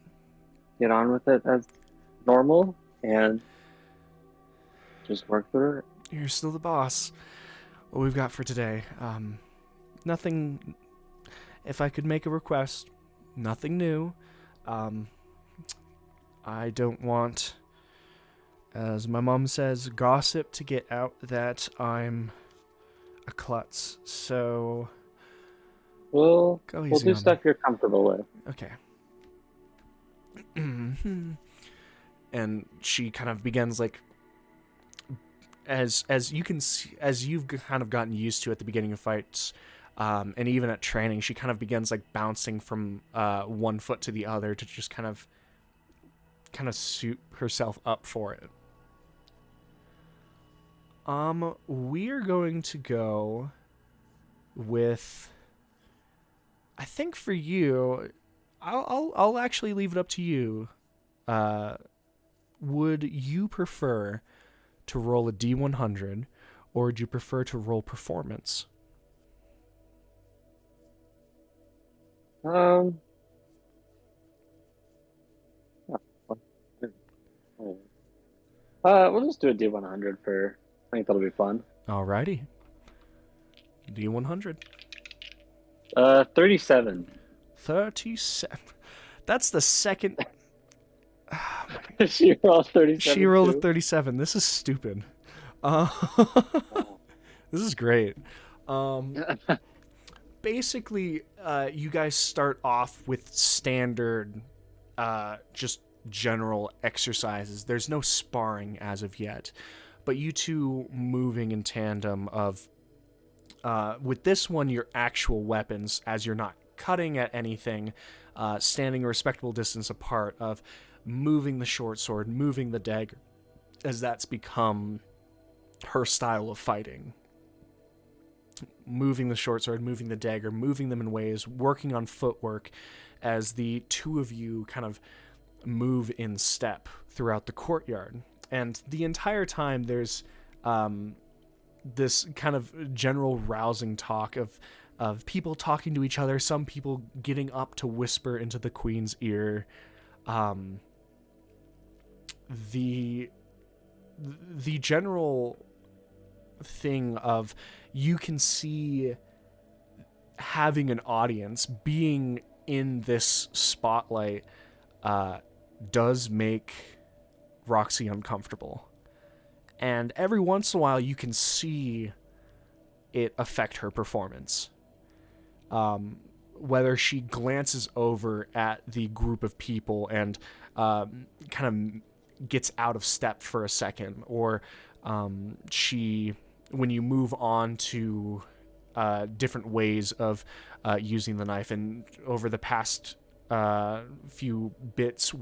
get on with it as normal and just work through it? You're still the boss. What we've got for today. Nothing. If I could make a request, nothing new. I don't want, as my mom says, gossip to get out that I'm a klutz. So We'll go easy do on stuff me. you're comfortable with. Okay. And she kind of begins as you can see, as you've kind of gotten used to at the beginning of fights, and even at training, she kind of begins bouncing from one foot to the other to just kind of suit herself up for it. We're going to go with, I think for you, I'll actually leave it up to you. Would you prefer to roll a D100, or would you prefer to roll performance? We'll just do a D100 for. I think that'll be fun. Alrighty. D100. 37. 37. That's the second. She rolled 37. She rolled a too. 37. This is stupid. This is great. Basically, you guys start off with standard, just general exercises. There's no sparring as of yet, but you two moving in tandem of, with this one, your actual weapons, as you're not cutting at anything, standing a respectable distance apart, of moving the short sword, moving the dagger, as that's become her style of fighting. Moving the short sword, moving the dagger, moving them in ways, working on footwork, as the two of you kind of move in step throughout the courtyard. And the entire time there's this kind of general rousing talk of people talking to each other, some people getting up to whisper into the queen's ear, um, the general thing of you can see having an audience, being in this spotlight, does make Roxy uncomfortable. And every once in a while, you can see it affect her performance. Whether she glances over at the group of people and kind of gets out of step for a second, or when you move on to different ways of using the knife, and over the past few bits,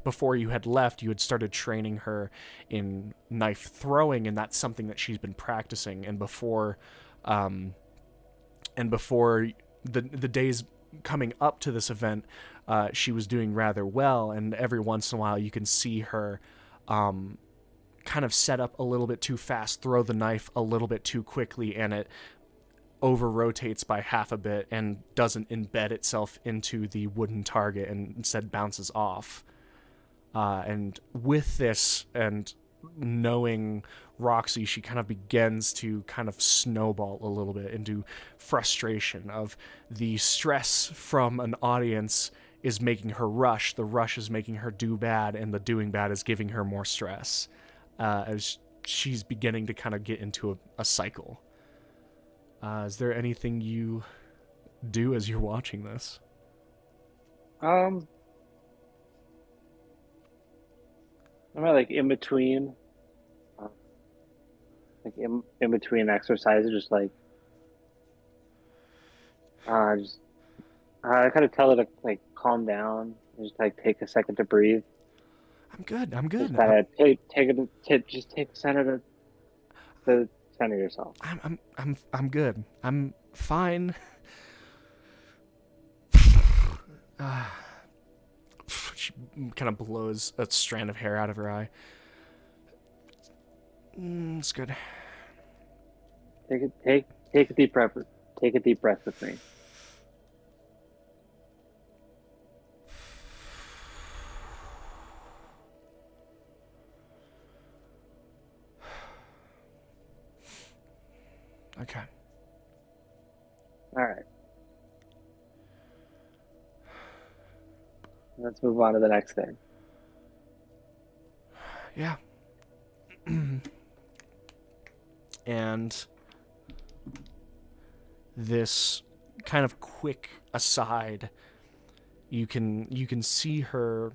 before you had left, you had started training her in knife throwing, and that's something that she's been practicing. And before the days coming up to this event, she was doing rather well, and every once in a while you can see her kind of set up a little bit too fast, throw the knife a little bit too quickly, and it over rotates by half a bit and doesn't embed itself into the wooden target and instead bounces off. And with this, and knowing Roxy, she kind of begins to kind of snowball a little bit into frustration of the stress from an audience is making her rush, the rush is making her do bad, and the doing bad is giving her more stress, as she's beginning to kind of get into a cycle. Is there anything you do as you're watching this? Am I like in between? Like in between exercises, just like I kind of tell her to like calm down, and just like take a second to breathe. I'm good. Just kind of just take a second to center yourself. I'm good. I'm fine. She kind of blows a strand of hair out of her eye. It's good. Take a deep breath. Take a deep breath with me. Okay. All right. Let's move on to the next thing. Yeah. And this kind of quick aside, you can see her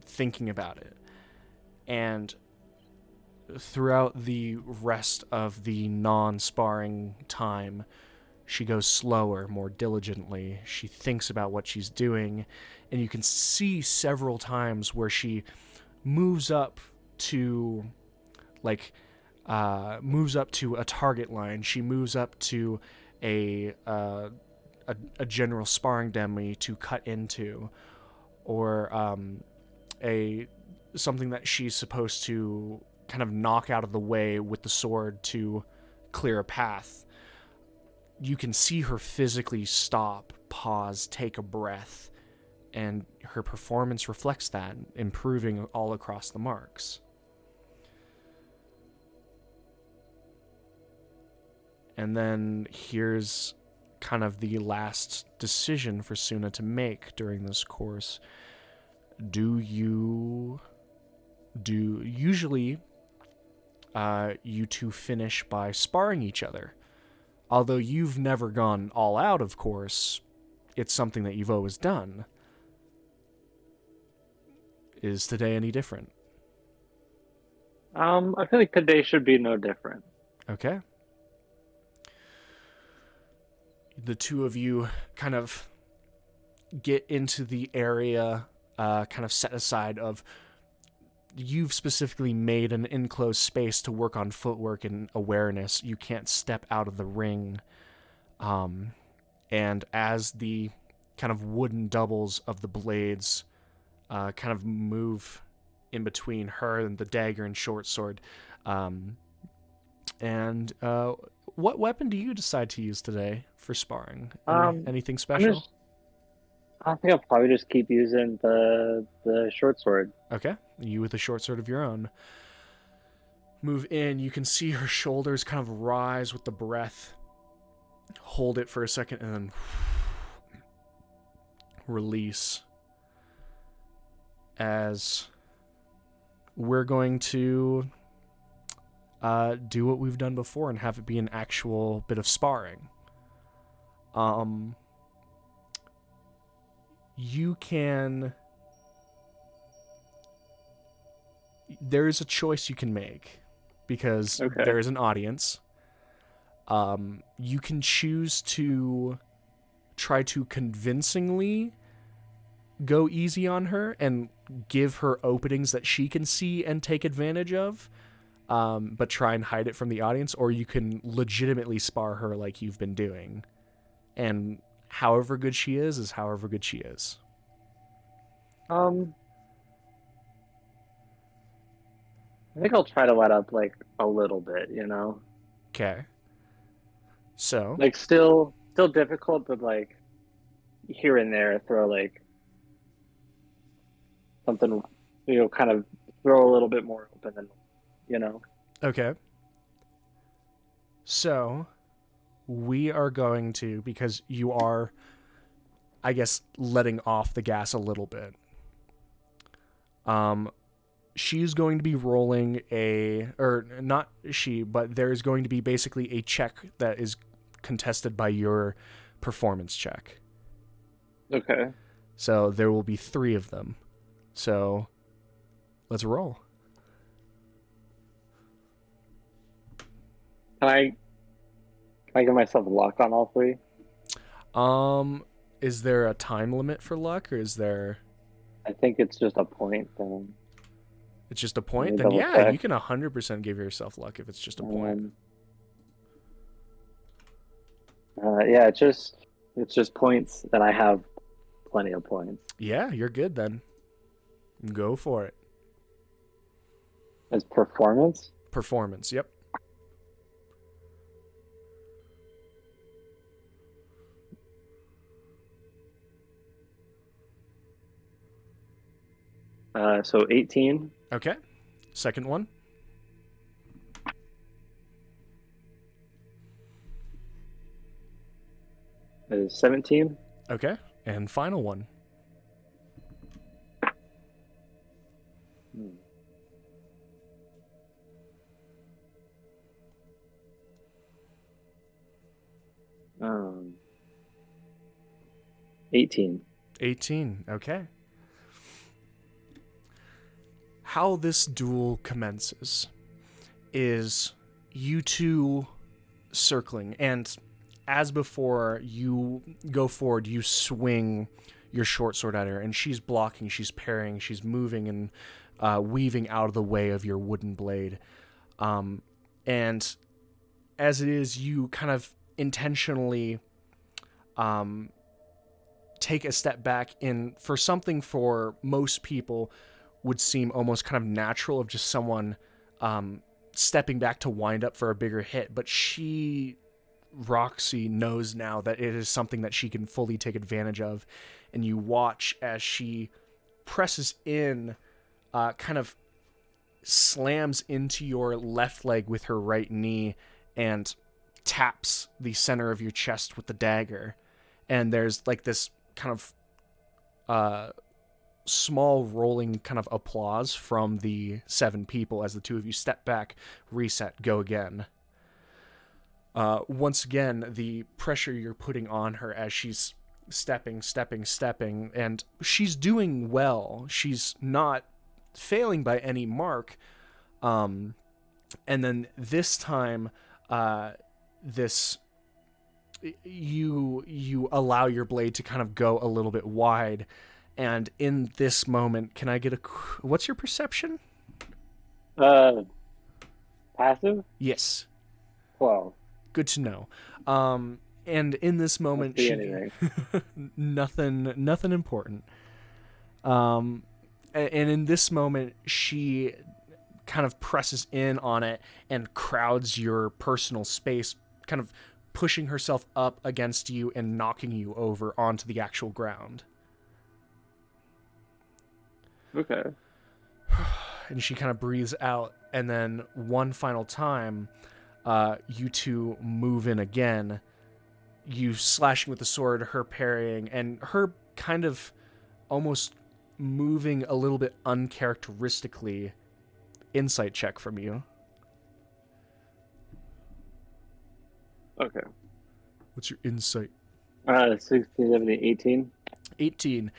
thinking about it. And throughout the rest of the non-sparring time, she goes slower, more diligently. She thinks about what she's doing, and you can see several times where she moves up to a target line. She moves up to a general sparring dummy to cut into, or something that she's supposed to kind of knock out of the way with the sword to clear a path. You can see her physically stop, pause, take a breath, and her performance reflects that, improving all across the marks. And then here's kind of the last decision for Suna to make during this course. Usually you two finish by sparring each other. Although you've never gone all out, of course, it's something that you've always done. Is today any different? I feel like today should be no different. Okay. The two of you kind of get into the area kind of set aside of, you've specifically made an enclosed space to work on footwork and awareness. You can't step out of the ring. And as the kind of wooden doubles of the blades kind of move in between her and the dagger and short sword, what weapon do you decide to use today for sparring? Anything special? I think I'll probably just keep using the short sword. Okay, you with a short sword of your own. Move in. You can see her shoulders kind of rise with the breath. Hold it for a second and then release. As we're going to do what we've done before and have it be an actual bit of sparring. You can... There's a choice you can make because there is an audience. You can choose to try to convincingly go easy on her and give her openings that she can see and take advantage of, but try and hide it from the audience, or you can legitimately spar her like you've been doing. And however good she is however good she is. I think I'll try to let up like a little bit, you know? Okay. So, Like still difficult, but like here and there throw like something, you know, kind of throw a little bit more open than, you know. okay. So, we are going to, because you are, I guess, letting off the gas a little bit. She's going to be rolling not she, but there's going to be basically a check that is contested by your performance check. Okay. So there will be 3 of them. So let's roll. Can I give myself luck on all 3? Is there a time limit for luck, or is there... I think it's just a point then. It's just a point? Let me Then double check. you can 100% give yourself luck if it's just a point. Yeah, it's just points, then I have plenty of points. Yeah, you're good then. Go for it. As performance? Performance, yep. So 18. Okay. Second one. Is 17. Okay. And final one. Hmm. 18. 18. Okay. How this duel commences is you two circling, and as before, you go forward, you swing your short sword at her, and she's blocking, she's parrying, she's moving and weaving out of the way of your wooden blade. And as it is, you kind of intentionally take a step back in for something for most people would seem almost kind of natural, of just someone stepping back to wind up for a bigger hit. But Roxy knows now that it is something that she can fully take advantage of. And you watch as she presses in, kind of slams into your left leg with her right knee and taps the center of your chest with the dagger. And there's like this kind of small rolling kind of applause from the 7 people as the 2 of you step back, reset, go again. Once again, the pressure you're putting on her as she's stepping, and she's doing well. She's not failing by any mark. And then this time, you allow your blade to kind of go a little bit wide. And in this moment, can I get what's your perception? Passive? Yes. 12. Good to know. And in this moment, Anything. nothing important. And in this moment, she kind of presses in on it and crowds your personal space, kind of pushing herself up against you and knocking you over onto the actual ground. Okay. And she kind of breathes out, and then one final time, you two move in again. You slashing with the sword, her parrying, and her kind of almost moving a little bit uncharacteristically. Insight check from you. Okay. What's your insight? 16, 17, 18. 18.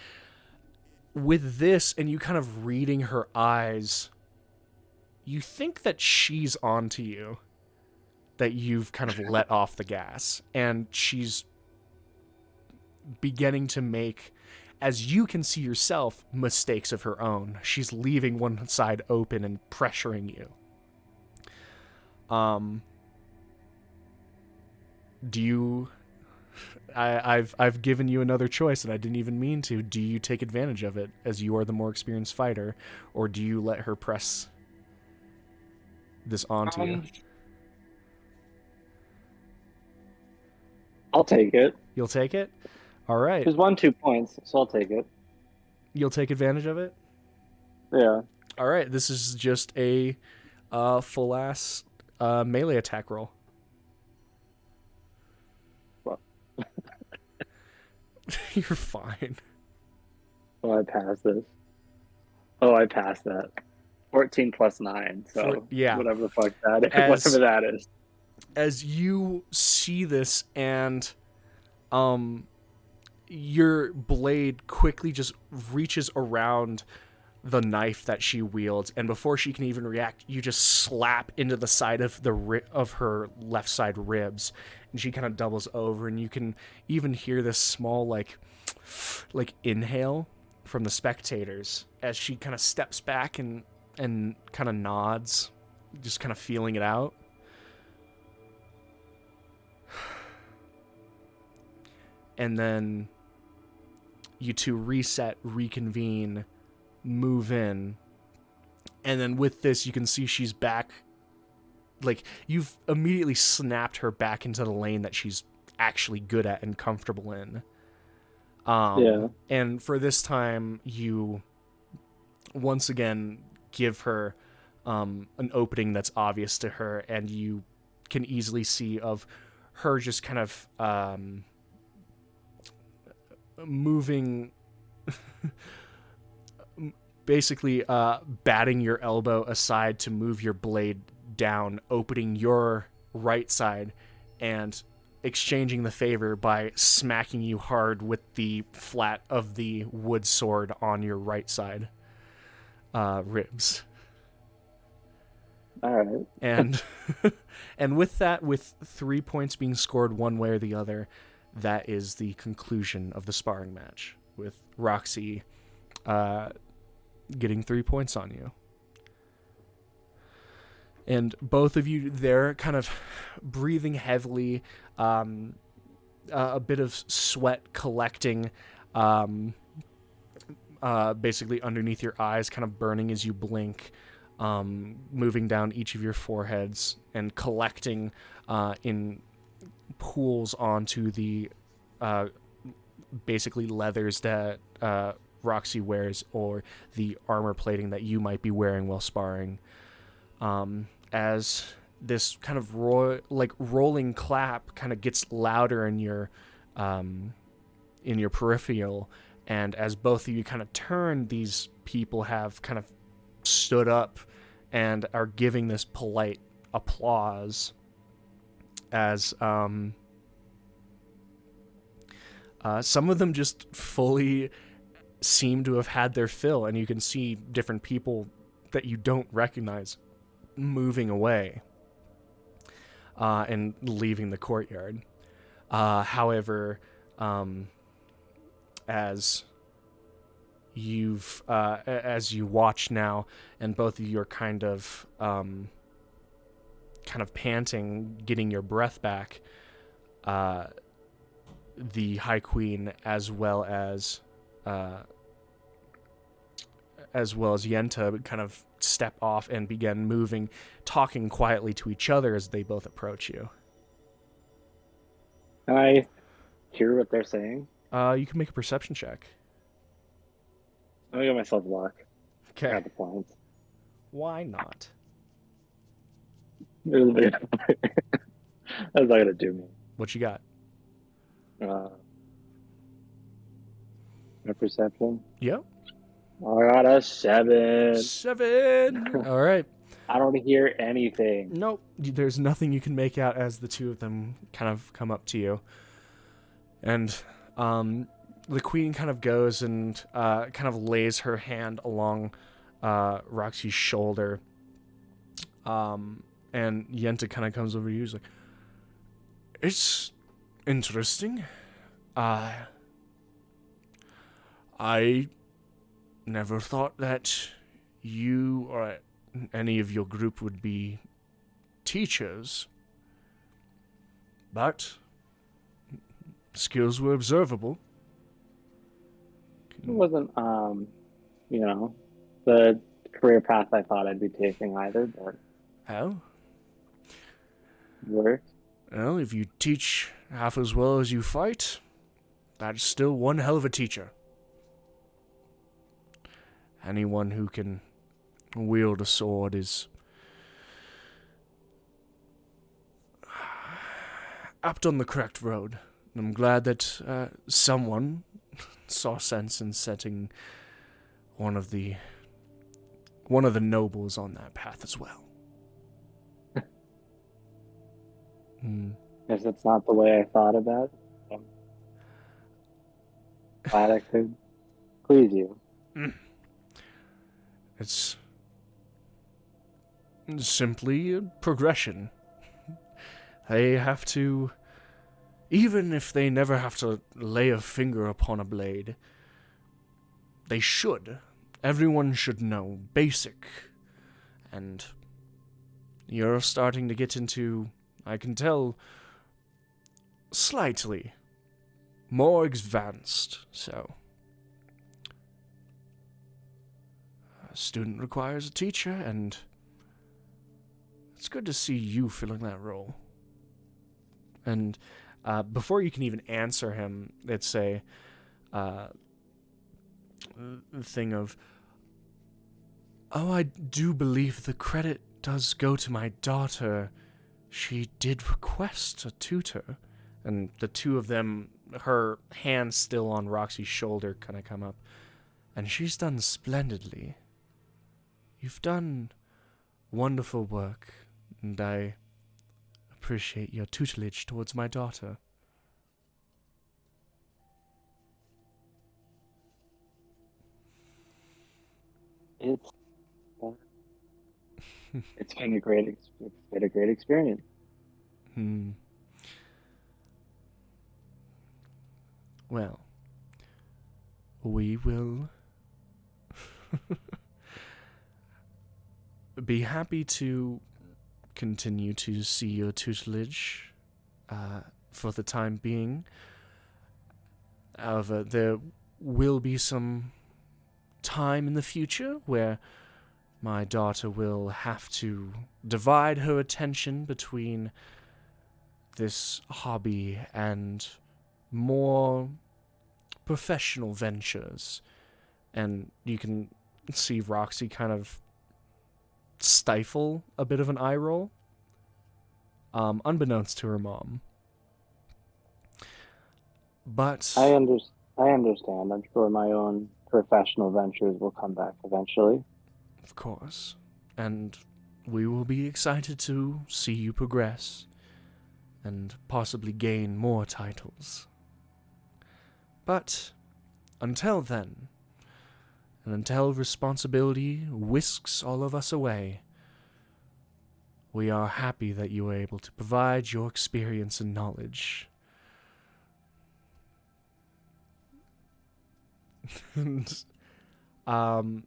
With this, and you kind of reading her eyes, you think that she's onto you. That you've kind of let off the gas. And she's beginning to make, as you can see yourself, mistakes of her own. She's leaving one side open and pressuring you. Do you... I've given you another choice, and I didn't even mean to. Do you take advantage of it, as you are the more experienced fighter, or do you let her press this onto you? I'll take it. You'll take it? All right. There's 2 points, so I'll take it. You'll take advantage of it? Yeah. All right. This is just a full-ass melee attack roll. Well. You're fine. Oh, I passed this. Oh, I passed that. 14 plus 9, so yeah. whatever the fuck that is. Whatever that is. As you see this, and your blade quickly just reaches around the knife that she wields, and before she can even react, you just slap into the side of of her left side ribs, and she kind of doubles over, and you can even hear this small like inhale from the spectators as she kind of steps back and kind of nods, just kind of feeling it out. And then you two reset, reconvene, move in. And then with this, you can see she's back. Like, you've immediately snapped her back into the lane that she's actually good at and comfortable in. Yeah. And for this time, you once again give her an opening that's obvious to her, and you can easily see of her just kind of moving, basically batting your elbow aside to move your blade down, opening your right side, and exchanging the favor by smacking you hard with the flat of the wood sword on your right side ribs. All right. And and with that, with 3 points being scored one way or the other, that is the conclusion of the sparring match, with Roxy getting 3 points on you. And both of you there kind of breathing heavily, a bit of sweat collecting basically underneath your eyes, kind of burning as you blink, moving down each of your foreheads and collecting in pools onto the basically leathers that Roxy wears, or the armor plating that you might be wearing while sparring. As this kind of rolling clap kind of gets louder in your peripheral, and as both of you kind of turn, these people have kind of stood up and are giving this polite applause as some of them just fully seem to have had their fill, and you can see different people that you don't recognize moving away and leaving the courtyard. However, as you watch now, and both of you are kind of panting, getting your breath back, the High Queen, as well as Yenta, kind of step off and begin moving, talking quietly to each other as they both approach you. Can I hear what they're saying? You can make a perception check. I'm gonna give myself luck. Okay. Got the points. Why not? That's not gonna do me. What you got? My perception. Yep. I got a 7. 7. All right. I don't hear anything. Nope. There's nothing you can make out as the two of them kind of come up to you. And the queen kind of goes and kind of lays her hand along Roxy's shoulder. And Yenta kind of comes over to you. He's like, it's interesting. I never thought that you or any of your group would be teachers, but skills were observable. It wasn't, the career path I thought I'd be taking either, but How? worked. Well, if you teach half as well as you fight, that's still one hell of a teacher. Anyone who can wield a sword is apt on the correct road. I'm glad that someone saw sense in setting one of the nobles on that path as well. Guess that's not the way I thought about it. Glad I could please you. It's simply a progression. They have to, even if they never have to lay a finger upon a blade, they should. Everyone should know basic. And you're starting to get into, I can tell, slightly more advanced, so. A student requires a teacher, and it's good to see you filling that role. And before you can even answer him, it's a thing of, oh, I do believe the credit does go to my daughter. She did request a tutor. And the two of them, her hand still on Roxy's shoulder, kind of come up. And she's done splendidly. You've done wonderful work, and I appreciate your tutelage towards my daughter. It's been a great experience. Well, we will be happy to continue to see your tutelage for the time being. However, there will be some time in the future where my daughter will have to divide her attention between this hobby and more professional ventures. And you can see Roxy kind of stifle a bit of an eye roll, unbeknownst to her mom. But I understand. I'm sure my own professional ventures will come back eventually. of course, and we will be excited to see you progress and possibly gain more titles. But until then, and until responsibility whisks all of us away, we are happy that you were able to provide your experience and knowledge. And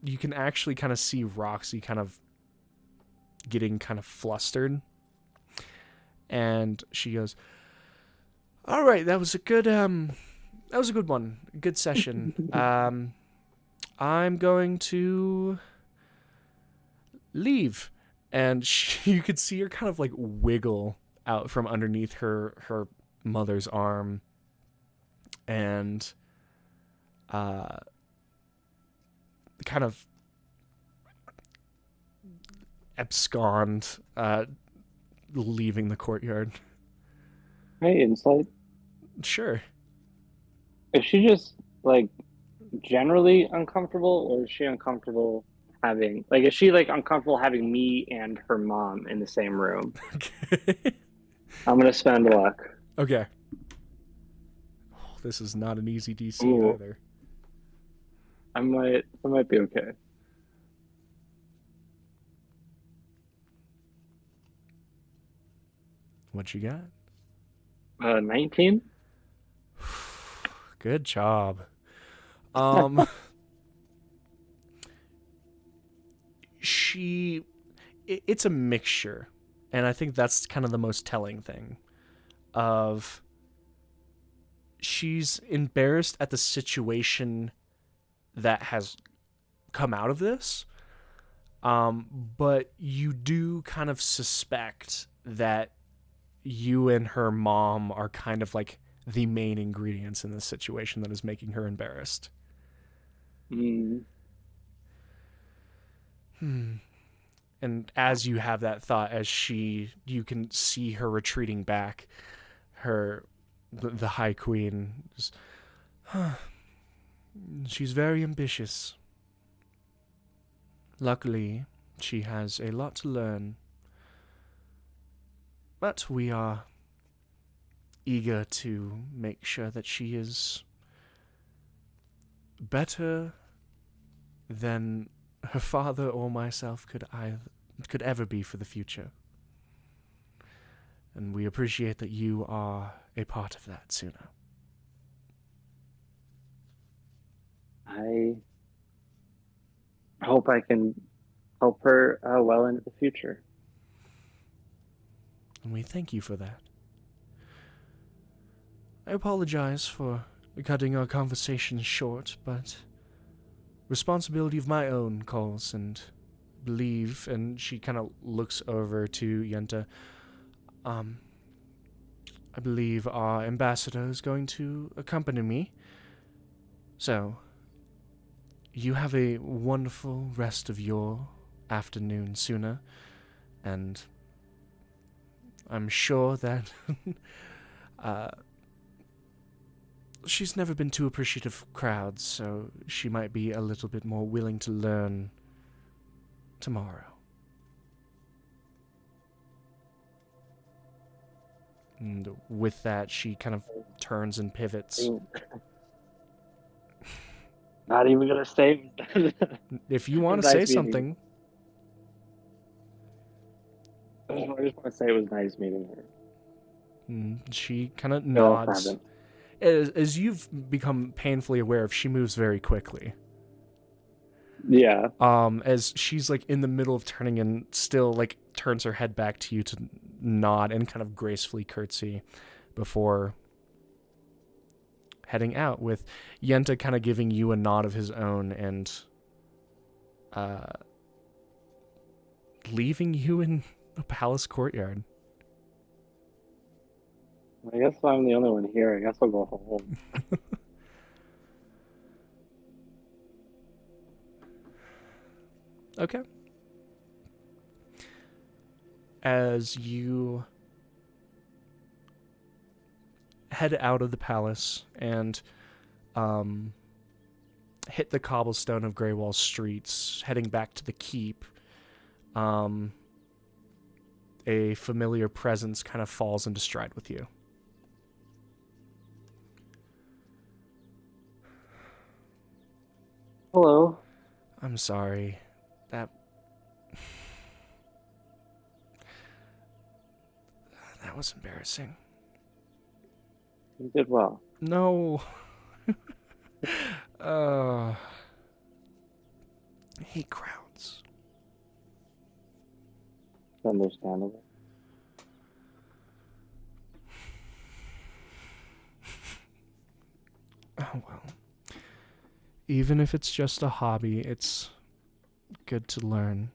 you can actually kind of see Roxy kind of getting kind of flustered. And she goes, "All right, that was a good one. Good session. I'm going to leave." And you could see her kind of like wiggle out from underneath her mother's arm. And kind of abscond, leaving the courtyard. Hey, insight. Sure. Is she just like generally uncomfortable, or is she uncomfortable having like is she like uncomfortable having me and her mom in the same room? Okay. I'm gonna spend luck. Okay. Oh, this is not an easy DC Ooh. either. I might be okay. What you got? 19. Good job. It's a mixture, and I think that's kind of the most telling thing of she's embarrassed at the situation that has come out of this, but you do kind of suspect that you and her mom are kind of like the main ingredients in this situation that is making her embarrassed. Mm. And as you have that thought, you can see her retreating back, the High Queen, just, she's very ambitious. Luckily, she has a lot to learn. But we are eager to make sure that she is better than her father or myself could ever be for the future. And we appreciate that you are a part of that, Suna. I hope I can help her well into the future. And we thank you for that. I apologize for cutting our conversation short, but responsibility of my own calls, and believe, and she kind of looks over to Yenta. I believe our ambassador is going to accompany me. So, you have a wonderful rest of your afternoon, Suna, and I'm sure that she's never been too appreciative of crowds, so she might be a little bit more willing to learn tomorrow. And with that, she kind of turns and pivots. Not even gonna say. If you want to Nice say meeting something, I just want to say it was nice meeting her. she kind of Feel nods. affirmed. As you've become painfully aware of, she moves very quickly. Yeah. As she's like in the middle of turning and still like turns her head back to you to nod and kind of gracefully curtsy before heading out, with Yenta kind of giving you a nod of his own and leaving you in a palace courtyard. I guess I'm the only one here. I guess I'll go home. Okay. As you head out of the palace and hit the cobblestone of Greywall streets, heading back to the keep, a familiar presence kind of falls into stride with you. Hello. I'm sorry. That was embarrassing. You did well. No. I hate crowds. It's understandable. Oh, well. Even if it's just a hobby, it's good to learn.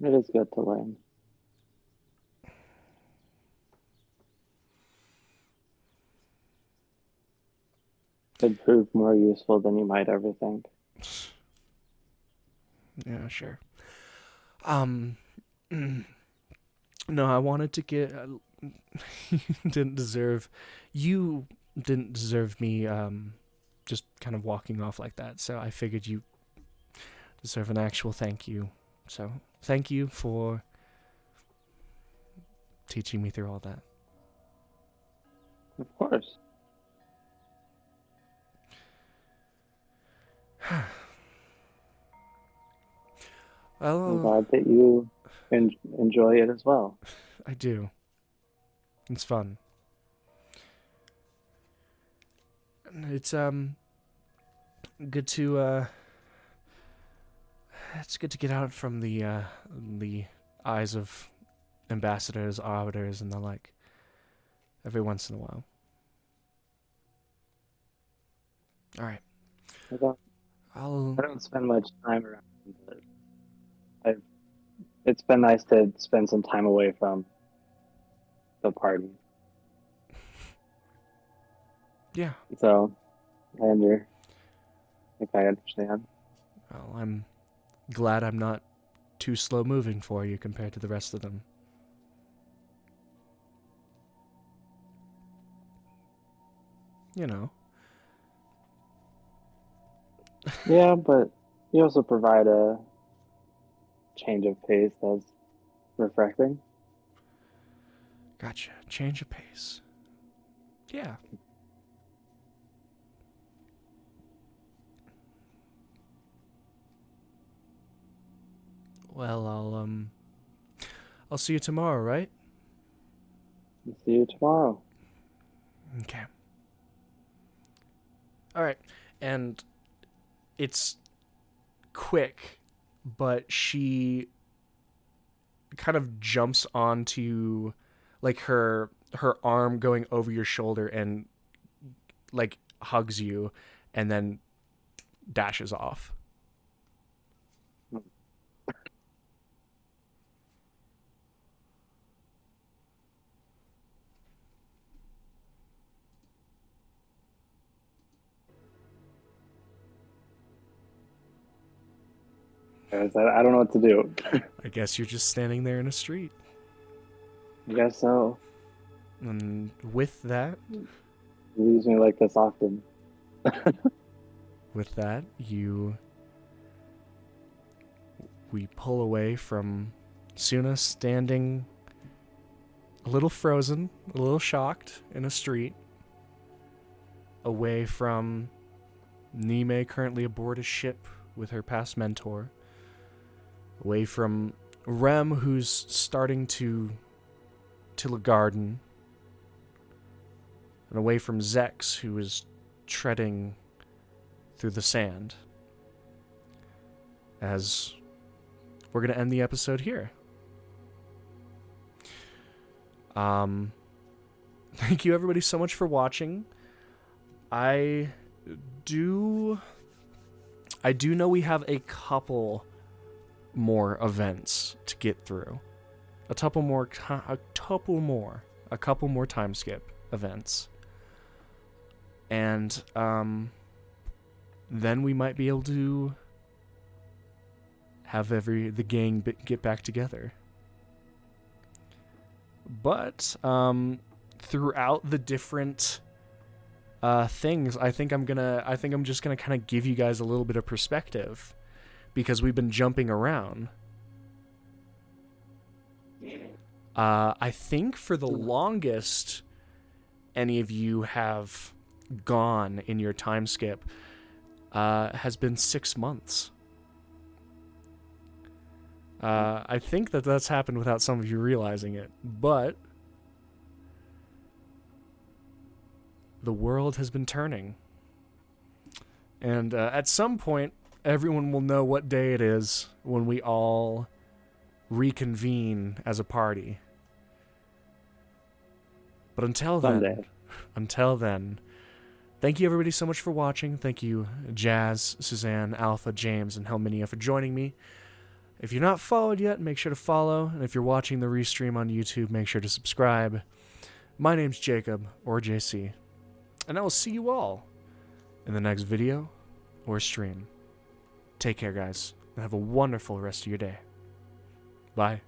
It is good to learn. Could prove more useful than you might ever think. Yeah, sure. No, I wanted to get. You didn't deserve. You didn't deserve me. Just kind of walking off like that. So I figured you deserve an actual thank you. So thank you for teaching me through all that. Of course. Well, I'm glad that you enjoy it as well. I do. It's fun. It's good to it's good to get out from the eyes of ambassadors, arbiters, and the like every once in a while. All right. I don't spend much time around, but it's been nice to spend some time away from the party. Yeah. So, I think I understand. Well, I'm glad I'm not too slow moving for you compared to the rest of them. You know. Yeah, but you also provide a change of pace that's refreshing. Gotcha. Change of pace. Yeah. Well, I'll see you tomorrow, right? See you tomorrow. Okay. All right. And it's quick, but she kind of jumps onto like her arm going over your shoulder and like hugs you and then dashes off. I don't know what to do. I guess you're just standing there in a street. I guess so. And with that, You use me like this often. we pull away from Suna standing a little frozen, a little shocked in a street, away from Nime currently aboard a ship with her past mentor, away from Rem who's starting to till a garden, and away from Zex who is treading through the sand. As we're going to end the episode here. Thank you everybody so much for watching. I do know we have a couple more events to get through. A couple more time skip events. And then we might be able to have the gang get back together. But throughout the different things, I think I'm just gonna kind of give you guys a little bit of perspective because we've been jumping around. I think for the longest any of you have gone in your time skip has been 6 months. I think that's happened without some of you realizing it, but the world has been turning. And at some point, everyone will know what day it is when we all reconvene as a party. But until then, thank you everybody so much for watching. Thank you, Jazz, Suzanne, Alpha, James, and Helminia for joining me. If you're not followed yet, make sure to follow. And if you're watching the restream on YouTube, make sure to subscribe. My name's Jacob, or JC. And I will see you all in the next video or stream. Take care, guys, and have a wonderful rest of your day. Bye.